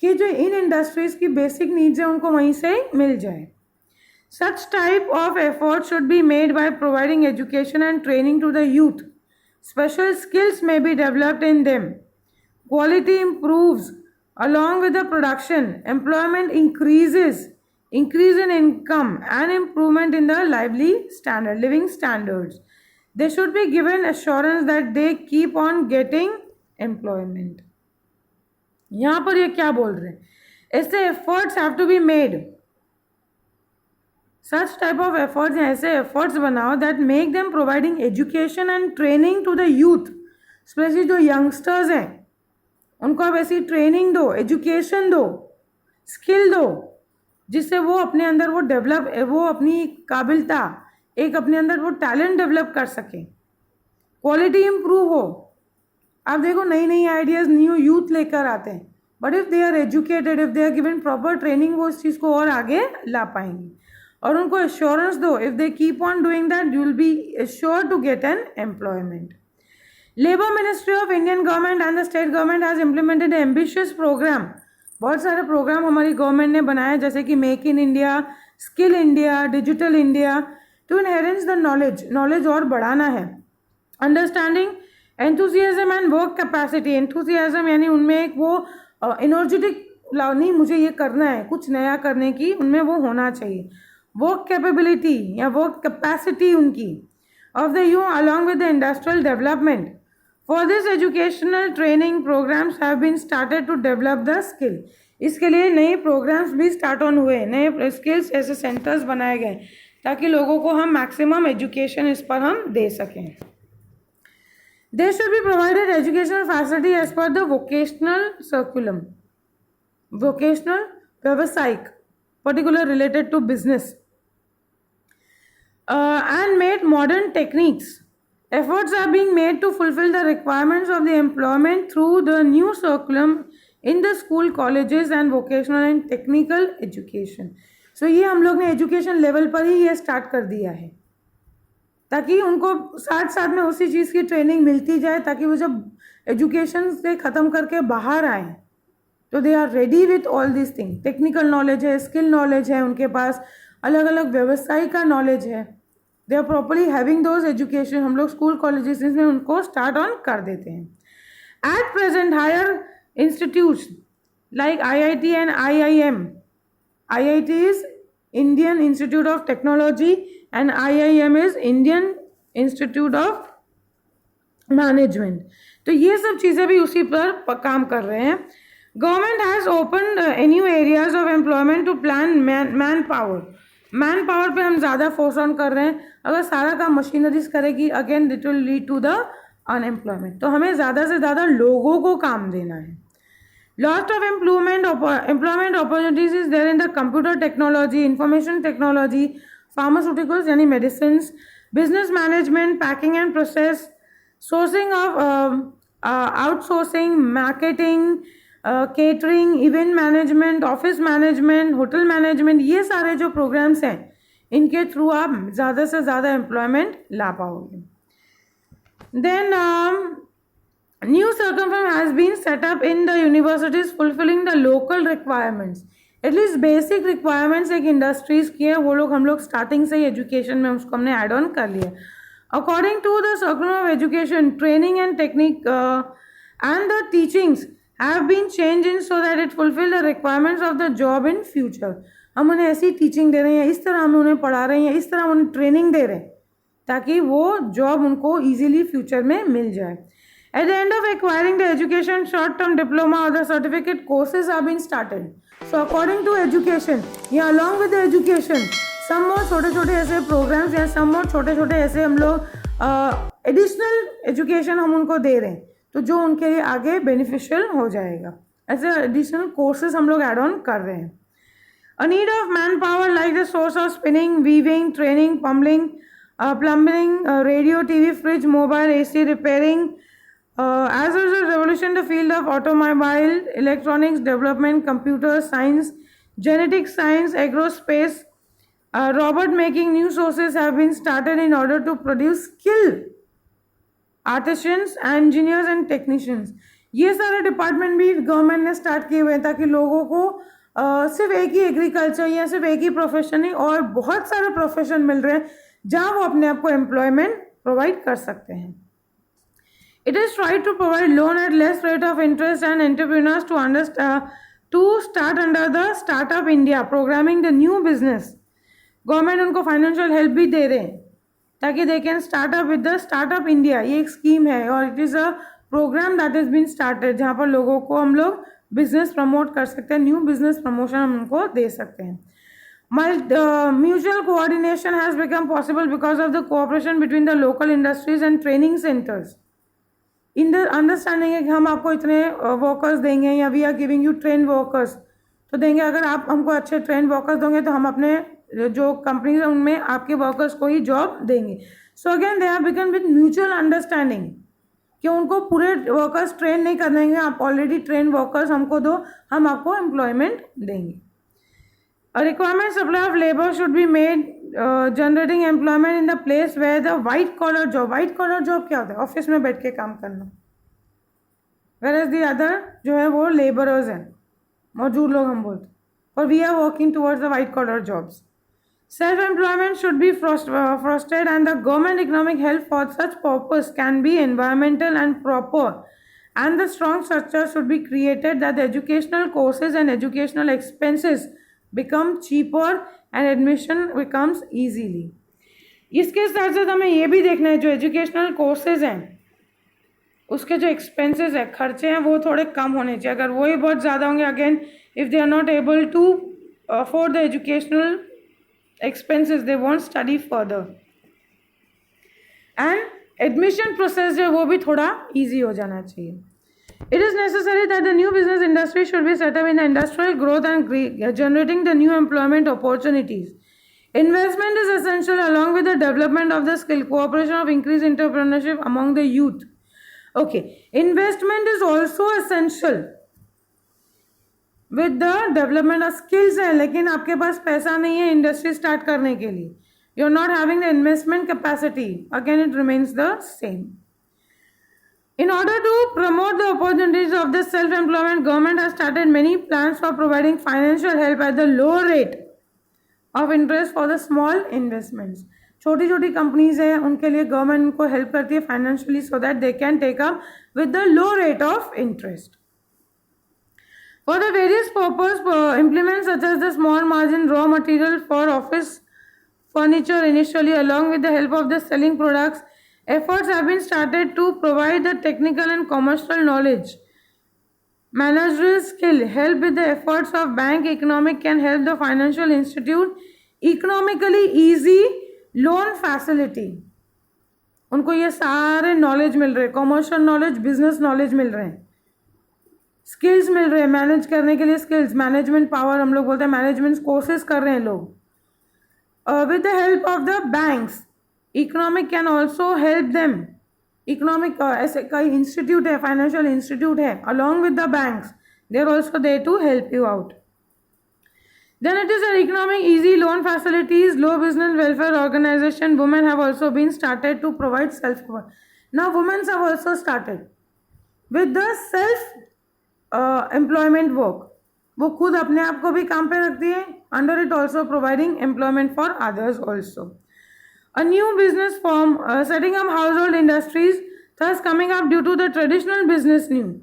कि जो इन industries की बेसिक नीड्स है उनको वहीं से मिल जाए. Such type of effort should be made by providing education and training to the youth. Special skills may be developed in them. Quality improves along with the production. Employment increases increase in income and improvement in the living standards. They should be given assurance that they keep on getting employment. यहाँ पर ये क्या बोल रहे हैं, ऐसे efforts have to be made. Such type of efforts, ऐसे efforts बनाओ that make them providing education and training to the youth, especially जो youngsters हैं उनको आप ऐसी ट्रेनिंग दो, एजुकेशन दो, स्किल दो, जिससे वो अपने अंदर वो अपनी काबिलता, एक अपने अंदर वो टैलेंट डेवलप कर सके, क्वालिटी इम्प्रूव हो. आप देखो नई नई आइडियाज़ न्यू यूथ लेकर आते हैं, but if they are educated, if they are given proper training, वो इस चीज़ को और आगे ला पाएंगे. और उनको एश्योरेंस दो, if they keep on doing that you will be sure to get an employment. Labour Ministry of Indian Government and the State Government has implemented an ambitious program. बहुत सारे प्रोग्राम हमारी गवर्नमेंट ने बनाए, जैसे कि make in India, skill India, digital India, to inherence the knowledge और बढ़ाना है. Understanding enthusiasm and work capacity. Enthusiasm यानी उनमें एक वो एनर्जेटिक नहीं, मुझे ये करना है, कुछ नया करने की उनमें वो होना चाहिए. वर्क कैपेबिलिटी या वर्क कैपेसिटी उनकी of the youth along with the industrial development. For this, educational training programs have been started to develop the skill. इसके लिए नए प्रोग्राम्स भी स्टार्ट ऑन हुए, नए स्किल्स ऐसे सेंटर्स बनाए गए ताकि लोगों को हम मैक्सिमम एजुकेशन इस पर हम दे सकें. They should be provided educational facility as per the vocational curriculum, vocational, व्यावसायिक, particular related to business, and made modern techniques. Efforts are being made to fulfill the requirements of the employment through the new curriculum in the school, colleges and vocational and technical education. So ये हम लोग ने education level पर ही ये start कर दिया है ताकि उनको साथ साथ में उसी चीज़ की ट्रेनिंग मिलती जाए, ताकि वो जब एजुकेशन से ख़त्म करके बाहर आए तो they are ready with all this thing. Technical knowledge है, स्किल नॉलेज है, उनके पास अलग अलग व्यवसाय का नॉलेज है. They are properly having those education. हम लोग स्कूल कॉलेजेस में उनको स्टार्ट ऑन कर देते हैं. At present higher institutes like IIT and IIM. IIT is Indian institute of technology and IIM is Indian institute of management. तो ये सब चीज़ें भी उसी पर काम कर रहे हैं. Government has open new areas of employment to plan man power पे हम ज़्यादा फोर्स ऑन कर रहे हैं. अगर सारा काम मशीनरीज करेगी, again it will lead to the unemployment. तो हमें ज़्यादा से ज़्यादा लोगों को काम देना है. Lot of employment opportunities is there in the computer technology, information technology, pharmaceuticals यानी medicine, business management, packing and process, sourcing of outsourcing, marketing, catering, event management, office management, hotel management. ये सारे जो प्रोग्राम्स हैं इनके through आप ज़्यादा से ज़्यादा एम्प्लॉयमेंट ला पाओगे. देन न्यू सर्कमफर्म has been set up in the universities fulfilling the local requirements. At least basic requirements एक इंडस्ट्रीज़ की है, वो लोग हम लोग स्टार्टिंग से ही एजुकेशन में उसको हमने एड ऑन कर लिया. According to the circular of education, training and technique and the teachings have been changed in so that it fulfill the requirements of the job in future. हम उन्हें ऐसी teaching दे रहे हैं, इस तरह हम उन्हें पढ़ा रहे हैं, इस तरह हम उन्हें ट्रेनिंग दे रहे हैं ताकि वो जॉब उनको इजीली फ्यूचर में मिल जाए. At the end of acquiring the education, short-term diploma or the certificate courses have been started. So according to education, या along with the education, some more छोटे छोटे ऐसे प्रोग्राम्स या some more छोटे छोटे ऐसे हम लोग एडिशनल एजुकेशन हम उनको दे रहे हैं, तो जो उनके लिए आगे बेनिफिशियल हो जाएगा. ऐसे एडिशनल कोर्सेज हम लोग एड ऑन कर रहे हैं. A need of man power like the source of spinning, weaving, training, plumbing, radio, TV, fridge, mobile, AC repairing. As a revolution the field of automobile, electronics development, computer science, genetic science, aerospace, robot making, new sources have been started in order to produce skilled artisans, engineers and technicians. ये सारे department भी government ने start किए हुए हैं ताकि लोगों को सिर्फ एक ही एग्रीकल्चर या सिर्फ एक ही प्रोफेशन नहीं और बहुत सारे प्रोफेशन मिल रहे हैं जहाँ वो अपने आप को एम्प्लॉयमेंट प्रोवाइड कर सकते हैं. It is try to provide loan at less rate of interest and entrepreneurs to to start under the startup India programming the new business. Government उनको फाइनेंशियल हेल्प भी दे रहे हैं ताकि they can startup with the startup India. ये एक scheme है और it is a program that is been started जहाँ पर लोगों को हम लोग बिजनेस प्रमोट कर सकते हैं. न्यू बिजनेस प्रमोशन हम उनको दे सकते हैं. Mutual coordination has become possible because of the cooperation between the local industries and training centers. In the understanding है कि हम आपको इतने वर्कर्स देंगे या we are giving you train workers तो देंगे. अगर आप हमको अच्छे ट्रेन वर्कर्स दोगे तो हम अपने जो कंपनीज हैं उनमें आपके वर्कर्स को ही जॉब देंगे. So again they have become with mutual understanding कि उनको पूरे वर्कर्स ट्रेन नहीं कर देंगे. आप ऑलरेडी ट्रेन वर्कर्स हमको दो, हम आपको एम्प्लॉयमेंट देंगे. A requirement supply of labor should be made generating employment in the place where the white collar job क्या होता है? ऑफिस में बैठ के काम करना. whereas the other जो है वो laborers हैं, मजदूर लोग हम बोलते हैं. और we are working towards the white collar jobs. Self-employment should be fostered and the government economic help for such purpose can be environmental and proper. And the strong structure should be created that the educational courses and educational expenses become cheaper and admission becomes easily. इसके साथ साथ हमें ये भी देखना है जो educational courses हैं उसके जो एक्सपेंसेस है, खर्चे हैं, वो थोड़े कम होने चाहिए. अगर वही बहुत ज़्यादा होंगे again if they are not able to afford the educational expenses they won't study further. And admission process जो वो भी थोड़ा easy हो जाना चाहिए. It is necessary that the new business industry should be set up in the industrial growth and generating the new employment opportunities. Investment is essential along with the development of the skill, cooperation of increased entrepreneurship among the youth. Okay, investment is also essential with the development of skills है, लेकिन आपके पास पैसा नहीं है industry start करने के लिए. You are not having the investment capacity, again it remains the same. In order to promote the opportunities of the self-employment, government has started many plans for providing financial help at the low rate of interest for the small investments. छोटी छोटी companies हैं उनके लिए government उनको help करती है financially so that they can take up with the low rate of interest. For the various purpose, implements such as the small margin raw material for office furniture initially along with the help of the selling products, efforts have been started to provide the technical and commercial knowledge. Managerial skill, help with the efforts of bank economic can help the financial institute economically easy loan facility. उनको ये सारे knowledge मिल रहे, commercial knowledge, business knowledge मिल रहे हैं, skills मिल रहे हैं manage करने के लिए, स्किल्स, मैनेजमेंट पावर हम लोग बोलते हैं, मैनेजमेंट कोर्सेज कर रहे हैं लोग. With the help of the banks economic can also help them. Economic ऐसे कई इंस्टीट्यूट है, फाइनेंशियल इंस्टीट्यूट है, along with the banks they are also there to help you out. Then it is an economic easy loan facilities, low business welfare organization. Women have also been started to provide self-work. Now women have also started with the self-employment work. वो खुद अपने आप को भी काम पे रखती है. Under it also providing employment for others also. A new business form, setting up household industries, thus coming up due to the traditional business new.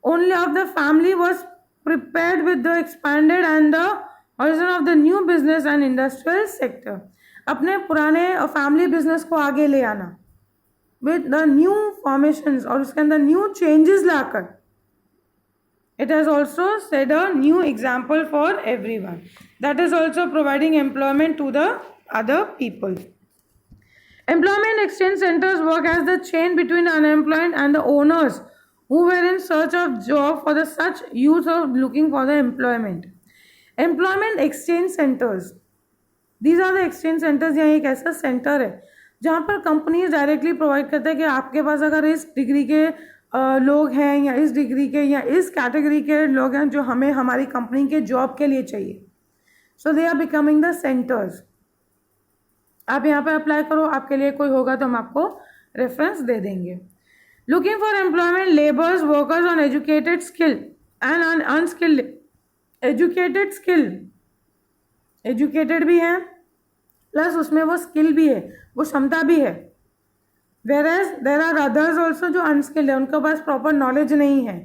Only of the family was prepared with the expanded and the origin of the new business and industrial sector. अपने पुराने family business को आगे ले आना with the new formations और उसके अंदर new changes locker. It has also set a new example for everyone. That is also providing employment to the other people. Employment exchange centers work as the chain between unemployed and the owners who were in search of job for the such youth of looking for the employment. Employment exchange centers. These are the exchange centers. यहाँ एक ऐसा centre है जहाँ पर companies directly provide करते हैं कि आपके पास अगर इस डिग्री के लोग हैं या इस डिग्री के या इस कैटेगरी के लोग हैं जो हमें हमारी कंपनी के जॉब के लिए चाहिए. So they are becoming the centres. आप यहाँ पे अप्लाई करो, आपके लिए कोई होगा तो हम आपको रेफरेंस दे देंगे. Looking for employment labours workers on educated skill and on unskilled. Educated skill, educated भी है प्लस उसमें वो स्किल भी है, वो क्षमता भी है. whereas there are others also जो अनस्किल्ड है, उनके पास प्रॉपर नॉलेज नहीं है.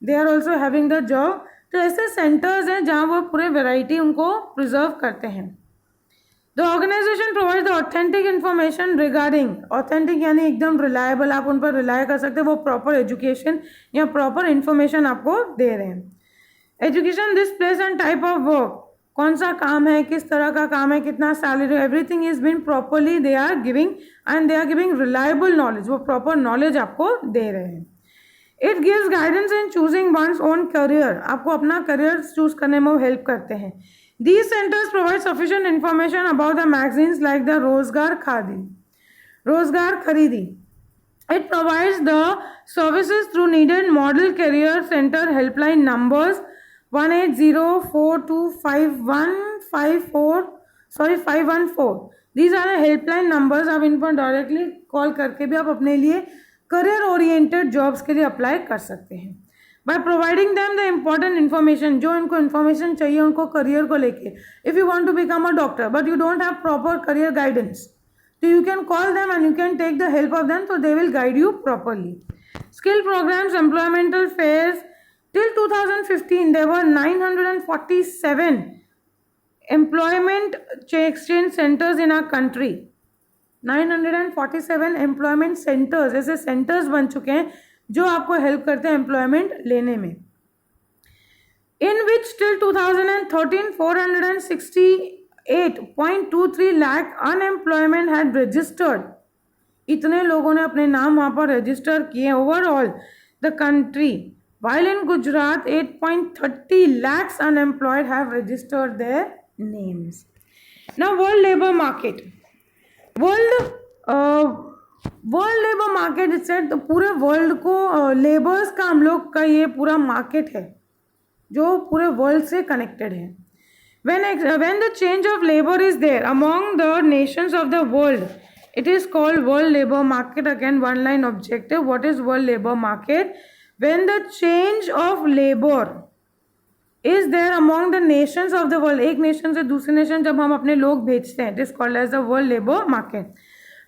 They are also having the job तो ऐसे सेंटर्स हैं जहाँ वो पूरे वैरायटी उनको प्रिजर्व करते हैं. The organisation provide the authentic information regarding, authentic यानी एकदम रिलायबल, आप उन पर रिलाय कर सकते हैं, वो प्रॉपर एजुकेशन या प्रॉपर इन्फॉर्मेशन आपको दे रहे हैं. Education, this place and type of work, कौन सा काम है, किस तरह का काम है, कितना salary, everything is been properly they are giving and they are giving reliable knowledge, वो प्रॉपर नॉलेज आपको दे रहे हैं. It gives guidance in choosing one's own career, आपको अपना करियर चूज करने में वो हेल्प करते हैं. These centers provide sufficient information about the magazines like the Rozgar Kharidi. It provides the services through needed model career center helpline numbers 180425154. These are the helpline numbers. आप इन पर directly call करके भी आप अपने लिए career oriented jobs के लिए apply कर सकते हैं. By providing them the important information, जो इनको information चाहिए उनको करियर को लेके. If you want to become a doctor but you don't have proper career guidance, so you can call them and you can take the help of them, so they will guide you properly. Skill programs, employmental fairs. Till 2015 there were 947 employment exchange centers in our country. 947 employment centers, ऐसे centers बन चुके हैं जो आपको help करते हैं employment लेने में. In which till 2013 468.23 lakh unemployment had registered, इतने लोगों ने अपने नाम वहाँ पर रजिस्टर किए overall the country. While in Gujarat 8.30 lakhs unemployed have registered their names. Now world labor market. World labour market इससे तो पूरे वर्ल्ड को लेबर्स का हम लोग का ये पूरा मार्केट है जो पूरे वर्ल्ड से कनेक्टेड है. when the change of labor is there among the nations of the world, it is called world labor market. Again, one line objective. What is world labor market? When the change of labor is there among the nations of the world, एक nation से दूसरे nation जब हम अपने लोग भेजते हैं, it is called as the world labor market.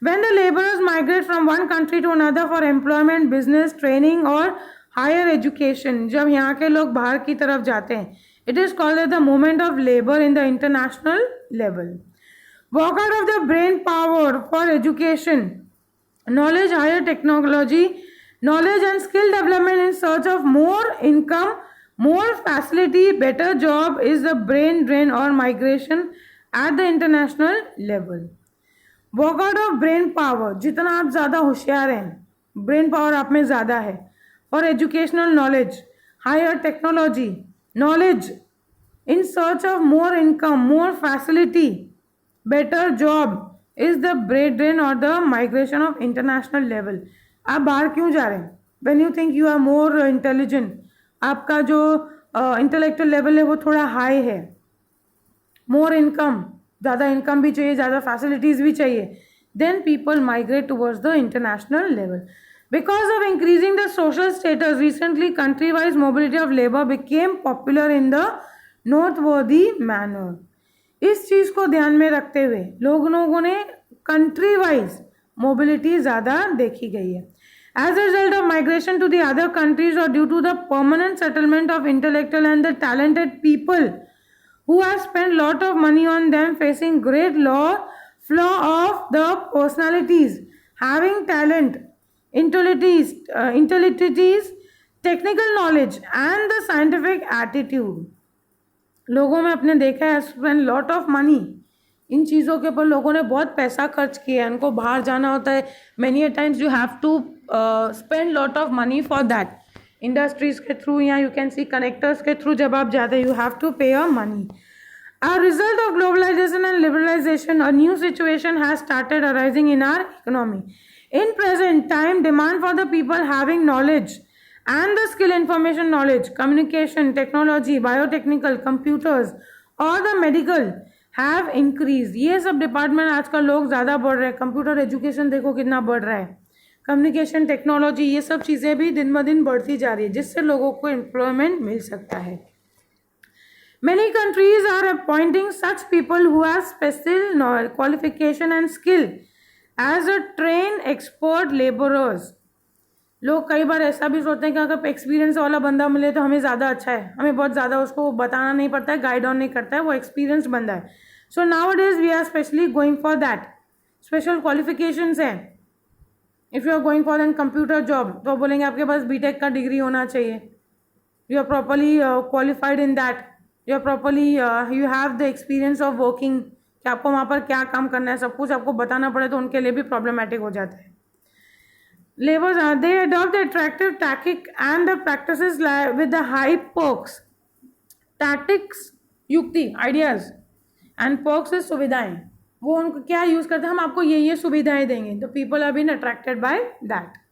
When the laborers migrate from one country to another for employment, business, training or higher education, जब यहाँ के लोग बाहर की तरफ जाते हैं, it is called as the movement of labor in the international level. Work out of the brain power for education, knowledge, higher technology, knowledge and skill development in search of more income, more facility, better job is the brain drain or migration at the international level. Workout of brain power, जितना आप ज़्यादा होशियार हैं, brain power आप में ज़्यादा है. और educational knowledge, higher technology, knowledge in search of more income, more facility, better job is the brain drain और the migration of international level. आप बाहर क्यों जा रहे हैं? When you think you are more intelligent, आपका जो इंटेलेक्चुअल लेवल है वो थोड़ा हाई है, मोर इनकम, ज़्यादा इनकम भी चाहिए, ज़्यादा फैसिलिटीज़ भी चाहिए, then people migrate towards the international level. Because of increasing the social status, recently country wise mobility of labour became popular in the noteworthy manner. इस चीज़ को ध्यान में रखते हुए लोगों ने कंट्री वाइज मोबिलिटी ज़्यादा देखी गई है. As a result of migration to the other countries or due to the permanent settlement of intellectual and the talented people who have spent lot of money on them, facing great flaw of the personalities, having talent, intellectualities, technical knowledge and the scientific attitude. लोगों में अपने देखा है spend lot of money, इन चीज़ों के ऊपर लोगों ने बहुत पैसा खर्च किया है. उनको बाहर जाना होता है, many a times you have to spend lot of money for that. Industries के थ्रू या यू कैन सी कनेक्टर्स के थ्रू जब आप जाते यू हैव टू पे a money. As a result of globalization and liberalization, a new situation has started arising in our economy. In present time, demand for the people having knowledge and the skill, information knowledge, communication, technology, biotechnical, computers or the medical have increased. ये सब department आजकल लोग ज़्यादा बढ़ रहे हैं. Computer education देखो कितना बढ़ रहा है, कम्युनिकेशन टेक्नोलॉजी, ये सब चीज़ें भी दिन ब दिन बढ़ती जा रही है, जिससे लोगों को एम्प्लॉयमेंट मिल सकता है. Many countries are appointing such people who have special qualification and skill as a trained expert laborers. लोग कई बार ऐसा भी सोचते हैं कि अगर एक्सपीरियंस वाला बंदा मिले तो हमें ज़्यादा अच्छा है, हमें बहुत ज़्यादा उसको बताना नहीं पड़ता है, गाइड ऑन नहीं करता है, वो एक्सपीरियंस बंदा है. So now it is we are specially going for that. Special qualifications हैं. If you are going for an computer job तो बोलेंगे आपके पास बीटेक का डिग्री होना चाहिए. You are properly qualified in that. You are properly you have the experience of working, कि आपको वहाँ पर क्या काम करना है, सब कुछ आपको बताना पड़े तो उनके लिए भी प्रॉब्लमेटिक हो जाता है. Laborers they adopt the attractive tactic and the practices with the high perks. Tactics युक्ति ideas and perks is सुविधाएं. वो उनको क्या यूज करते हैं, हम आपको ये सुविधाएं देंगे. The people have been attracted by that.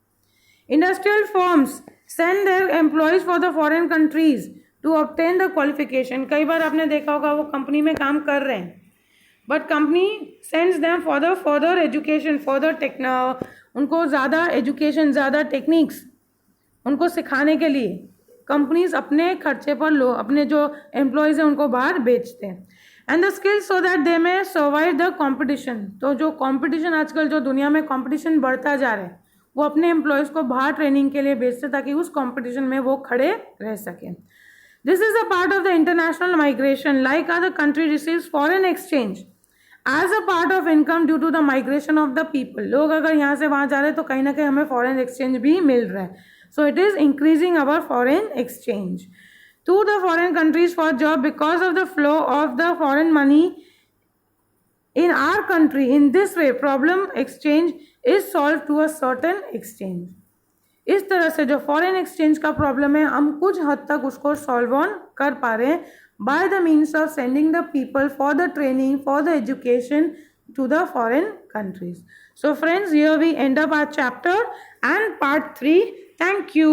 Industrial firms send their employees for the foreign countries to obtain the qualification. कई बार आपने देखा होगा वो कंपनी में काम कर रहे हैं, but company sends them for the further education, further उनको ज़्यादा एजुकेशन, ज़्यादा टेक्निक्स उनको सिखाने के लिए कंपनीज अपने खर्चे पर अपने जो एम्प्लॉयज़ हैं उनको बाहर बेचते हैं. And the skills so that दे में सर्वाइव द कंपटीशन. तो जो कंपटीशन आजकल जो दुनिया में कंपटीशन बढ़ता जा रहा है, वो अपने एम्प्लॉयज़ को बाहर ट्रेनिंग के लिए भेजते ताकि उस कंपटीशन में वो खड़े रह सकें. This is a part of the international migration. Like other country receives foreign exchange as a part of income due to the migration of the people. लोग अगर यहाँ से वहाँ जा रहे हैं तो कहीं ना कहीं हमें फॉरेन एक्सचेंज भी मिल रहा है. So it is increasing our foreign exchange to the foreign countries for job because of the flow of the foreign money in our country. In this way problem exchange is solve to a certain exchange. इस तरह से जो foreign exchange का problem है हम कुछ हद तक उसको सॉल्व ऑन कर पा रहे हैं by the means of sending the people for the training, for the education to the foreign countries. So friends, here we end up our chapter and part 3. Thank you.